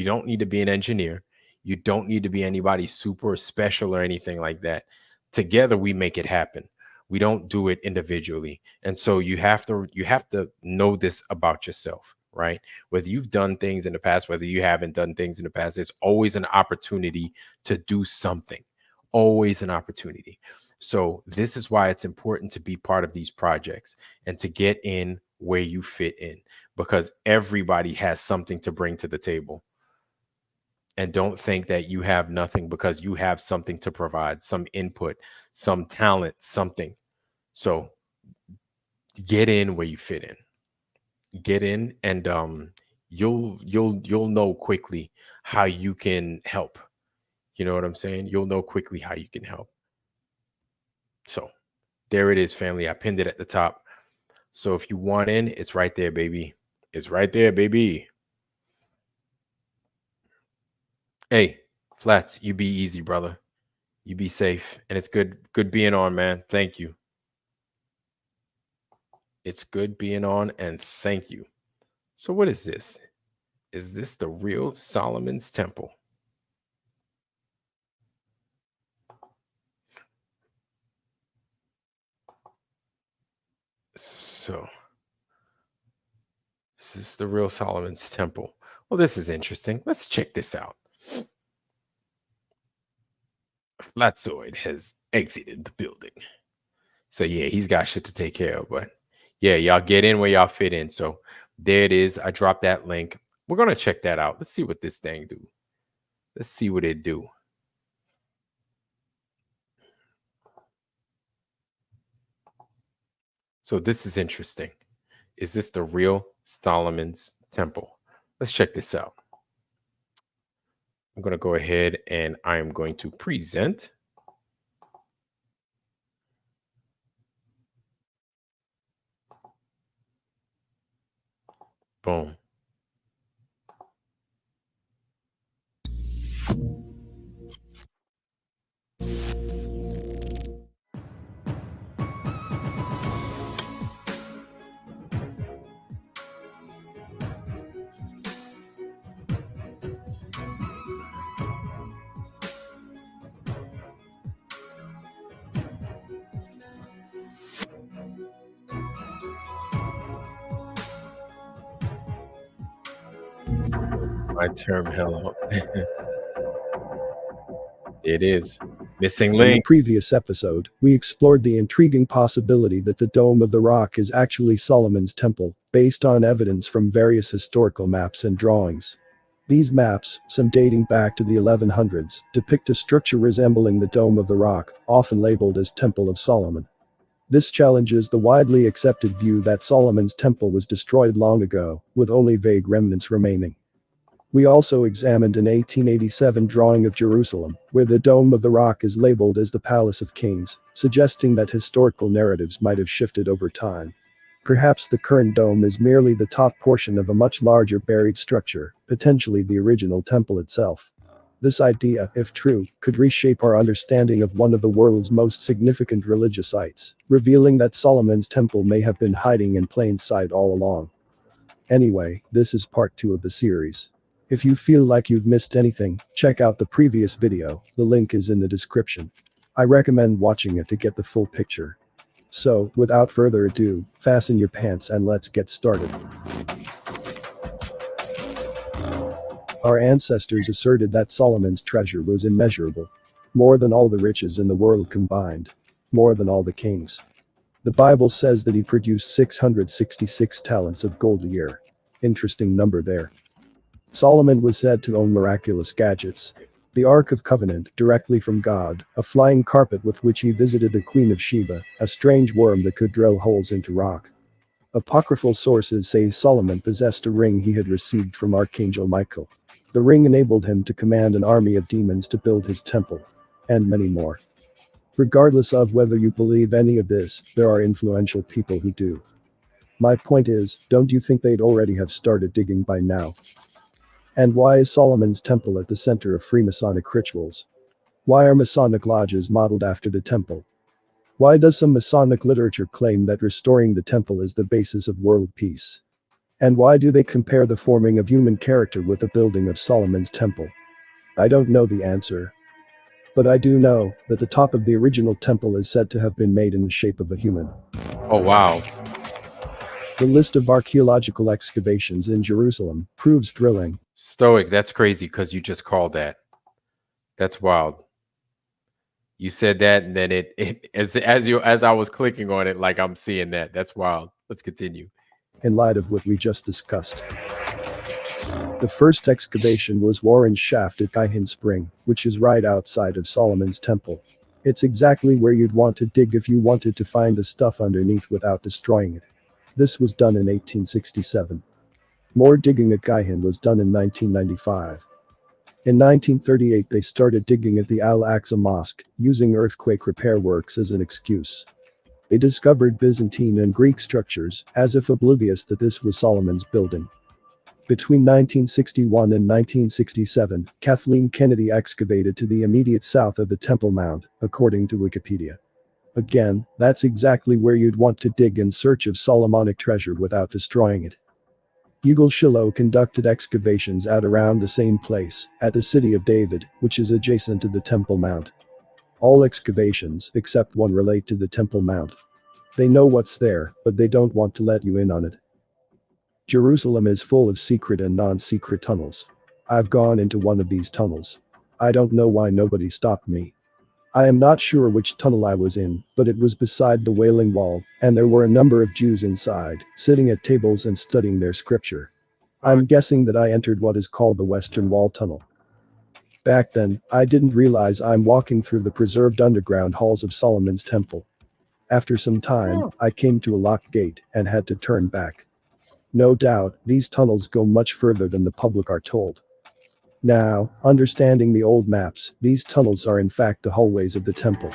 don't need to be an engineer. You don't need to be anybody super special or anything like that. Together we make it happen. We don't do it individually. And so you have to know this about yourself, right? Whether you've done things in the past, whether you haven't done things in the past, there's always an opportunity to do something. Always an opportunity. So this is why it's important to be part of these projects and to get in where you fit in, because everybody has something to bring to the table. And don't think that you have nothing, because you have something to provide, some input, some talent, something. So get in where you fit in. Get in, and you'll know quickly how you can help. You know what I'm saying? You'll know quickly how you can help. So there it is, family. I pinned it at the top. So if you want in, it's right there, baby. It's right there, baby. Hey, Flats, you be easy, brother. You be safe. And it's good being on, man. Thank you. It's good being on, and thank you. So what is this? Is this the real Solomon's Temple? So this is the real Solomon's Temple. Well, this is interesting. Let's check this out. Flatzoid has exited the building. So yeah, he's got shit to take care of. But yeah, y'all get in where y'all fit in. So there it is. I dropped that link. We're gonna check that out. Let's see what this thing do. Let's see what it do. So this is interesting. Is this the real Solomon's Temple? Let's check this out. I'm going to go ahead and I'm going to present. Boom. My term, hello. It is. Missing link. In the previous episode, we explored the intriguing possibility that the Dome of the Rock is actually Solomon's Temple, based on evidence from various historical maps and drawings. These maps, some dating back to the 1100s, depict a structure resembling the Dome of the Rock, often labeled as Temple of Solomon. This challenges the widely accepted view that Solomon's Temple was destroyed long ago, with only vague remnants remaining. We also examined an 1887 drawing of Jerusalem, where the Dome of the Rock is labeled as the Palace of Kings, suggesting that historical narratives might have shifted over time. Perhaps the current dome is merely the top portion of a much larger buried structure, potentially the original temple itself. This idea, if true, could reshape our understanding of one of the world's most significant religious sites, revealing that Solomon's Temple may have been hiding in plain sight all along. Anyway, this is part 2 of the series. If you feel like you've missed anything, check out the previous video, the link is in the description. I recommend watching it to get the full picture. So, without further ado, fasten your pants and let's get started. Our ancestors asserted that Solomon's treasure was immeasurable. More than all the riches in the world combined. More than all the kings. The Bible says that he produced 666 talents of gold a year. Interesting number there. Solomon was said to own miraculous gadgets. The Ark of Covenant, directly from God, a flying carpet with which he visited the Queen of Sheba, a strange worm that could drill holes into rock. Apocryphal sources say Solomon possessed a ring he had received from Archangel Michael. The ring enabled him to command an army of demons to build his temple. And many more. Regardless of whether you believe any of this, there are influential people who do. My point is, don't you think they'd already have started digging by now? And why is Solomon's temple at the center of Freemasonic rituals? Why are Masonic lodges modeled after the temple? Why does some Masonic literature claim that restoring the temple is the basis of world peace? And why do they compare the forming of human character with the building of Solomon's temple? I don't know the answer. But I do know that the top of the original temple is said to have been made in the shape of a human. Oh, wow. The list of archaeological excavations in Jerusalem proves thrilling. Stoic, that's crazy because you just called that. That's wild. You said that, and then as I was clicking on it, like I'm seeing that. That's wild. Let's continue. In light of what we just discussed. The first excavation was Warren's shaft at Gihon Spring, which is right outside of Solomon's temple. It's exactly where you'd want to dig if you wanted to find the stuff underneath without destroying it. This was done in 1867. More digging at Gihon was done in 1995. In 1938 they started digging at the Al-Aqsa Mosque, using earthquake repair works as an excuse. They discovered Byzantine and Greek structures, as if oblivious that this was Solomon's building. Between 1961 and 1967, Kathleen Kennedy excavated to the immediate south of the Temple Mount, according to Wikipedia. Again, that's exactly where you'd want to dig in search of Solomonic treasure without destroying it. Yugal Shiloh conducted excavations at around the same place, at the City of David, which is adjacent to the Temple Mount. All excavations, except one, relate to the Temple Mount. They know what's there, but they don't want to let you in on it. Jerusalem is full of secret and non-secret tunnels. I've gone into one of these tunnels. I don't know why nobody stopped me. I am not sure which tunnel I was in, but it was beside the Wailing Wall, and there were a number of Jews inside, sitting at tables and studying their scripture. I'm guessing that I entered what is called the Western Wall Tunnel. Back then, I didn't realize I'm walking through the preserved underground halls of Solomon's temple. After some time, I came to a locked gate and had to turn back. No doubt, these tunnels go much further than the public are told. Now, understanding the old maps, these tunnels are in fact the hallways of the temple.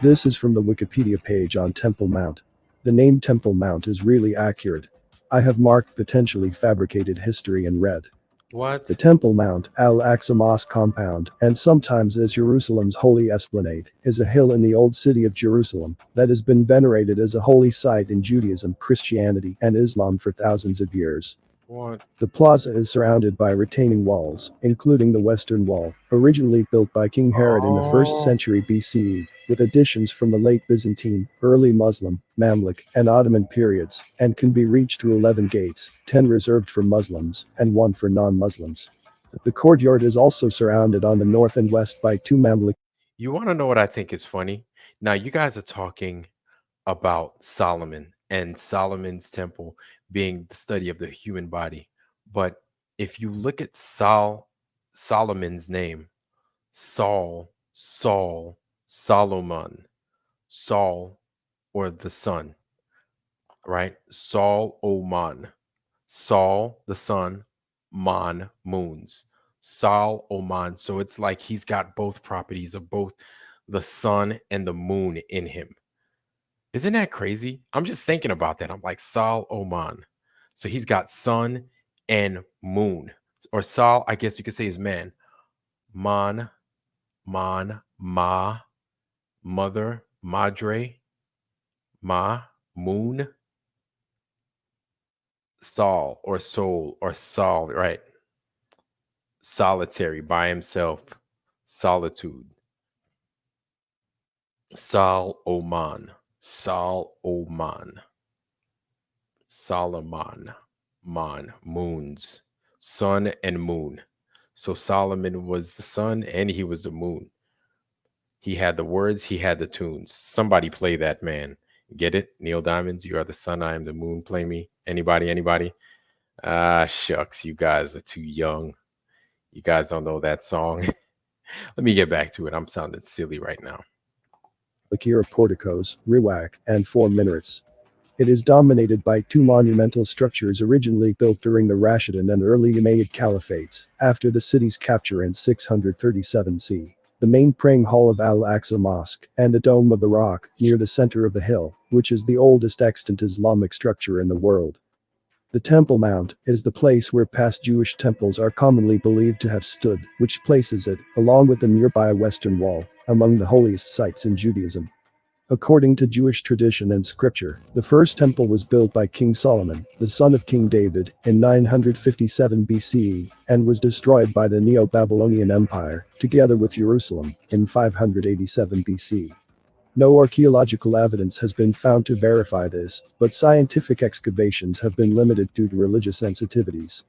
This is from the Wikipedia page on Temple Mount. The name Temple Mount is really accurate. I have marked potentially fabricated history in red. What? The Temple Mount, Al-Aqsa Mosque compound, and sometimes as Jerusalem's Holy Esplanade, is a hill in the Old City of Jerusalem that has been venerated as a holy site in Judaism, Christianity, and Islam for thousands of years. What? The plaza is surrounded by retaining walls, including the Western Wall, originally built by King Herod in the 1st century BCE, with additions from the late Byzantine, early Muslim, Mamluk, and Ottoman periods, and can be reached through 11 gates, 10 reserved for Muslims, and 1 for non-Muslims. The courtyard is also surrounded on the north and west by 2 Mamluk. You want to know what I think is funny? Now, you guys are talking about Solomon and Solomon's temple being the study of the human body. But if you look at Solomon's name, Saul, Solomon, Saul, or the son, right? Saul, Oman, Saul, the sun, Mon, moons, Sol, Oman. So it's like he's got both properties of both the sun and the moon in him. Isn't that crazy? I'm just thinking about that. I'm like, Sol, Oman. So he's got sun and moon. Or Sol, I guess you could say is man. Man, Ma, mother, madre, ma, moon, Sol or soul or Sol, right? Solitary, by himself, solitude. Sol Oman, Solomon, moons, sun and moon. So Solomon was the sun and he was the moon. He had the words, he had the tunes. Somebody play that, man. Get it? Neil Diamonds, you are the sun, I am the moon. Play me. Anybody? Ah, shucks, you guys are too young. You guys don't know that song. Let me get back to it. I'm sounding silly right now. Akira porticos, Riwak, and 4 minarets. It is dominated by 2 monumental structures originally built during the Rashidun and early Umayyad caliphates, after the city's capture in 637 CE. The main praying hall of Al-Aqsa Mosque, and the Dome of the Rock, near the center of the hill, which is the oldest extant Islamic structure in the world. The Temple Mount is the place where past Jewish temples are commonly believed to have stood, which places it, along with the nearby Western Wall, among the holiest sites in Judaism. According to Jewish tradition and scripture, the first temple was built by King Solomon, the son of King David, in 957 BCE, and was destroyed by the Neo-Babylonian Empire, together with Jerusalem, in 587 BC. No archaeological evidence has been found to verify this, but scientific excavations have been limited due to religious sensitivities.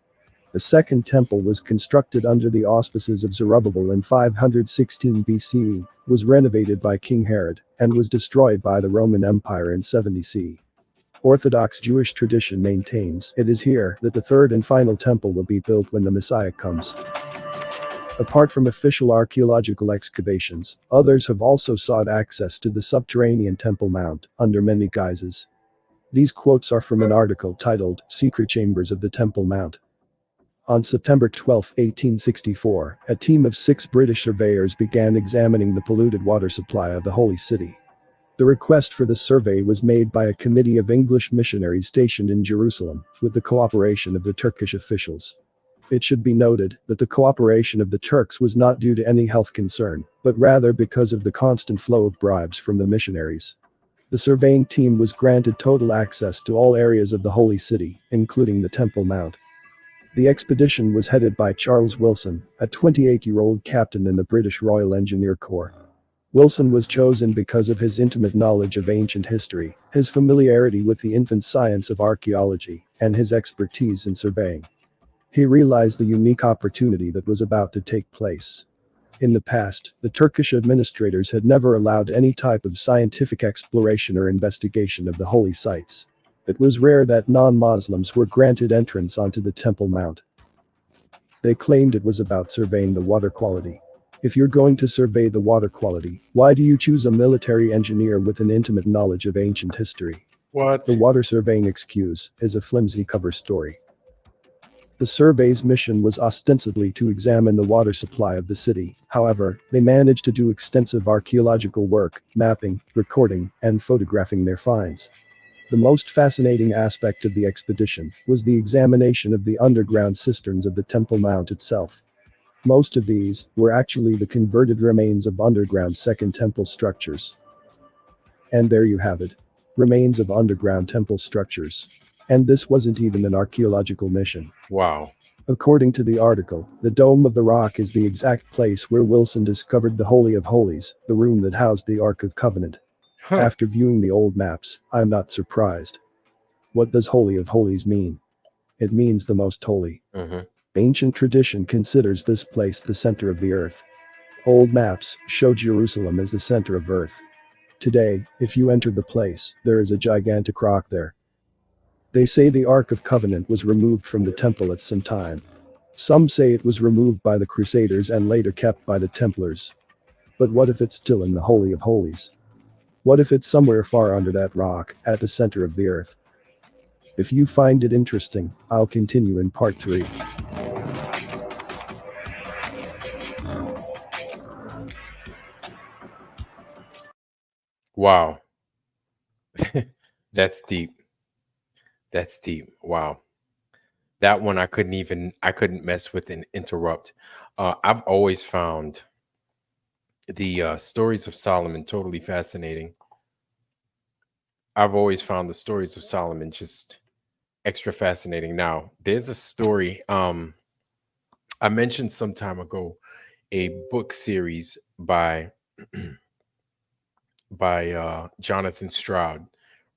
The second temple was constructed under the auspices of Zerubbabel in 516 BCE, was renovated by King Herod, and was destroyed by the Roman Empire in 70 CE. Orthodox Jewish tradition maintains it is here that the third and final temple will be built when the Messiah comes. Apart from official archaeological excavations, others have also sought access to the subterranean Temple Mount, under many guises. These quotes are from an article titled, "Secret Chambers of the Temple Mount." On September 12, 1864, a team of 6 British surveyors began examining the polluted water supply of the Holy City. The request for the survey was made by a committee of English missionaries stationed in Jerusalem, with the cooperation of the Turkish officials. It should be noted that the cooperation of the Turks was not due to any health concern, but rather because of the constant flow of bribes from the missionaries. The surveying team was granted total access to all areas of the Holy City, including the Temple Mount. The expedition was headed by Charles Wilson, a 28-year-old captain in the British Royal Engineer Corps. Wilson was chosen because of his intimate knowledge of ancient history, his familiarity with the infant science of archaeology, and his expertise in surveying. He realized the unique opportunity that was about to take place. In the past, the Turkish administrators had never allowed any type of scientific exploration or investigation of the holy sites. It was rare that non-Muslims were granted entrance onto the Temple Mount. They claimed it was about surveying the water quality. If you're going to survey the water quality, why do you choose a military engineer with an intimate knowledge of ancient history? What? The water surveying excuse is a flimsy cover story. The survey's mission was ostensibly to examine the water supply of the city. However, they managed to do extensive archaeological work, mapping, recording, and photographing their finds. The most fascinating aspect of the expedition was the examination of the underground cisterns of the Temple Mount itself. Most of these were actually the converted remains of underground Second Temple structures. And there you have it. Remains of underground temple structures. And this wasn't even an archaeological mission. Wow. According to the article, the Dome of the Rock is the exact place where Wilson discovered the Holy of Holies, the room that housed the Ark of Covenant. After viewing the old maps, I'm not surprised. What does Holy of Holies mean? It means the most holy. Ancient tradition considers this place the center of the earth. Old maps show Jerusalem as the center of earth. Today, if you enter the place, there is a gigantic rock there. They say the Ark of Covenant was removed from the temple at some time. Some say it was removed by the Crusaders and later kept by the Templars. But what if it's still in the Holy of Holies? What if it's somewhere far under that rock, at the center of the earth? If you find it interesting, I'll continue in part 3. Wow. That's deep. That's deep. Wow. That one I couldn't mess with and interrupt. I've always found the stories of Solomon totally fascinating. I've always found the stories of Solomon just extra fascinating. Now, there's a story I mentioned some time ago, a book series by Jonathan Stroud,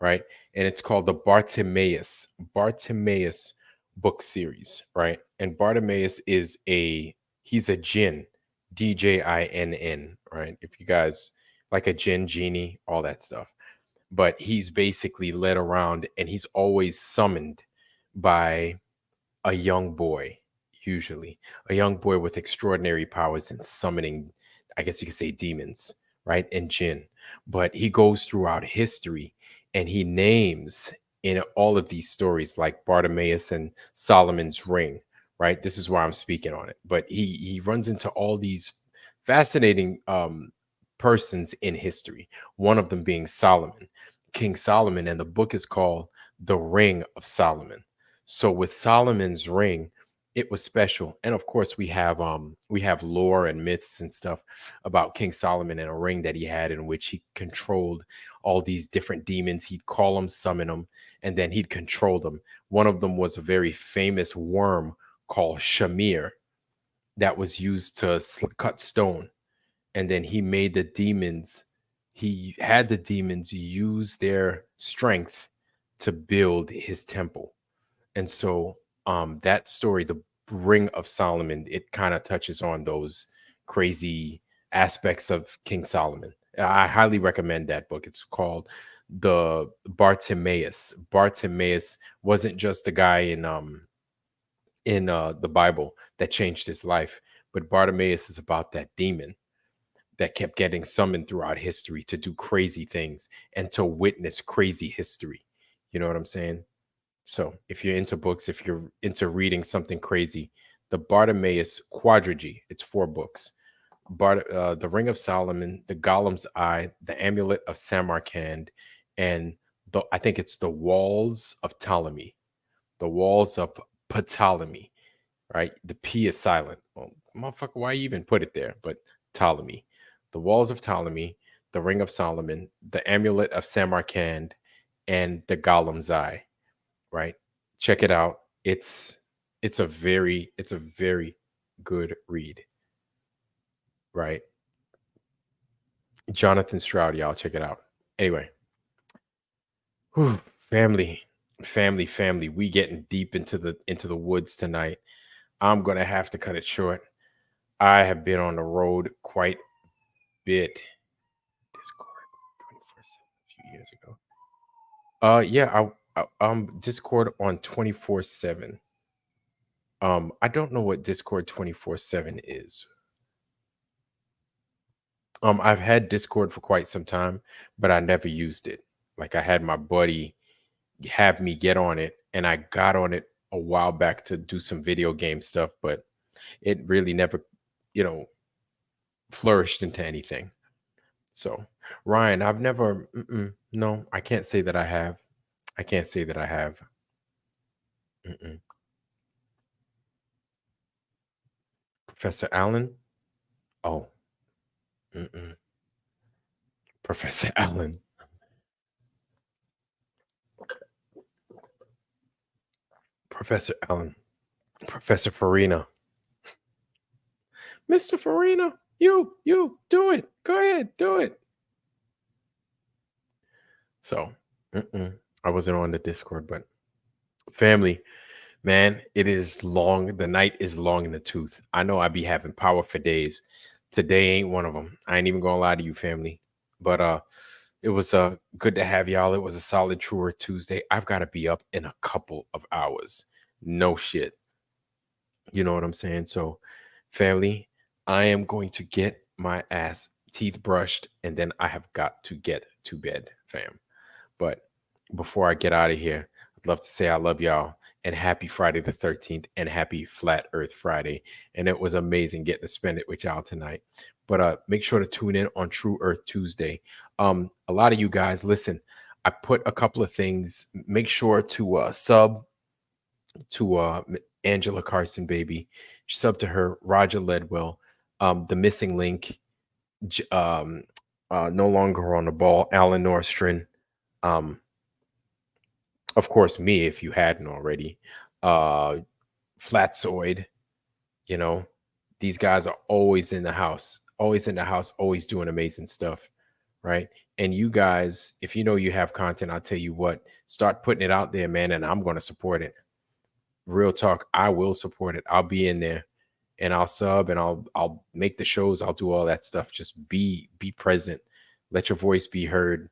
right? And it's called the Bartimaeus book series, right? And Bartimaeus is he's a jinn DJINN, right? If you guys like a Jinn genie, all that stuff. But he's basically led around and he's always summoned by a young boy, usually a young boy with extraordinary powers in summoning, I guess you could say demons, right? And jinn. But he goes throughout history and he names in all of these stories like Bartimaeus and Solomon's ring, right? This is why I'm speaking on it. But he runs into all these fascinating persons in history, one of them being Solomon, King Solomon, and the book is called The Ring of Solomon. So with Solomon's ring, it was special. And of course, we have lore and myths and stuff about King Solomon and a ring that he had in which he controlled all these different demons. He'd call them, summon them, and then he'd control them. One of them was a very famous worm called Shamir that was used to cut stone. And then he made the demons, he had the demons use their strength to build his temple. And so that story, the Ring of Solomon, it kind of touches on those crazy aspects of King Solomon. I highly recommend that book. It's called the Bartimaeus. Bartimaeus wasn't just a guy in the Bible that changed his life, but Bartimaeus is about that demon that kept getting summoned throughout history to do crazy things and to witness crazy history. You know what I'm saying? So if you're into books, if you're into reading something crazy, the Bartimaeus quadrilogy, it's 4 books. The Ring of Solomon, the Golem's Eye, the Amulet of Samarkand, and I think it's the Walls of Ptolemy. The Walls of Ptolemy, right? The P is silent. Well, motherfucker, why you even put it there? But Ptolemy. The Walls of Ptolemy, the Ring of Solomon, the Amulet of Samarkand, and the Golem's Eye. Right? Check it out. It's a very good read. Right? Jonathan Stroud, y'all check it out. Anyway. Whew, family. We getting deep into the woods tonight. I'm gonna have to cut it short. I have been on the road quite a bit. Discord 24/7 a few years ago. Yeah, Discord on 24/7. I don't know what Discord 24/7 is. I've had Discord for quite some time, but I never used it. Like I had my buddy have me get on it, and I got on it a while back to do some video game stuff, but it really never, flourished into anything. So, Ryan, I've never, no, I can't say that I have. Mm-mm. Professor Allen? Oh. Mm-mm. Professor Allen. Professor Allen. Professor Farina. Mr. Farina, you, do it. Go ahead, do it. So, I wasn't on the Discord, but family, man, it is long. The night is long in the tooth. I know I be having power for days. Today ain't one of them. I ain't even gonna lie to you, family. But it was good to have y'all. It was a solid Truer Tuesday. I've got to be up in a couple of hours. No shit. You know what I'm saying? So, family, I am going to get my teeth brushed, and then I have got to get to bed, fam. But before I get out of here, I'd love to say I love y'all, and happy Friday the 13th, and happy Flat Earth Friday. And it was amazing getting to spend it with y'all tonight. But make sure to tune in on True Earth Tuesday. A lot of you guys, listen, I put a couple of things. Make sure to sub to Angela Carson, baby. Sub to her, Roger Ledwell. The Missing Link, No Longer on the Ball, Alan Nordstrom. Of course, me, if you hadn't already. Flatzoid, these guys are always in the house, always doing amazing stuff, right? And you guys, if you know you have content, I'll tell you what, start putting it out there, man, and I'm going to support it. Real talk, I will support it. I'll be in there, and I'll sub and I'll make the shows. I'll do all that stuff. Just be present. Let your voice be heard.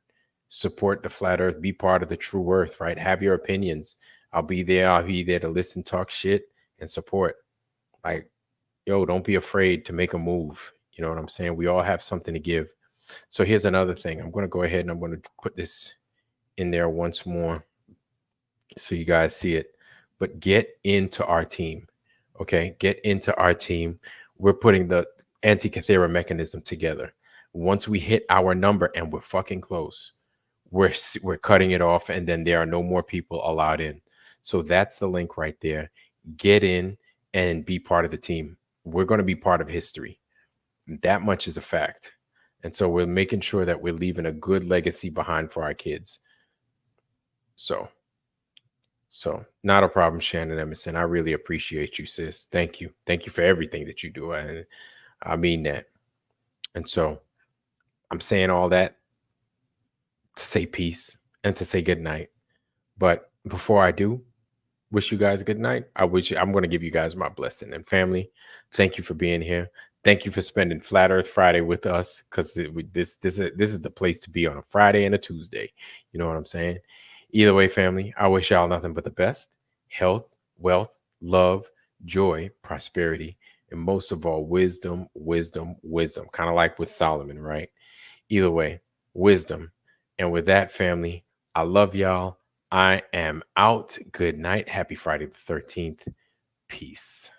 Support the flat earth. Be part of the true earth, right? Have your opinions. I'll be there. I'll be there to listen, talk shit, and support. Like, yo, don't be afraid to make a move. You know what I'm saying? We all have something to give. So here's another thing. I'm going to go ahead and I'm going to put this in there once more so you guys see it. But get into our team. Okay? Get into our team. We're putting the Antikythera mechanism together. Once we hit our number, and we're fucking close, we're cutting it off, and then there are no more people allowed in. So that's the link right there. Get in and be part of the team. We're going to be part of history. That much is a fact. And so we're making sure that we're leaving a good legacy behind for our kids. So not a problem, Shannon Emerson. I really appreciate you, sis. Thank you. Thank you for everything that you do. I mean that. And so I'm saying all that to say peace and to say good night. But before I do, wish you guys a good night. I'm going to give you guys my blessing. And family, thank you for being here. Thank you for spending Flat Earth Friday with us, because this is the place to be on a Friday and a Tuesday. You know what I'm saying? Either way, family, I wish y'all nothing but the best. Health, wealth, love, joy, prosperity, and most of all, wisdom. Kind of like with Solomon, right? Either way, wisdom. And with that, family, I love y'all. I am out. Good night. Happy Friday the 13th. Peace.